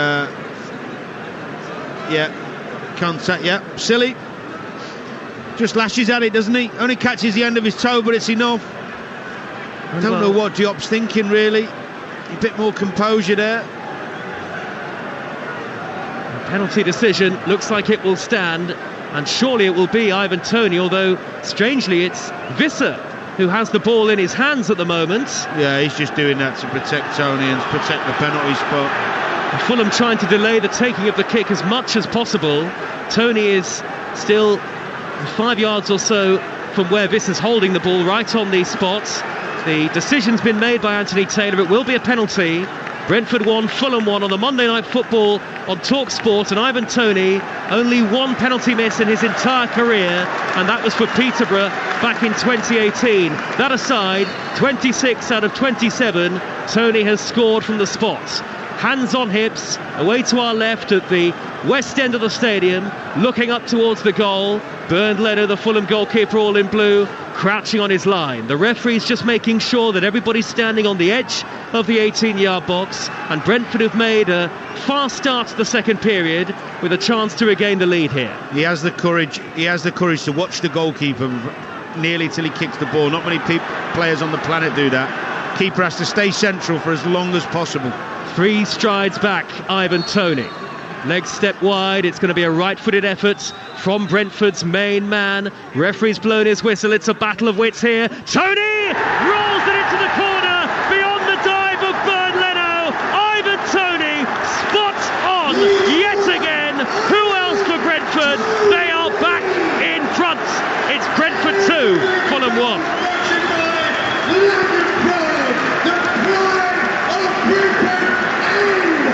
contact, silly. Just lashes at it, doesn't he? Only catches the end of his toe, but it's enough. I don't know what Diop's thinking, really. A bit more composure there. Penalty decision, looks like it will stand, and surely it will be Ivan Toney, although strangely it's Visser who has the ball in his hands at the moment. Yeah, he's just doing that to protect Toney and protect the penalty spot. Fulham trying to delay the taking of the kick as much as possible. Toney is still 5 yards or so from where Visser's holding the ball, right on the spot. The decision's been made by Anthony Taylor. It will be a penalty. Brentford 1, Fulham 1 on the Monday Night Football on Talksport, and Ivan Toney, only one penalty miss in his entire career, and that was for Peterborough back in 2018. That aside, 26 out of 27, Toney has scored from the spot. Hands on hips, away to our left at the west end of the stadium, looking up towards the goal. Bernd Leno, the Fulham goalkeeper, all in blue, crouching on his line. The referee's just making sure that everybody's standing on the edge of the 18-yard box, and Brentford have made a fast start to the second period with a chance to regain the lead here. He has the courage to watch the goalkeeper nearly till he kicks the ball. Not many players on the planet do that. Keeper has to stay central for as long as possible. 3 strides back, Ivan Toney. Legs step wide, it's going to be a right-footed effort from Brentford's main man. Referee's blown his whistle, it's a battle of wits here. Toney rolls it into the corner, beyond the dive of Bernd Leno. Ivan Toney, spot on yet again. Who else for Brentford? They are back in front. It's Brentford 2, Fulham 1.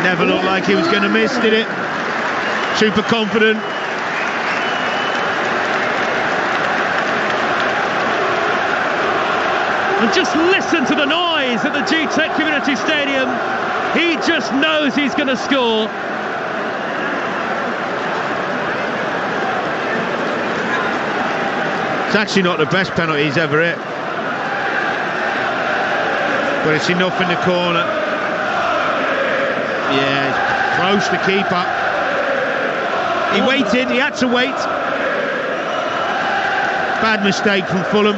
Never looked like he was going to miss, did it? Super confident. And just listen to the noise at the G-Tech Community Stadium. He just knows he's going to score. It's actually not the best penalty he's ever hit, but it's enough in the corner. Yeah, close the keeper. He waited, he had to wait. Bad mistake from Fulham.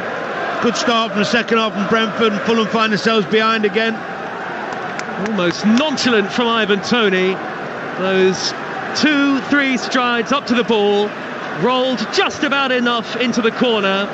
Good start from the second half from Brentford, and Fulham find themselves behind again. Almost nonchalant from Ivan Toney. Those 2-3 strides up to the ball, rolled just about enough into the corner.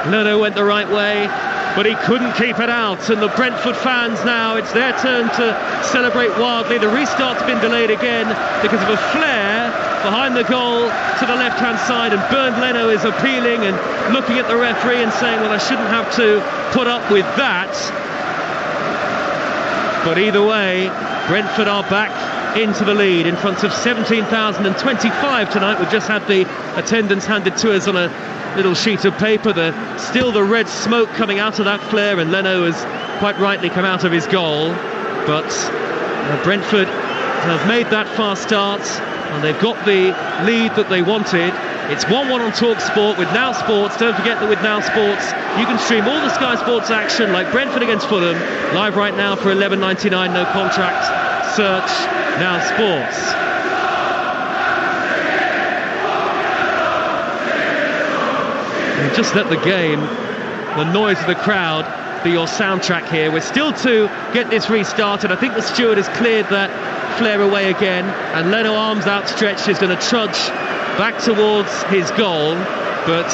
Leno went the right way. but he couldn't keep it out. And the Brentford fans now, it's their turn to celebrate wildly. The restart's been delayed again because of a flare behind the goal to the left-hand side, and Bernd Leno is appealing and looking at the referee and saying, well, I shouldn't have to put up with that. But either way, Brentford are back into the lead in front of 17,025 tonight. We've just had the attendance handed to us on a little sheet of paper. Still the red smoke coming out of that flare, and Leno has quite rightly come out of his goal. But Brentford have made that fast start, and they've got the lead that they wanted. It's 1-1 on Talksport with Now Sports. Don't forget that with Now Sports you can stream all the Sky Sports action like Brentford against Fulham live right now for $11.99, no contract. Search Now Sports. And just let the game, the noise of the crowd, be your soundtrack here. We're still to get this restarted. I think the steward has cleared that flare away again, and Leno, arms outstretched, is going to trudge back towards his goal. But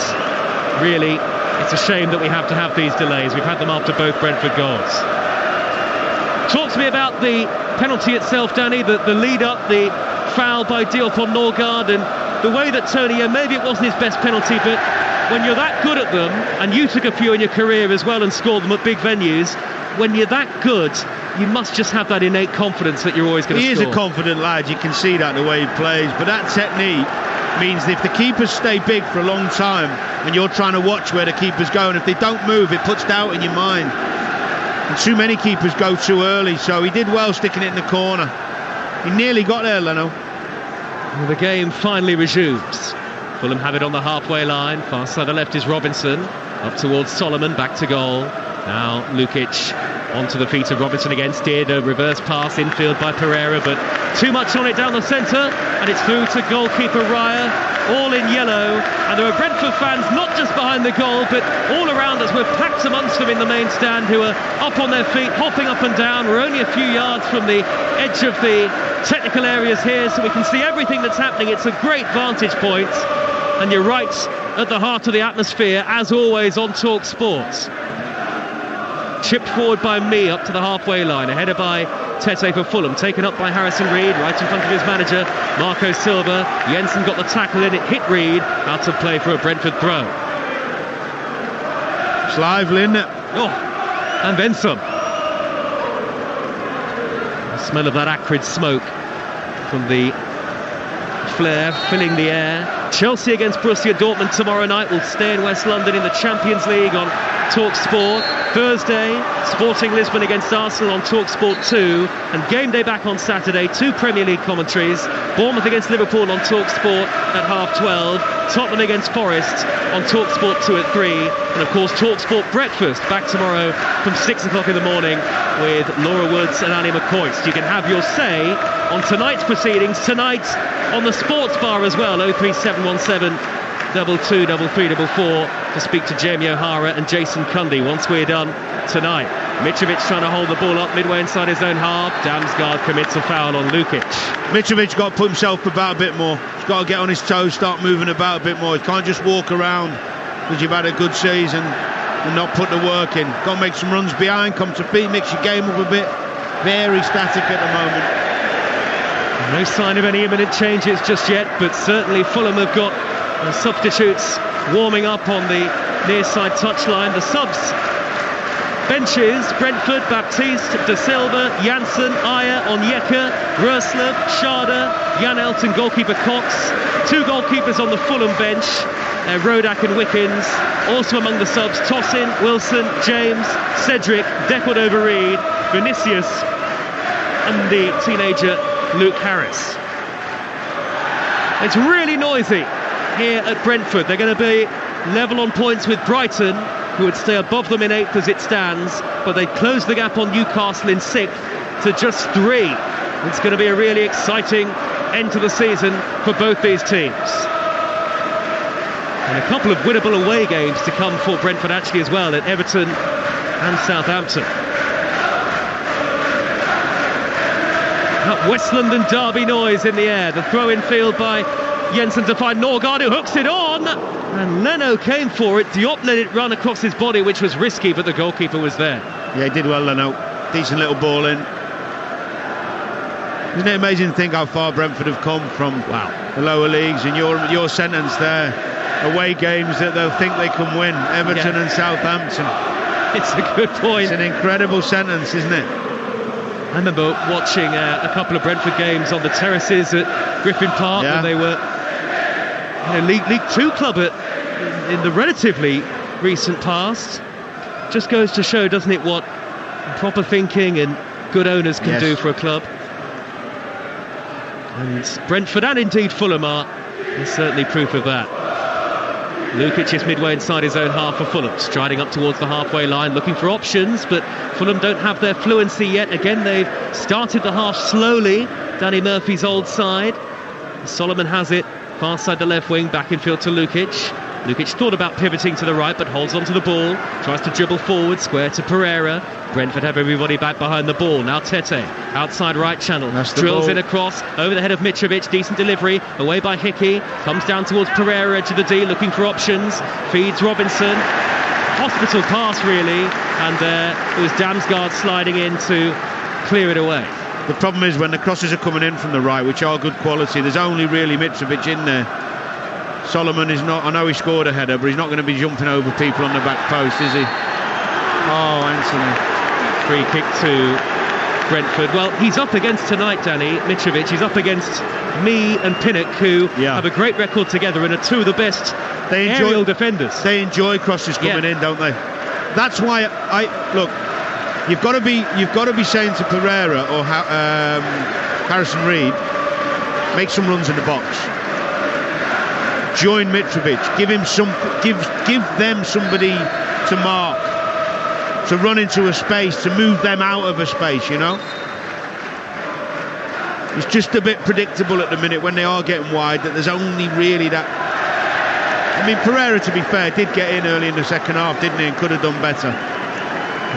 really, it's a shame that we have to have these delays. We've had them after both Brentford goals. Talk to me about the penalty itself, Danny, the lead up, the foul by Diop on Norgard, and the way that Tony, maybe it wasn't his best penalty, but when you're that good at them, and you took a few in your career as well and scored them at big venues, when you're that good, you must just have that innate confidence that you're always going to score. He is a confident lad, you can see that the way he plays, but that technique means that if the keepers stay big for a long time and you're trying to watch where the keeper's going, if they don't move, it puts doubt in your mind. And too many keepers go too early, so he did well sticking it in the corner. He nearly got there, Leno. Well, the game finally resumes. Fulham have it on the halfway line. Far side the left is Robinson. Up towards Solomon, back to goal. Now Lukic onto the feet of Robinson again. Steered a reverse pass infield by Pereira, but too much on it down the centre, and it's through to goalkeeper Raya, all in yellow. And there are Brentford fans not just behind the goal, but all around us. We're packed amongst them in the main stand, who are up on their feet, hopping up and down. We're only a few yards from the edge of the technical areas here, so we can see everything that's happening. It's a great vantage point, and you're right at the heart of the atmosphere, as always on Talk Sports. Chipped forward by Me up to the halfway line, a header by Tete for Fulham, taken up by Harrison Reed right in front of his manager Marco Silva. Jensen got the tackle in, it hit Reed, out of play for a Brentford throw. It's lively, isn't it? Oh, and then some. The smell of that acrid smoke from the flare filling the air. Chelsea against Borussia Dortmund tomorrow night. Will stay in West London in the Champions League on Talksport. Thursday, Sporting Lisbon against Arsenal on Talksport 2, and game day back on Saturday. 2 Premier League commentaries. Bournemouth against Liverpool on Talksport at 12:30. Tottenham against Forest on Talksport 2 at 3, and of course Talksport Breakfast back tomorrow from 6 o'clock in the morning with Laura Woods and Annie McCoist. You can have your say on tonight's proceedings tonight on the Sports Bar as well. 03717 223344 to speak to Jamie O'Hara and Jason Cundy once we're done tonight. Mitrovic trying to hold the ball up midway inside his own half. Damsgaard commits a foul on Lukic. Mitrovic got to put himself about a bit more. He's got to get on his toes, start moving about a bit more. He can't just walk around because you've had a good season and not put the work in. Got to make some runs behind, come to feet, mix your game up a bit. Very static at the moment. No sign of any imminent changes just yet, but certainly Fulham have got substitutes warming up on the near side touchline. The subs benches: Brentford, Baptiste, De Silva, Janssen, Ayer, Onyeka, Rösler, Schade, Jan Elton, goalkeeper Cox. 2 goalkeepers on the Fulham bench, Rodak and Wickens. Also among the subs: Tosin, Wilson, James, Cedric, Decordova-Reid, Vinicius and the teenager Luke Harris. It's really noisy here at Brentford. They're going to be level on points with Brighton, who would stay above them in 8th as it stands, but they close the gap on Newcastle in 6th to just 3. It's going to be a really exciting end to the season for both these teams. And a couple of winnable away games to come for Brentford actually as well, at Everton and Southampton. That West London derby noise in the air. The throw-in field by Jensen to find Norgard, who hooks it on, and Leno came for it. Diop let it run across his body, which was risky, but the goalkeeper was there. Yeah, he did well, Leno. Decent little ball in. Isn't it amazing to think how far Brentford have come from the lower leagues? And your sentence there, away games that they'll think they can win, Everton and Southampton. It's a good point. It's an incredible sentence, isn't it? I remember watching a couple of Brentford games on the terraces at Griffin Park when they were League Two club in the relatively recent past. Just goes to show, doesn't it, what proper thinking and good owners can do for a club. And Brentford and indeed Fulham are certainly proof of that. Lukic is midway inside his own half for Fulham, striding up towards the halfway line, looking for options, but Fulham don't have their fluency yet. Again, they've started the half slowly. Danny Murphy's old side. Solomon has it, far side the left wing, back in field to Lukic. Lukic thought about pivoting to the right, but holds onto the ball, tries to dribble forward, square to Pereira. Brentford have everybody back behind the ball. Now Tete, outside right channel, drills in across, over the head of Mitrovic, decent delivery, away by Hickey, comes down towards Pereira, edge of the D, looking for options, feeds Robinson. Hospital pass, really, and it was Damsgaard sliding in to clear it away. The problem is when the crosses are coming in from the right, which are good quality, there's only really Mitrovic in there. Solomon is not, I know he scored a header, but he's not going to be jumping over people on the back post, is he? Oh, Anthony. Free kick to Brentford. Well, he's up against tonight, Danny, Mitrovic. He's up against me and Pinnock, who have a great record together and are two of the best aerial defenders. They enjoy crosses coming in, don't they? That's why look. You've got to be saying to Pereira or Harrison Reed, make some runs in the box. Join Mitrovic. Give them somebody to mark, to run into a space, to move them out of a space. You know, it's just a bit predictable at the minute when they are getting wide. That there's only really that. I mean, Pereira, to be fair, did get in early in the second half, didn't he? And could have done better.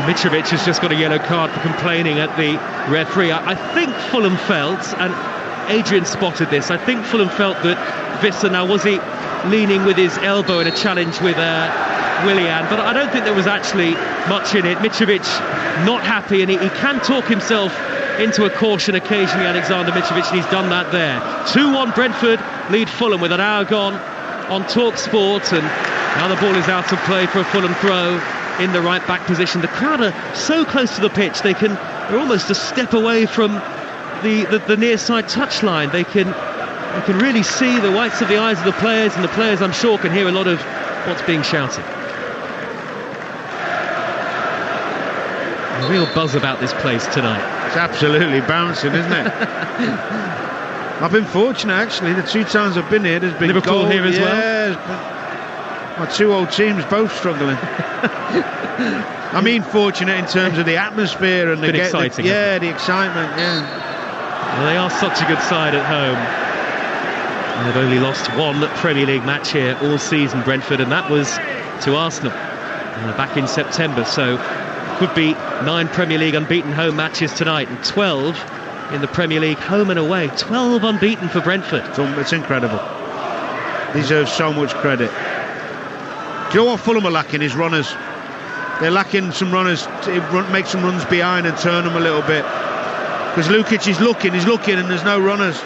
Mitrovic has just got a yellow card for complaining at the referee. I think Fulham felt, and Adrian spotted this, I think Fulham felt that Visser, now was he leaning with his elbow in a challenge with Willian, but I don't think there was actually much in it. Mitrovic not happy, and he can talk himself into a caution occasionally, Alexander Mitrovic, and he's done that there. 2-1 Brentford lead Fulham with an hour gone on Talksport, and now the ball is out of play for a Fulham throw in the right back position. The crowd are so close to the pitch, they're almost a step away from the near side touchline. They can really see the whites of the eyes of the players, and the players, I'm sure, can hear a lot of what's being shouted. A real buzz about this place tonight. It's absolutely bouncing, isn't it? I've been fortunate, actually. The two times I've been here, there's been Liverpool here as well. My two old teams both struggling. I mean, fortunate in terms of the atmosphere and the exciting. The excitement. Yeah. Well, they are such a good side at home. And they've only lost one Premier League match here all season, Brentford, and that was to Arsenal back in September. So could be 9 Premier League unbeaten home matches tonight and 12 in the Premier League home and away. 12 unbeaten for Brentford. It's incredible. Deserves so much credit. Do you know what Fulham are lacking is runners. They're lacking some runners to make some runs behind and turn them a little bit. Because Lukic is looking and there's no runners.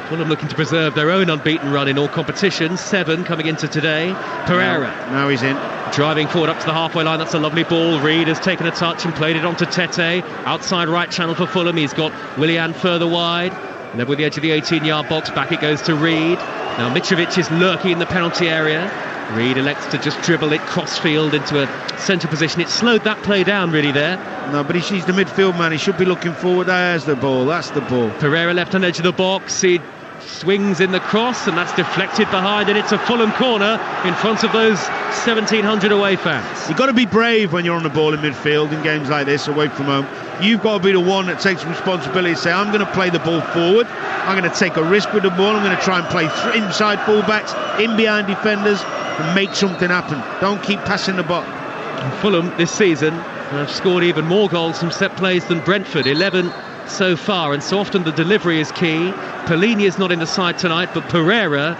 Fulham looking to preserve their own unbeaten run in all competitions. 7 coming into today. Pereira. Now he's in. Driving forward up to the halfway line. That's a lovely ball. Reed has taken a touch and played it onto Tete. Outside right channel for Fulham. He's got Willian further wide. And then with the edge of the 18-yard box, back it goes to Reed. Now Mitrovic is lurking in the penalty area. Reed elects to just dribble it cross-field into a centre position. It slowed that play down really there. No, but he's the midfield man. He should be looking forward. There's the ball. That's the ball. Pereira left on edge of the box. He swings in the cross, and that's deflected behind, and it's a Fulham corner in front of those 1,700 away fans. You've got to be brave when you're on the ball in midfield in games like this, away from home. You've got to be the one that takes responsibility. Say, I'm going to play the ball forward. I'm going to take a risk with the ball. I'm going to try and play inside fullbacks, in behind defenders, and make something happen. Don't keep passing the ball. And Fulham this season have scored even more goals from set plays than Brentford. 11 so far, and so often the delivery is key. Pellini is not in the side tonight, but Pereira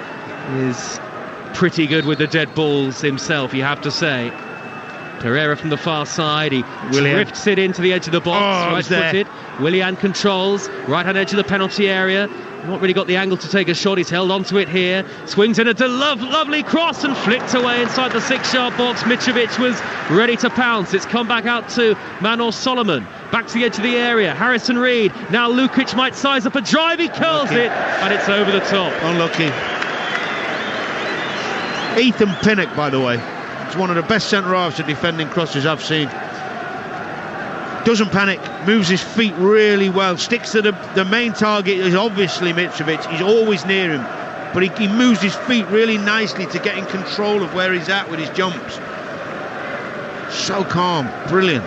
is pretty good with the dead balls himself, you have to say. Pereira from the far side, he drifts it into the edge of the box, right-footed. Willian controls, right-hand edge of the penalty area. Not really got the angle to take a shot, he's held onto it here. Swings in a lovely cross and flicked away inside the 6-yard box. Mitrovic was ready to pounce. It's come back out to Manor Solomon. Back to the edge of the area, Harrison Reed. Now Lukic might size up a drive, he curls it, and it's over the top. Unlucky. Ethan Pinnock, by the way. It's one of the best centre-halves of defending crosses I've seen. Doesn't panic, moves his feet really well, sticks to the main target is obviously Mitrovic. He's always near him, but he moves his feet really nicely to get in control of where he's at with his jumps. So calm, brilliant.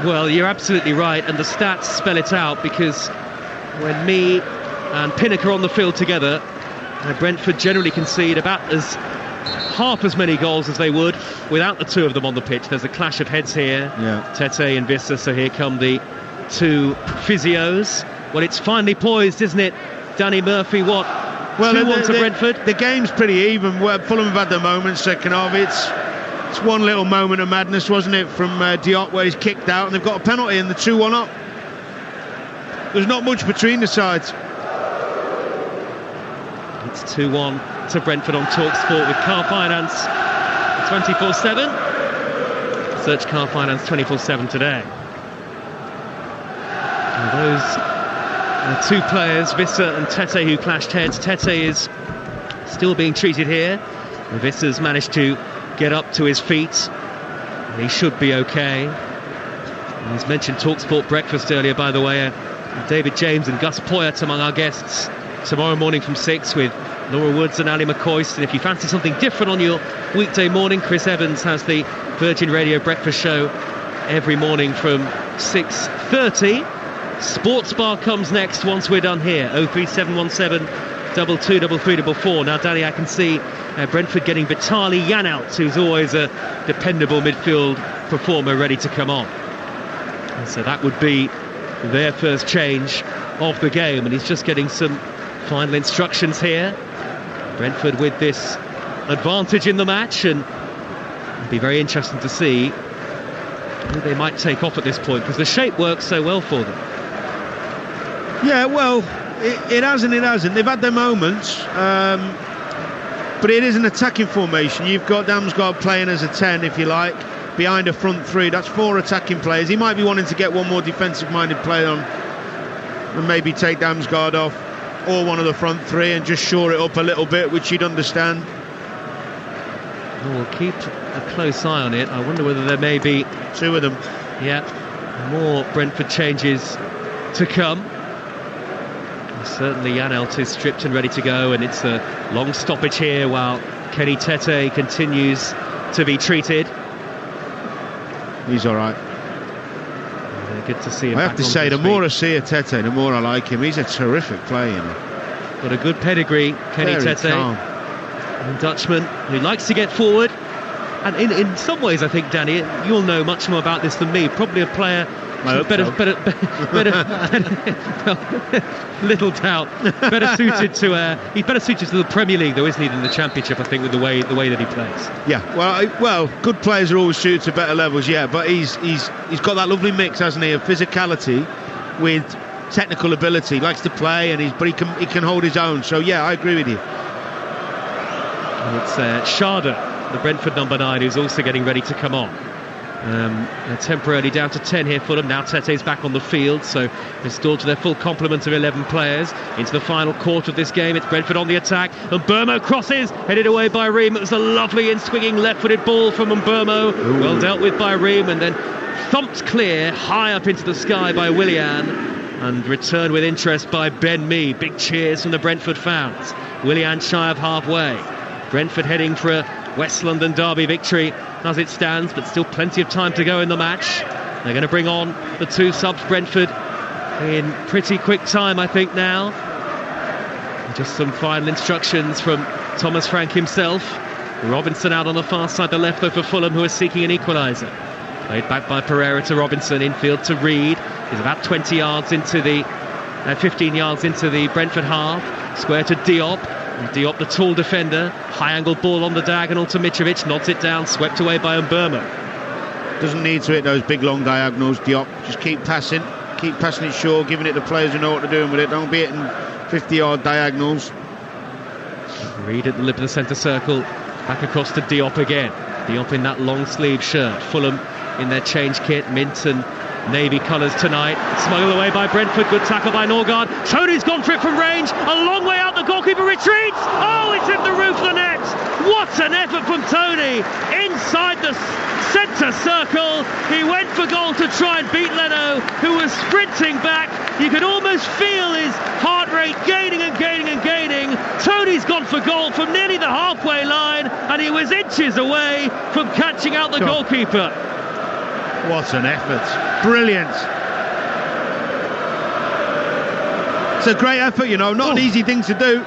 Well, you're absolutely right, and the stats spell it out, because when me and Pinnock are on the field together, Brentford generally concede about half as many goals as they would without the two of them on the pitch. There's a clash of heads here, Tete and Vissa, so here come the two physios. Well, it's finally poised, isn't it, Danny Murphy? What? Well, 2-1 to Brentford. The game's pretty even. Fulham have had their moments, second half. It's one little moment of madness, wasn't it, from Diop, where he's kicked out and they've got a penalty and the 2-1 up. There's not much between the sides. It's 2-1 to Brentford on Talksport with Car Finance 24/7. Search Car Finance 24/7 today. And those are two players, Vissa and Tete, who clashed heads. Tete is still being treated here. Vissa's managed to get up to his feet. He should be okay. And he's mentioned Talksport breakfast earlier, by the way. David James and Gus Poyet among our guests tomorrow morning from 6 with Laura Woods and Ali McCoist. And if you fancy something different on your weekday morning, Chris Evans has the Virgin Radio breakfast show every morning from 6:30. Sports Bar comes next once we're done here. 03717 223344. Now, Danny, I can see Brentford getting Vitaly Janelt, who's always a dependable midfield performer, ready to come on. And so that would be their first change of the game, and he's just getting some final instructions here. Brentford with this advantage in the match, and it'll be very interesting to see who they might take off at this point, because the shape works so well for them. Yeah, well, it has and it hasn't. They've had their moments, but it is an attacking formation. You've got Damsgaard playing as a 10, if you like, behind a front three. That's 4 attacking players. He might be wanting to get one more defensive-minded player on and maybe take Damsgaard off, or one of the front three, and just shore it up a little bit, which you'd understand. We'll keep a close eye on it. I wonder whether there may be 2 of them. Yeah, more Brentford changes to come. Certainly Janelt is stripped and ready to go, and it's a long stoppage here while Kenny Tete continues to be treated. He's all right. Good to see him. I have to say, the more I see of Tete, the more I like him. He's a terrific player, you know. Got a good pedigree, Kenny Tete. Calm. A Dutchman who likes to get forward. And in some ways, I think, Danny, you'll know much more about this than me. Probably a player better, little doubt. Better suited to he's better suited to the Premier League, though, isn't he, than the Championship? I think, with the way that he plays. Yeah, well, good players are always suited to better levels. Yeah, but he's got that lovely mix, hasn't he, of physicality with technical ability. He likes to play, but he can hold his own. So yeah, I agree with you. And it's Sharda, the Brentford number 9, who's also getting ready to come on. They're temporarily down to 10 here, Fulham. Now Tete's back on the field, so restored to their full complement of 11 players. Into the final quarter of this game, it's Brentford on the attack, and Mbeumo crosses, headed away by Ream. It was a lovely in-swinging left-footed ball from Mbeumo. Well dealt with by Ream, and then thumped clear high up into the sky by Willian, and returned with interest by Ben Mee. Big cheers from the Brentford fans. Willian shy of halfway. Brentford heading for a West London derby victory as it stands, but still plenty of time to go in the match. They're going to bring on the 2 subs, Brentford, in pretty quick time, I think, now. And just some final instructions from Thomas Frank himself. Robinson out on the far side, the left, though, for Fulham, who are seeking an equaliser. Played back by Pereira to Robinson, infield to Reed. He's about 20 yards into the 15 yards into the Brentford half. Square to Diop. And Diop, the tall defender. High-angled ball on the diagonal to Mitrovic. Nods it down, swept away by Mbeumo. Doesn't need to hit those big long diagonals, Diop. Just keep passing it short, giving it to players who know what they're doing with it. Don't be hitting 50-yard diagonals. Reed at the lip of the centre circle. Back across to Diop again. Diop in that long sleeve shirt. Fulham in their change kit. Mint and navy colours tonight. Smuggled away by Brentford. Good tackle by Norgard. Tony's gone for it from range. A long way out. The goalkeeper retreats. Oh, it's hit the roof of the net. What an effort from Tony. Inside the centre circle. He went for goal to try and beat Leno, who was sprinting back. You could almost feel his heart rate gaining and gaining and gaining. Tony's gone for goal from nearly the halfway line, and he was inches away from catching out the goalkeeper. What an effort. Brilliant. It's a great effort, you know, not an easy thing to do.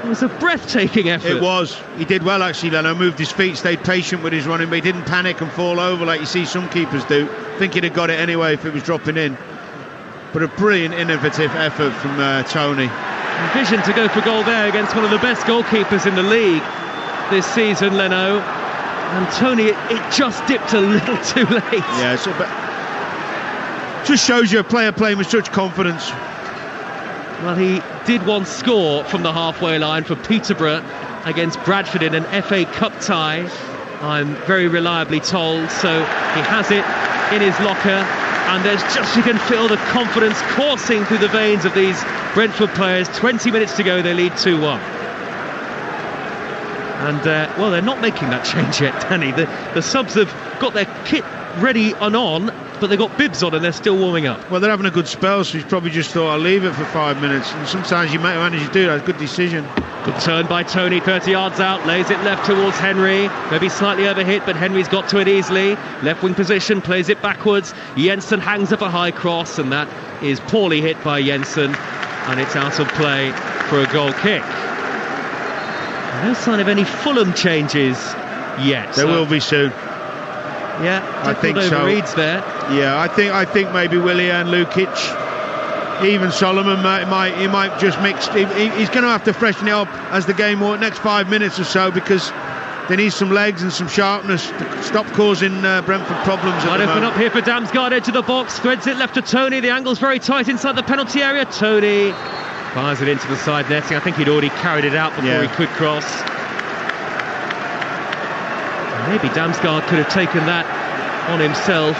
It was a breathtaking effort. It was. He did well, actually, Leno. Moved his feet, stayed patient with his running, but he didn't panic and fall over like you see some keepers do. Think he'd have got it anyway if it was dropping in. But a brilliant, innovative effort from Tony. Vision to go for goal there against one of the best goalkeepers in the league this season, Leno. And Tony, it just dipped a little too late. Yeah, just shows you a player playing with such confidence. Well, he did once score from the halfway line for Peterborough against Bradford in an FA Cup tie, I'm very reliably told. So he has it in his locker, and there's just, you can feel the confidence coursing through the veins of these Brentford players. 20 minutes to go, they lead 2-1. And, well, they're not making that change yet, Danny. The subs have got their kit ready and on, but they've got bibs on and they're still warming up. Well, they're having a good spell, so he's probably just thought, I'll leave it for 5 minutes. And sometimes you might manage to do that. Good decision. Good turn by Tony, 30 yards out, lays it left towards Henry. Maybe slightly overhit, but Henry's got to it easily. Left wing position, plays it backwards. Jensen hangs up a high cross, and that is poorly hit by Jensen, and it's out of play for a goal kick. No sign of any Fulham changes yet. There will be soon. Yeah, I think so. Reed's there. Yeah, I think maybe Willian, Lukic, even Solomon might just mix. He's going to have to freshen it up as the game next 5 minutes or so, because they need some legs and some sharpness to stop causing Brentford problems. Might open up here for Damsgaard, edge of the box, threads it left to Tony. The angle's very tight inside the penalty area. Tony fires it into the side netting. I think he'd already carried it out before he could cross. Maybe Damsgaard could have taken that on himself.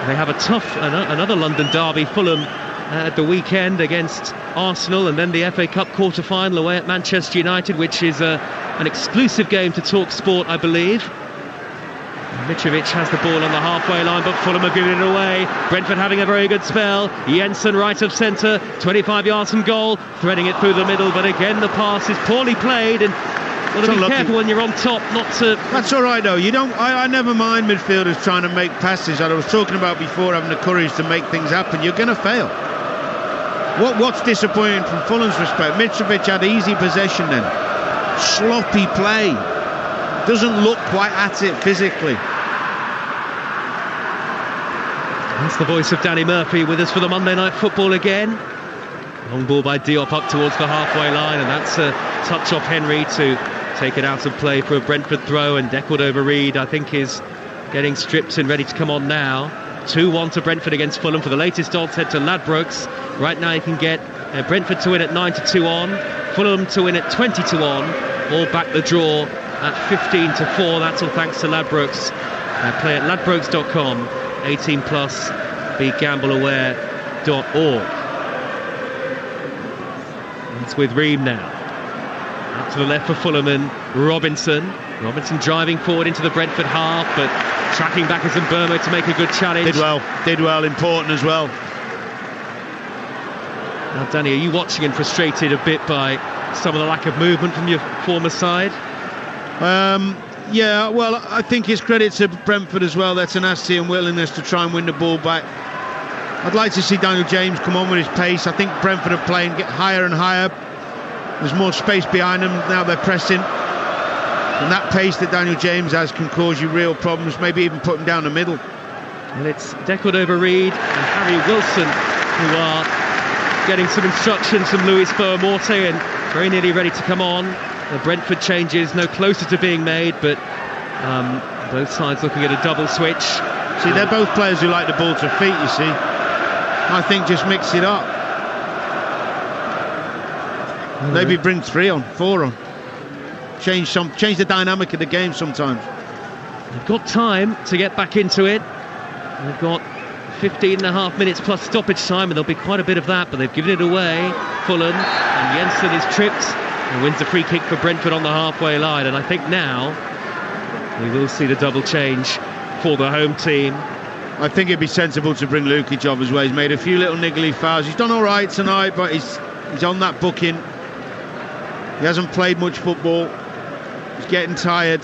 They have a tough, another London derby, Fulham, at the weekend against Arsenal, and then the FA Cup quarter-final away at Manchester United, which is an exclusive game to Talksport, I believe. Mitrovic has the ball on the halfway line, but Fulham are giving it away. Brentford having a very good spell. Jensen right of centre, 25 yards from goal, threading it through the middle, but again the pass is poorly played, and well, be careful when you're on top not to... That's all right, though. You don't. I never mind midfielders trying to make passes. I was talking about before, having the courage to make things happen. You're going to fail. What's disappointing from Fulham's respect, Mitrovic had easy possession then. Sloppy play. Doesn't look quite at it physically. That's the voice of Danny Murphy with us for the Monday Night Football again. Long ball by Diop up towards the halfway line, and that's a touch off Henry to take it out of play for a Brentford throw, and Deckled over Reed, I think, is getting stripped and ready to come on now. 2-1 to Brentford against Fulham. For the latest odds, head to Ladbrokes. Right now you can get Brentford to win at 9-2 on, Fulham to win at 20-1, or back the draw at 15-4. That's all thanks to Ladbrokes. Play at ladbrokes.com, 18 plus, begambleaware.org. It's with Ream now. Out to the left for Fulham and Robinson. Robinson driving forward into the Brentford half, but tracking back as Mbeumo to make a good challenge. Did well, important as well. Now, Danny, are you watching and frustrated a bit by some of the lack of movement from your former side? Yeah, well, I think it's credit to Brentford as well, their tenacity and willingness to try and win the ball back. I'd like to see Daniel James come on with his pace. I think Brentford are playing, get higher and higher. There's more space behind them, now they're pressing. And that pace that Daniel James has can cause you real problems, maybe even put him down the middle. And it's Deckled over Reed, and Harry Wilson who are getting some instructions from Luis Boamorte and very nearly ready to come on. The Brentford changes no closer to being made, but both sides looking at a double switch. See, they're both players who like the ball to feet, you see. I think just mix it up. Maybe bring 3 on, 4 on. Change the dynamic of the game sometimes. They've got time to get back into it. They've got 15.5 minutes plus stoppage time, and there'll be quite a bit of that, but they've given it away. Fulham, and Jensen is tripped and wins a free kick for Brentford on the halfway line, and I think now we will see the double change for the home team. I think it'd be sensible to bring Lukic off as well. He's made a few little niggly fouls. He's done all right tonight, but he's on that booking. He hasn't played much football. He's getting tired.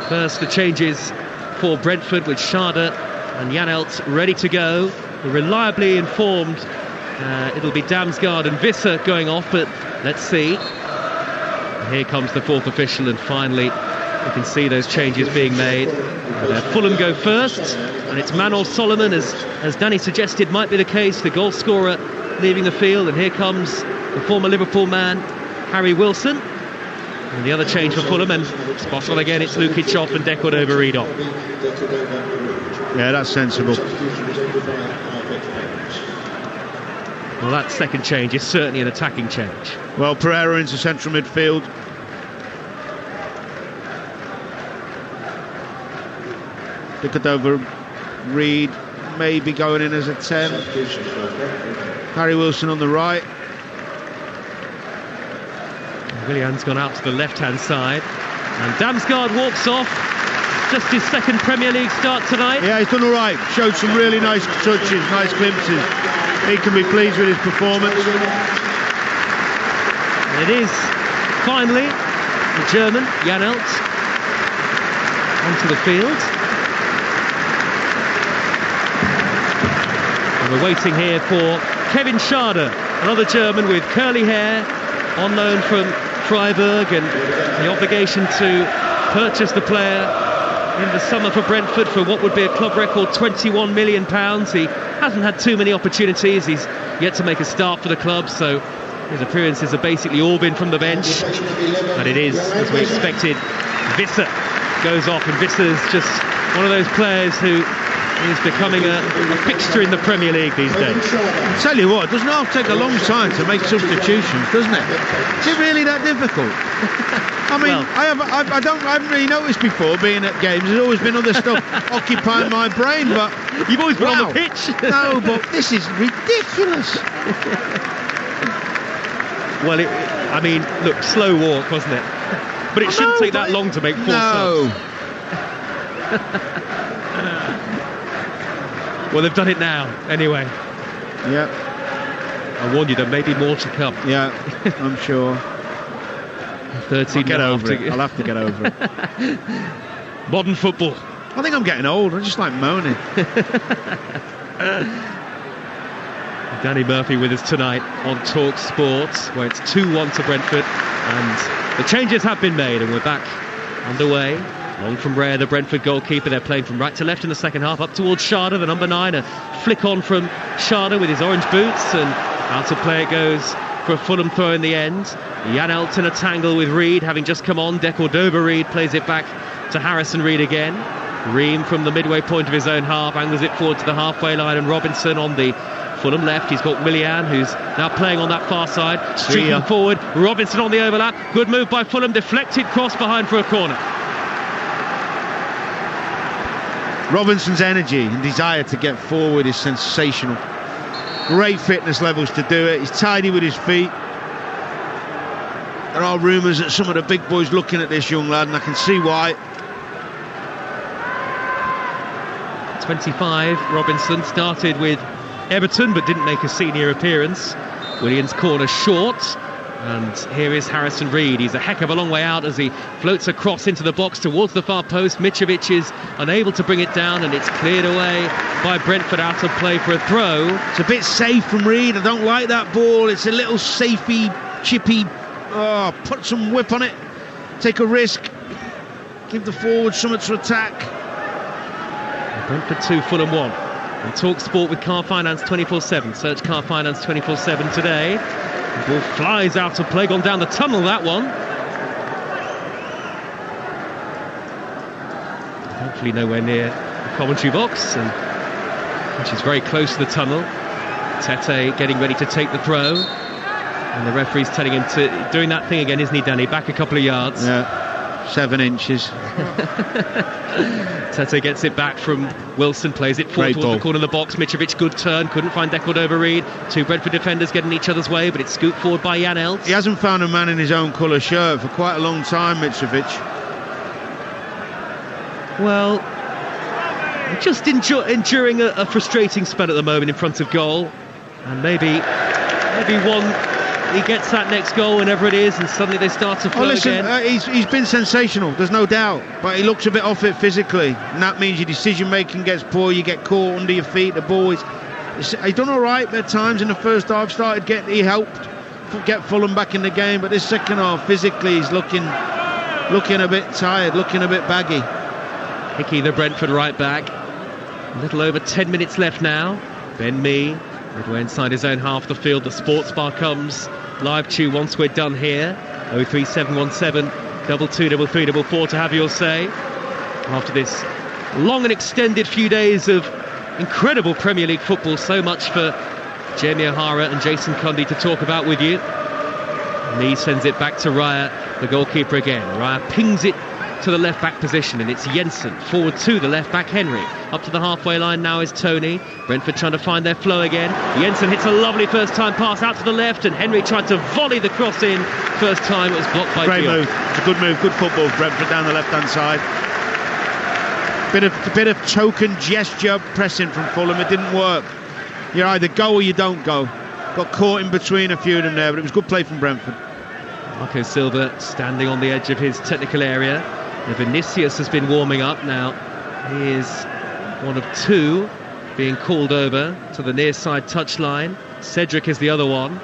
First, the changes for Brentford with Schade and Janelt ready to go. They're reliably informed. It'll be Damsgaard and Visser going off, but let's see. And here comes the fourth official, and finally you can see those changes being made. Fulham go first, and it's Manor Solomon, as Danny suggested might be the case, the goal scorer leaving the field, and here comes the former Liverpool man, Harry Wilson. And the other change for Fulham, and spot on again, it's Lukic off and Cordova-Reid off. Yeah, that's sensible. Well, that second change is certainly an attacking change. Well, Pereira into central midfield. Cordova-Reid maybe going in as a 10. Harry Wilson on the right. Willian's gone out to the left-hand side, and Damsgaard walks off. Just his second Premier League start tonight. Yeah, he's done all right. Showed some really nice touches, nice glimpses. He can be pleased with his performance. And it is finally the German Janelt onto the field. And we're waiting here for Kevin Schade, another German with curly hair, on loan from Freiburg, and the obligation to purchase the player in the summer for Brentford for what would be a club record £21 million. He hasn't had too many opportunities. He's yet to make a start for the club, so his appearances have basically all been from the bench. And it is, as we expected, Visser goes off, and Visser's just one of those players who is becoming a fixture in the Premier League these days. I'll tell you what, it doesn't have to take a long time to make substitutions, doesn't it? Is it really that difficult? I mean, well, I haven't really noticed before being at games. There's always been other stuff occupying my brain, but you've always been on the pitch. No, but this is ridiculous. Well, I mean, look, slow walk, wasn't it? But it shouldn't take that long to make 4 subs. Well, they've done it now, anyway. Yeah. I warned you, there may be more to come. Yeah, I'm sure. 13 I'll have to get over it. Modern football. I think I'm getting old. I just like moaning. Danny Murphy with us tonight on Talksport, where it's 2-1 to Brentford, and the changes have been made, and we're back underway. Long from rare, the Brentford goalkeeper. They're playing from right to left in the second half, up towards Schade, the number 9. A flick on from Schade with his orange boots, and out of play it goes for a Fulham throw in the end. Janelt in a tangle with Reid, having just come on. Cordova-Reid plays it back to Harrison Reid again. Ream from the midway point of his own half angles it forward to the halfway line, and Robinson on the Fulham left. He's got Willian, who's now playing on that far side, streaking forward. Robinson on the overlap. Good move by Fulham. Deflected cross behind for a corner. Robinson's energy and desire to get forward is sensational. Great fitness levels to do it. He's tidy with his feet. There are rumours that some of the big boys looking at this young lad, and I can see why. 25, Robinson started with Everton but didn't make a senior appearance. Williams corner short, and here is Harrison Reid. He's a heck of a long way out as he floats across into the box towards the far post. Mitrovic is unable to bring it down, and it's cleared away by Brentford out of play for a throw. It's a bit safe from Reid. I don't like that ball. It's a little safey, chippy. Oh, put some whip on it. Take a risk. Give the forward something to attack. Brentford 2, Fulham 1. And Talksport with Car Finance 24/7. Search Car Finance 24/7 today. The ball flies out of play, gone down the tunnel, that one. Hopefully nowhere near the commentary box, which is very close to the tunnel. Tete getting ready to take the throw. And the referee's telling him to... doing that thing again, isn't he, Danny? Back a couple of yards. Yeah, 7 inches. Tete gets it back from Wilson, plays it forward towards the corner of the box. Mitrovic, good turn, couldn't find Cordova-Reid. Two Brentford defenders getting each other's way, but it's scooped forward by Jan Elst. He hasn't found a man in his own colour shirt for quite a long time, Mitrovic. Well, just enduring a frustrating spell at the moment in front of goal. And maybe he gets that next goal whenever it is, and suddenly they start to flow again. He's been sensational, there's no doubt, but he looks a bit off it physically, and that means your decision making gets poor, you get caught under your feet. The ball he's done all right at times in the first half. He helped get Fulham back in the game, but this second half physically he's looking a bit tired, looking a bit baggy. Hickey, the Brentford right back. A little over 10 minutes left now. Ben Mee, midway inside his own half the field. The sports bar comes. Live tune once we're done here. 03717 223344 to have your say. After this long and extended few days of incredible Premier League football, so much for Jamie O'Hara and Jason Cundy to talk about with you. Mee sends it back to Raya, the goalkeeper again. Raya pings it to the left back position, and it's Jensen forward to the left back. Henry up to the halfway line now is Tony. Brentford trying to find their flow again. Jensen hits a lovely first time pass out to the left, and Henry tried to volley the cross in. First time it was blocked by Great Diop. move, it's a good move, good football. Brentford down the left hand side. Bit of token gesture pressing from Fulham. It didn't work. You either go or you don't go. Got caught in between a few of them there, but it was good play from Brentford. Marco Silva standing on the edge of his technical area. Vinicius has been warming up now. He is one of two being called over to the near side touchline. Cedric is the other one.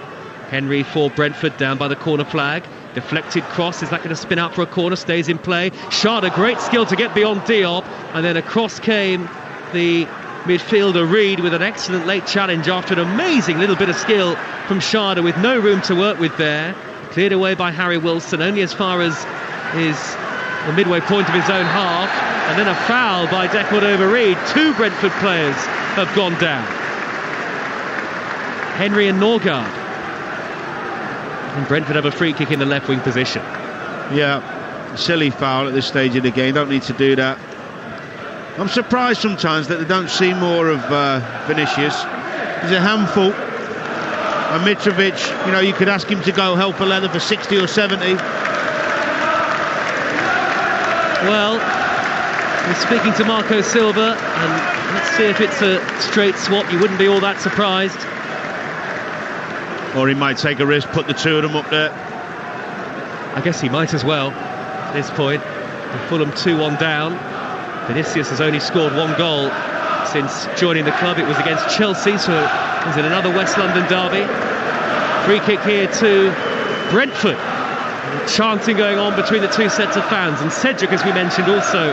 Henry for Brentford down by the corner flag. Deflected cross, is that going to spin out for a corner? Stays in play. Schade, great skill to get beyond Diop, and then across came the midfielder Reid with an excellent late challenge after an amazing little bit of skill from Schade with no room to work with there. Cleared away by Harry Wilson, only as far as the midway point of his own half, and then a foul by Cordova-Reid. Two Brentford players have gone down, Henry and Norgard, and Brentford have a free kick in the left wing position. Yeah, silly foul at this stage of the game, don't need to do that. I'm surprised sometimes that they don't see more of Vinicius. He's a handful, and Mitrovic, you could ask him to go help a leather for 60 or 70. Well, we're speaking to Marco Silva, and let's see if it's a straight swap. You wouldn't be all that surprised. Or he might take a risk, put the two of them up there. I guess he might as well at this point. The Fulham 2-1 down. Vinicius has only scored one goal since joining the club. It was against Chelsea, so it was in another West London derby. Free kick here to Brentford. Chanting going on between the two sets of fans, and Cedric, as we mentioned, also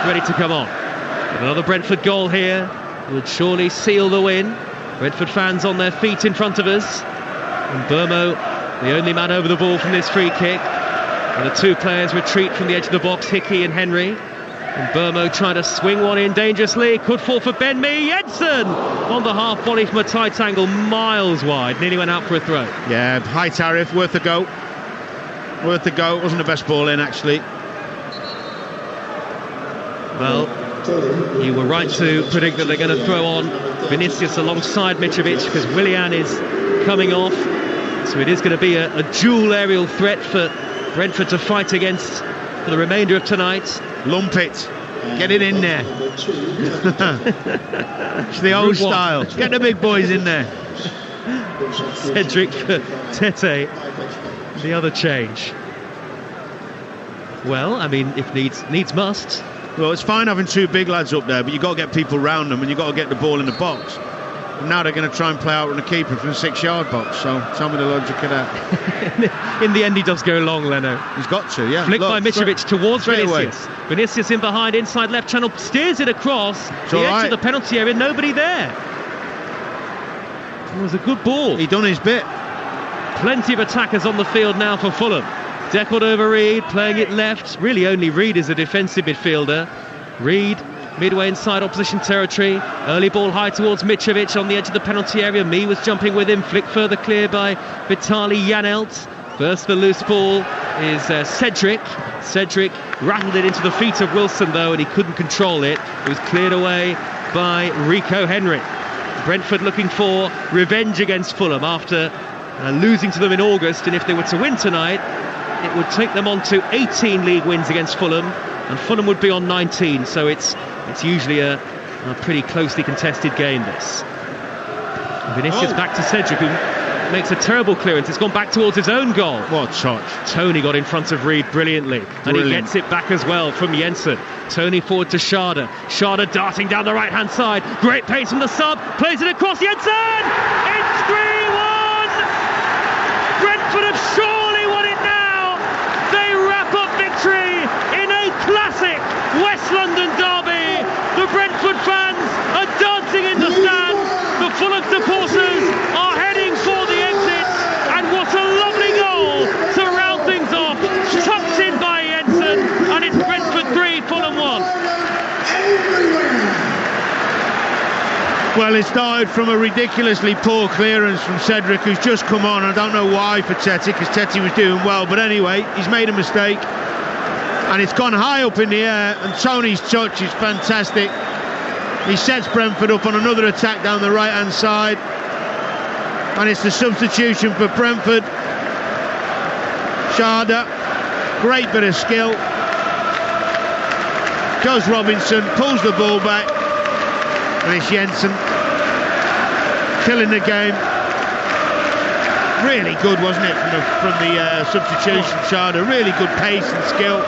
ready to come on. But another Brentford goal here would surely seal the win. Brentford fans on their feet in front of us, and Burmo, the only man over the ball from this free kick. And the two players retreat from the edge of the box, Hickey and Henry. And Burmo trying to swing one in dangerously, could fall for Ben Mee. Jensen on the half volley from a tight angle, miles wide, nearly went out for a throw. Yeah, high tariff, worth a go. Worth the go. It wasn't the best ball in, actually. Well, you were right to predict that they're going to throw on Vinicius alongside Mitrovic, because Willian is coming off. So it is going to be a dual aerial threat for Brentford to fight against for the remainder of tonight. Lump it. Get it in there. It's the old style. Get the big boys in there. Cedric for Tete. The other change. Well, I mean, if needs must. Well, it's fine having two big lads up there, but you've got to get people round them, and you've got to get the ball in the box. And now they're going to try and play out on the keeper from the 6-yard box. So tell me the logic of that. In the end, he does go long, Leno. He's got to, yeah. Flicked by Mitrovic towards Vinicius. Away. Vinicius in behind, inside left channel, steers it across the edge of the penalty area. Nobody there. It was a good ball. He done his bit. Plenty of attackers on the field now for Fulham. Deckled over Reed, playing it left. Really only Reed is a defensive midfielder. Reed midway inside opposition territory. Early ball high towards Mitrovic on the edge of the penalty area. Mee was jumping with him. Flicked further clear by Vitali Janelt. First the loose ball is Cedric. Cedric rattled it into the feet of Wilson though, and he couldn't control it. It was cleared away by Rico Henry. Brentford looking for revenge against Fulham after losing to them in August, and if they were to win tonight, it would take them on to 18 league wins against Fulham, and Fulham would be on 19, so it's usually a pretty closely contested game, this. Vinicius back to Cedric, who makes a terrible clearance. It's gone back towards his own goal. What touch. Tony got in front of Reed brilliantly. And he gets it back as well from Jensen. Tony forward to Schade. Schade darting down the right-hand side. Great pace from the sub. Plays it across Jensen! It's 3-1! Brentford have surely won it now! They wrap up victory in a classic West London derby. The Brentford fans are dancing in the stands. The Fulham supporters are heading for the exit, and what a lovely goal to round things off, tucked in by Jensen, and it's Brentford 3, Fulham 1. Well, it started from a ridiculously poor clearance from Cedric, who's just come on. I don't know why for Tete, because Tete was doing well, but anyway, he's made a mistake, and it's gone high up in the air, and Tony's touch is fantastic. He sets Brentford up on another attack down the right-hand side. And it's the substitution for Brentford. Schade, great bit of skill. Goes Robinson, pulls the ball back. And it's Jensen killing the game. Really good, wasn't it, from the substitution, Schade. Really good pace and skill.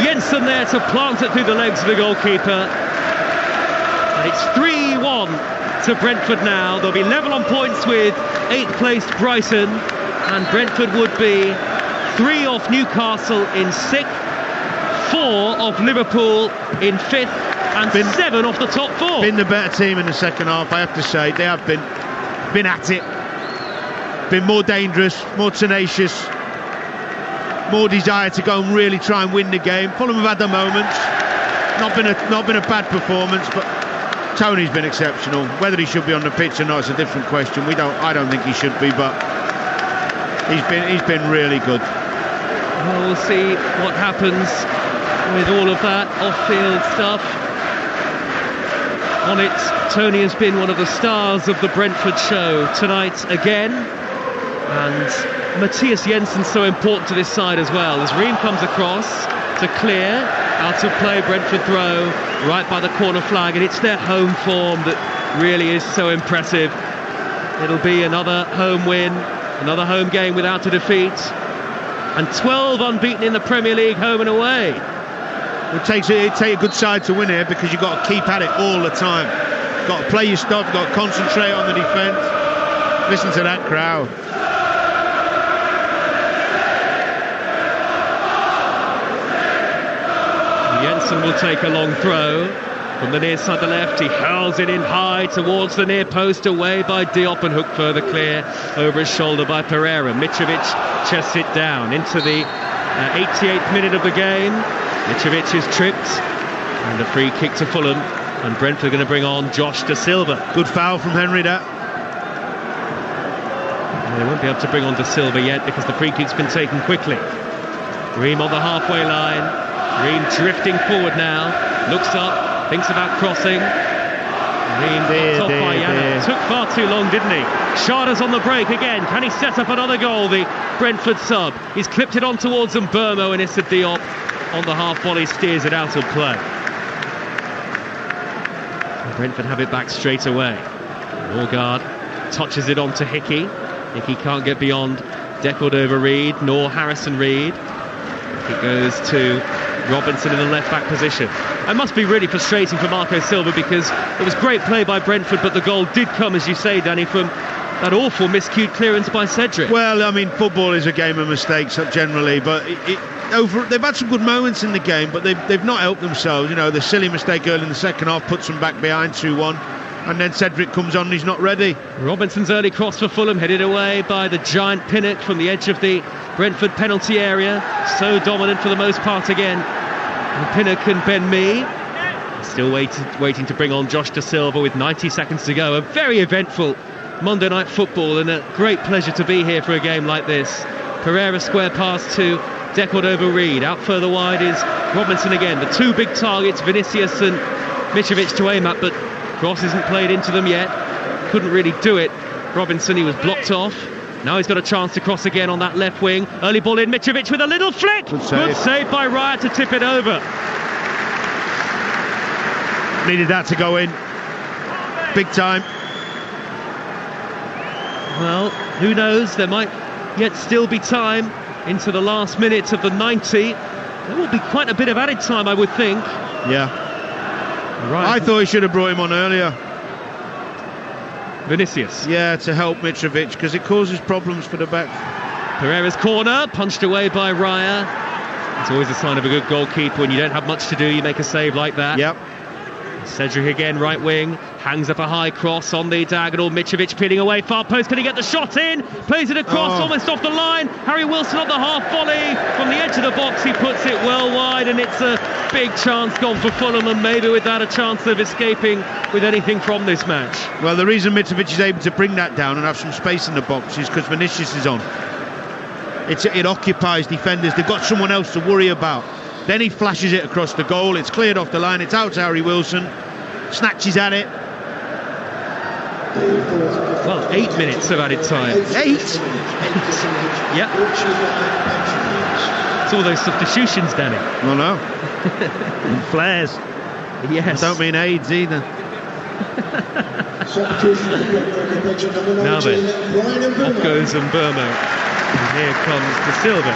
Jensen there to plant it through the legs of the goalkeeper. And it's 3-1 to Brentford now. They'll be level on points with 8th placed Brighton, and Brentford would be 3 off Newcastle in 6th, 4 off Liverpool in 5th, and 7 off the top 4. Been the better team in the second half, I have to say. They have been at it, been more dangerous, more tenacious, more desire to go and really try and win the game. Fulham have had their moments. Not been a bad performance, but Tony's been exceptional. Whether he should be on the pitch or not is a different question. I don't think he should be, but he's been really good. Well, we'll see what happens with all of that off-field stuff. On it, Tony has been one of the stars of the Brentford show tonight again, and Matthias Jensen so important to this side as well, as Ream comes across to clear, out of play, Brentford throw right by the corner flag, and it's their home form that really is so impressive. It'll be another home win, another home game without a defeat, and 12 unbeaten in the Premier League, home and away. It takes a good side to win here, because you've got to keep at it all the time. You've got to play your stuff, you've got to concentrate on the defence. Listen to that crowd. Jensen will take a long throw from the near side, the left. He hurls it in high towards the near post, away by Diop, and hooked further clear over his shoulder by Pereira. Mitrovic chests it down into the 88th minute of the game. Mitrovic is tripped, and a free kick to Fulham, and Brentford are going to bring on Josh Da Silva. Good foul from Henry there. They won't be able to bring on Da Silva yet, because the free kick's been taken quickly. Ream on the halfway line. Ream drifting forward now, looks up, thinks about crossing. Ream cut off by Yana. Took far too long, didn't he? Sharda's on the break again. Can he set up another goal? The Brentford sub. He's clipped it on towards Mbermo, and Issa Diop on the half volley steers it out of play. And Brentford have it back straight away. Norgard touches it on to Hickey. Hickey can't get beyond Deckled over Reed, nor Harrison Reed. It goes to Robinson in the left-back position. It must be really frustrating for Marco Silva, because it was great play by Brentford, but the goal did come, as you say, Danny, from that awful miscued clearance by Cedric. Well, I mean, football is a game of mistakes generally, but they've had some good moments in the game, but they've not helped themselves. You know, the silly mistake early in the second half puts them back behind 2-1, and then Cedric comes on and he's not ready. Robinson's early cross for Fulham, headed away by the giant Pinnock from the edge of the Brentford penalty area. So dominant for the most part again. And Pinnock and Ben Mee still waiting to bring on Josh Da Silva with 90 seconds to go. A very eventful Monday night football, and a great pleasure to be here for a game like this. Pereira square pass to De Cordova-Reid. Out further wide is Robinson again. The two big targets, Vinicius and Mitrovic, to aim at, but cross isn't played into them yet. Couldn't really do it. Robinson, he was blocked off. Now he's got a chance to cross again on that left wing. Early ball in, Mitrovic with a little flick. Good save by Raya to tip it over. Needed that to go in. Big time. Well, who knows? There might yet still be time into the last minute of the 90. There will be quite a bit of added time, I would think. Yeah. Right. I thought he should have brought him on earlier. Vinicius. Yeah, to help Mitrovic, because it causes problems for the back. Pereira's corner, punched away by Raya. It's always a sign of a good goalkeeper. When you don't have much to do, you make a save like that. Yep. Cedric again, right wing, hangs up a high cross on the diagonal. Mitrovic peeling away, far post, can he get the shot in? Plays it across, almost off the line. Harry Wilson on the half volley from the edge of the box, he puts it well wide, and it's a big chance gone for Fulham, and maybe without a chance of escaping with anything from this match. Well, the reason Mitrovic is able to bring that down and have some space in the box is because Vinicius is on. It occupies defenders, they've got someone else to worry about. Then he flashes it across the goal, it's cleared off the line, it's out to Harry Wilson, snatches at it. Well, 8 minutes of added time. 8? Yep. It's all those substitutions, Danny. Oh no. And flares. Yes. I don't mean AIDS either. Now then, off goes Mbermo. And here comes Da Silva.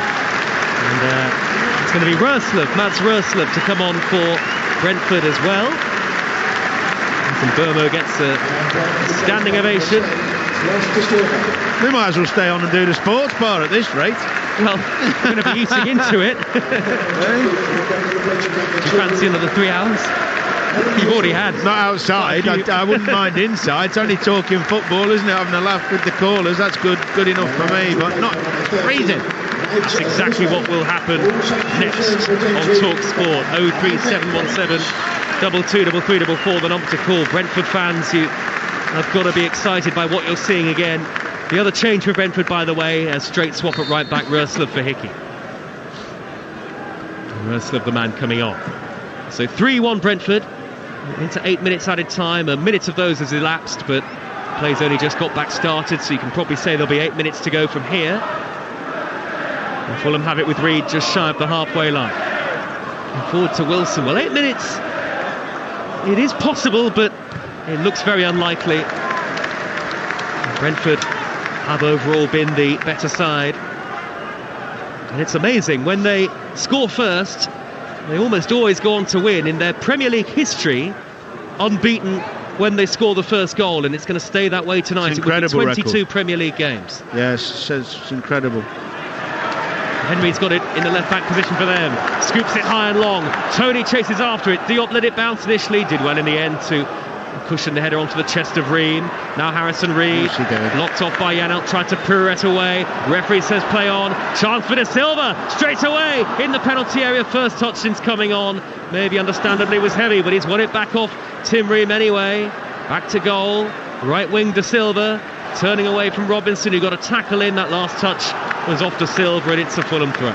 And it's going to be Mats Rørslev to come on for Brentford as well. And Mbermo gets a standing ovation. We might as well stay on and do the sports bar at this rate. Well, we're going to be eating into it. Do you fancy another 3 hours? You've already had. Not outside. I wouldn't mind inside. It's only talking football, isn't it? Having a laugh with the callers. That's good enough for me. But not freezing. That's exactly what will happen next on Talksport. 03717 223344, the number to call. Brentford fans, you have got to be excited by what you're seeing again. The other change for Brentford, by the way, a straight swap at right back, Rørslev for Hickey. Rørslev, the man coming on. So 3-1 Brentford into 8 minutes added time. A minute of those has elapsed, but play's only just got back started, so you can probably say there'll be 8 minutes to go from here. And Fulham have it with Reid just shy of the halfway line. And forward to Wilson. Well, 8 minutes, it is possible, but it looks very unlikely. And Brentford have overall been the better side. And it's amazing, when they score first, they almost always go on to win. In their Premier League history, unbeaten when they score the first goal, and it's going to stay that way tonight. It will be 22 record. Premier League games. Yes, it's incredible. Henry's got it in the left-back position for them. Scoops it high and long. Tony chases after it. Diop let it bounce initially. Did well in the end to cushion the header onto the chest of Ream. Now Harrison Reid. Locked off by Janelt. Tried to pirouette away. Referee says play on. Chance for Da Silva. Straight away in the penalty area. First touch since coming on. Maybe understandably was heavy, but he's won it back off Tim Ream anyway. Back to goal. Right wing Da Silva. Turning away from Robinson, who got a tackle in. That last touch was off Da Silva, and it's a Fulham throw.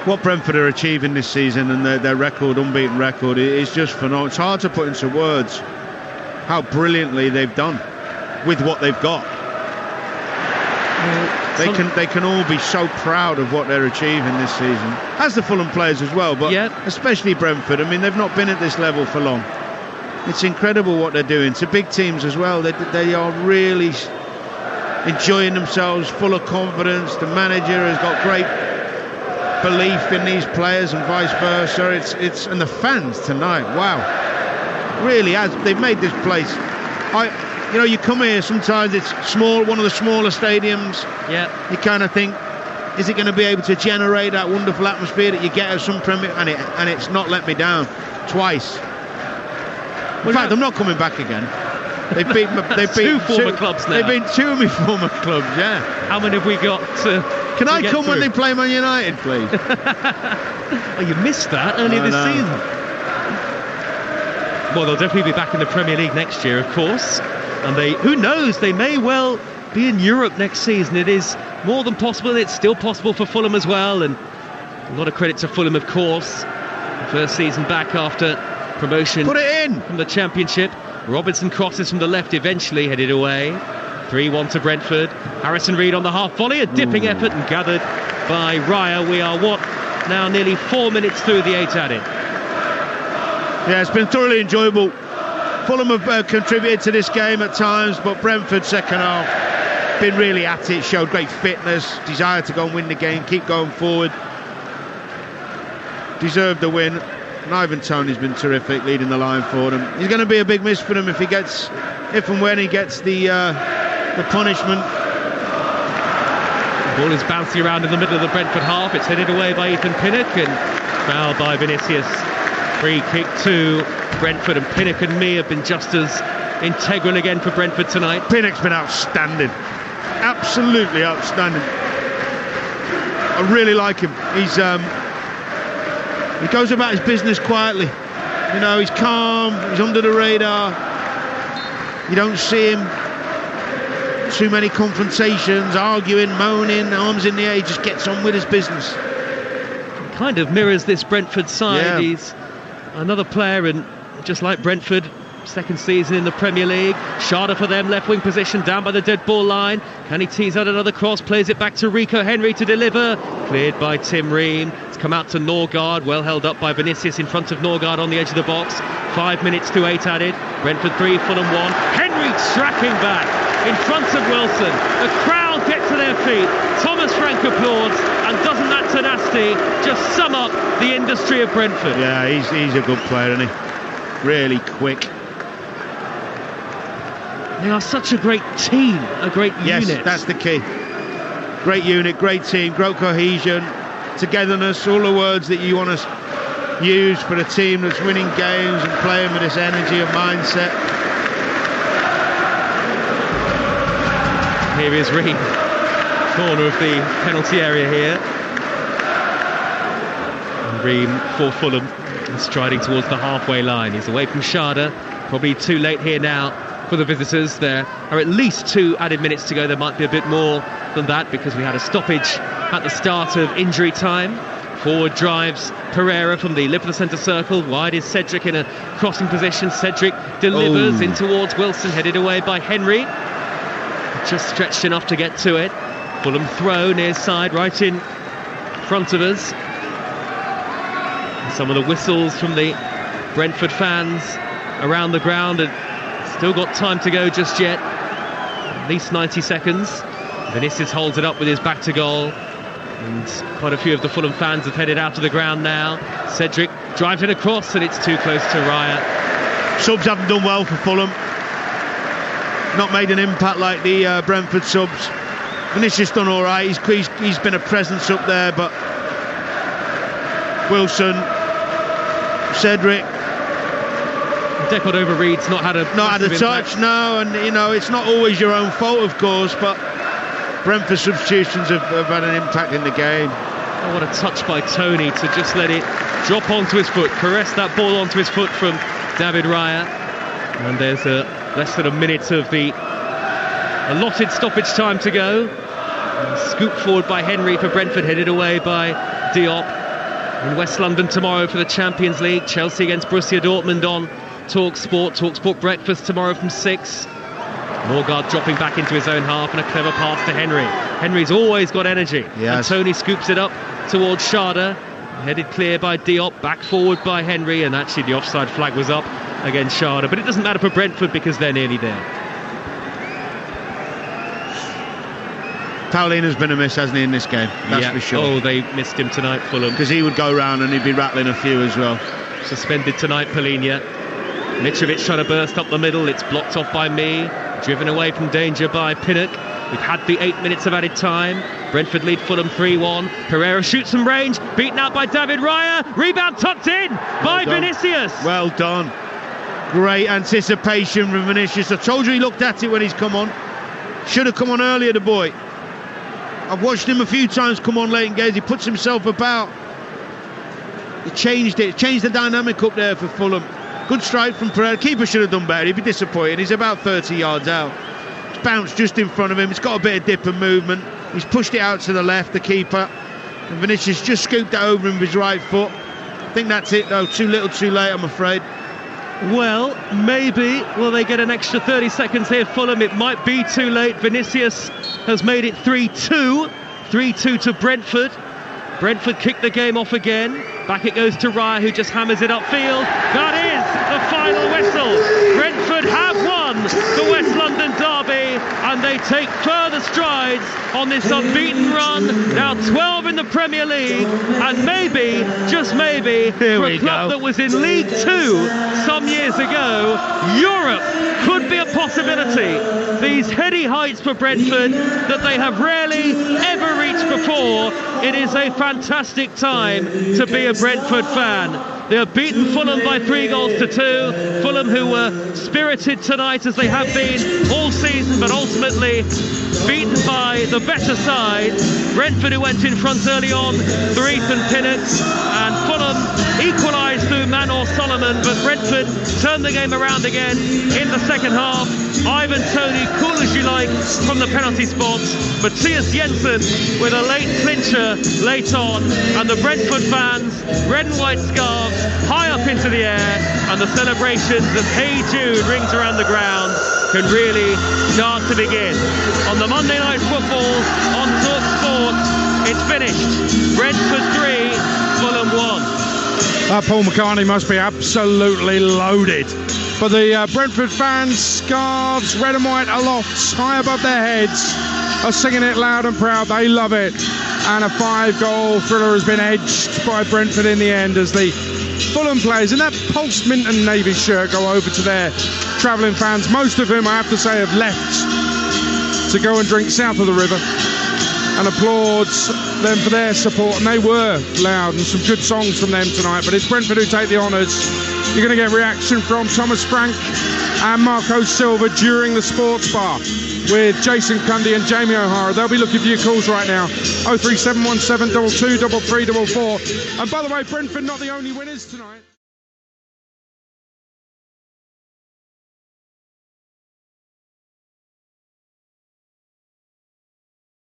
What Brentford are achieving this season, and their record, unbeaten record, is just phenomenal. It's hard to put into words how brilliantly they've done with what they've got. They can all be so proud of what they're achieving this season, as the Fulham players as well, but especially Brentford. I mean, they've not been at this level for long. It's incredible what they're doing. To big teams as well, they are really enjoying themselves, full of confidence. The manager has got great belief in these players and vice versa. It's and the fans tonight, wow, really has. They've made this place. You come here, sometimes it's small, one of the smaller stadiums. Yeah. You kind of think, is it going to be able to generate that wonderful atmosphere that you get at some Premier? And it's not let me down twice. In fact, I'm not coming back again. They've beat two former clubs now. They've been two of my former clubs, yeah. How many have we got to Can I get come through? when they play Man United, please? Oh, you missed that earlier this season. Well, they'll definitely be back in the Premier League next year, of course. And who knows, they may well be in Europe next season. It is more than possible. It's still possible for Fulham as well. And a lot of credit to Fulham, of course. First season back after promotion Put it in from the Championship. Robinson crosses from the left, eventually headed away. 3-1 to Brentford. Harrison Reed on the half volley, a dipping effort and gathered by Raya. We are now nearly 4 minutes through the 8 added. Yeah, it's been thoroughly enjoyable. Fulham have contributed to this game at times, but Brentford second half been really at it, showed great fitness, desire to go and win the game, keep going forward. Deserved the win. And Ivan Toney's been terrific, leading the line for them. He's going to be a big miss for them if and when he gets the punishment. The ball is bouncing around in the middle of the Brentford half. It's headed away by Ethan Pinnock and fouled by Vinicius. Free kick to Brentford, and Pinnock and me have been just as integral again for Brentford tonight. Pinnock's been outstanding, absolutely outstanding. I really like him. He goes about his business quietly. He's calm, he's under the radar. You don't see him too many confrontations, arguing, moaning, arms in the air. He just gets on with his business. Kind of mirrors this Brentford side. Yeah. He's another player, and just like Brentford, second season in the Premier League. Sharda for them, left wing position, down by the dead ball line. Can he tease out another cross? Plays it back to Rico Henry to deliver. Cleared by Tim Ream. It's come out to Norgard, well held up by Vinicius in front of Norgard on the edge of the box. 5 minutes to 8 added. Brentford 3, Fulham 1. Henry tracking back in front of Wilson. The crowd get to their feet. Thomas Frank applauds, and doesn't that tenacity just sum up the industry of Brentford? Yeah, he's a good player, isn't he? Really quick. They are such a great team, a great unit. Yes, that's the key. Great unit, great team, great cohesion, togetherness, all the words that you want to use for a team that's winning games and playing with this energy and mindset. Here is Reed, corner of the penalty area here. And Ream for Fulham, striding towards the halfway line. He's away from Sharda, probably too late here now for the visitors. There are at least 2 added minutes to go. There might be a bit more than that because we had a stoppage at the start of injury time. Forward drives Pereira from the lip of the centre circle. Wide is Cedric in a crossing position. Cedric delivers in towards Wilson, headed away by Henry. Just stretched enough to get to it. Fulham throw near side, right in front of us. Some of the whistles from the Brentford fans around the ground, and still got time to go just yet. At least 90 seconds. Vinicius holds it up with his back to goal. And quite a few of the Fulham fans have headed out to the ground now. Cedric drives it across, and it's too close to Raya. Subs haven't done well for Fulham. Not made an impact like the Brentford subs. Vinicius done all right. He's been a presence up there, but Wilson, Cedric. Deckled over Reed's not had a touch, no, and it's not always your own fault, of course, but Brentford substitutions have had an impact in the game. Oh, what a touch by Tony to just let it drop onto his foot, caress that ball onto his foot from David Raya. And there's less than a minute of the allotted stoppage time to go. Scooped forward by Henry for Brentford, headed away by Diop. In West London tomorrow for the Champions League. Chelsea against Borussia Dortmund on Talksport breakfast tomorrow from 6. Norgard dropping back into his own half, and a clever pass to Henry. Henry's always got energy. Yes. And Tony scoops it up towards Sharda, headed clear by Diop, back forward by Henry, and actually the offside flag was up against Sharda, but it doesn't matter for Brentford because they're nearly there. Paulina's been a miss, hasn't he, in this game? That's for sure. Oh, they missed him tonight, Fulham. Because he would go round and he'd be rattling a few as well. Suspended tonight, Paulina. Mitrovic trying to burst up the middle. It's blocked off by me. Driven away from danger by Pinnock. We've had the 8 minutes of added time. Brentford lead Fulham 3-1. Pereira shoots from range. Beaten out by David Raya. Rebound tucked in by Vinicius. Well done. Great anticipation from Vinicius. I told you he looked at it when he's come on. Should have come on earlier, the boy. I've watched him a few times come on late in games. He puts himself about. He changed it. Changed the dynamic up there for Fulham. Good strike from Pereira. Keeper should have done better. He'd be disappointed. He's about 30 yards out. It's bounced just in front of him. It's got a bit of dip and movement. He's pushed it out to the left, the keeper. And Vinicius just scooped that over him with his right foot. I think that's it, though. Too little, too late, I'm afraid. Well, maybe. Will they get an extra 30 seconds here, Fulham? It might be too late. Vinicius has made it 3-2. 3-2 to Brentford. Brentford kicked the game off again. Back it goes to Raya, who just hammers it upfield. That is the final whistle. Brentford have won the West London derby, and they take further strides on this unbeaten run. Now 12 in the Premier League, and maybe, just maybe, for a club that was in League 2 some years ago, Europe could be a possibility. These heady heights for Brentford that they have rarely ever reached before. It is a fantastic time to be a Brentford fan. They have beaten Fulham by 3-2. Fulham, who were spirited tonight as they have been all season, but ultimately beaten by the better side. Brentford, who went in front early on through Ethan Pinnock, and Fulham equalised through Manor Solomon, but Brentford turned the game around again in the second half. Ivan Toney, cool as you like, from the penalty spot. Matthias Jensen with a late clincher late on, and the Brentford fans, red and white scarves, high up into the air, and the celebrations as Hey Jude rings around the ground can really start to begin. On the Monday Night Football on Talksport, it's finished. Brentford 3, Fulham 1. Paul McCartney must be absolutely loaded. But the Brentford fans, scarves, red and white aloft, high above their heads, are singing it loud and proud. They love it. And a 5-goal thriller has been edged by Brentford in the end as the Fulham players in that pulsed mint and navy shirt go over to their travelling fans, most of whom I have to say have left to go and drink south of the river, and applauds them for their support. And they were loud, and some good songs from them tonight. But it's Brentford who take the honours. You're going to get reaction from Thomas Frank and Marco Silva during the sports bar with Jason Cundy and Jamie O'Hara. They'll be looking for your calls right now. 03717 22 3344. And by the way, Brentford not the only winners tonight.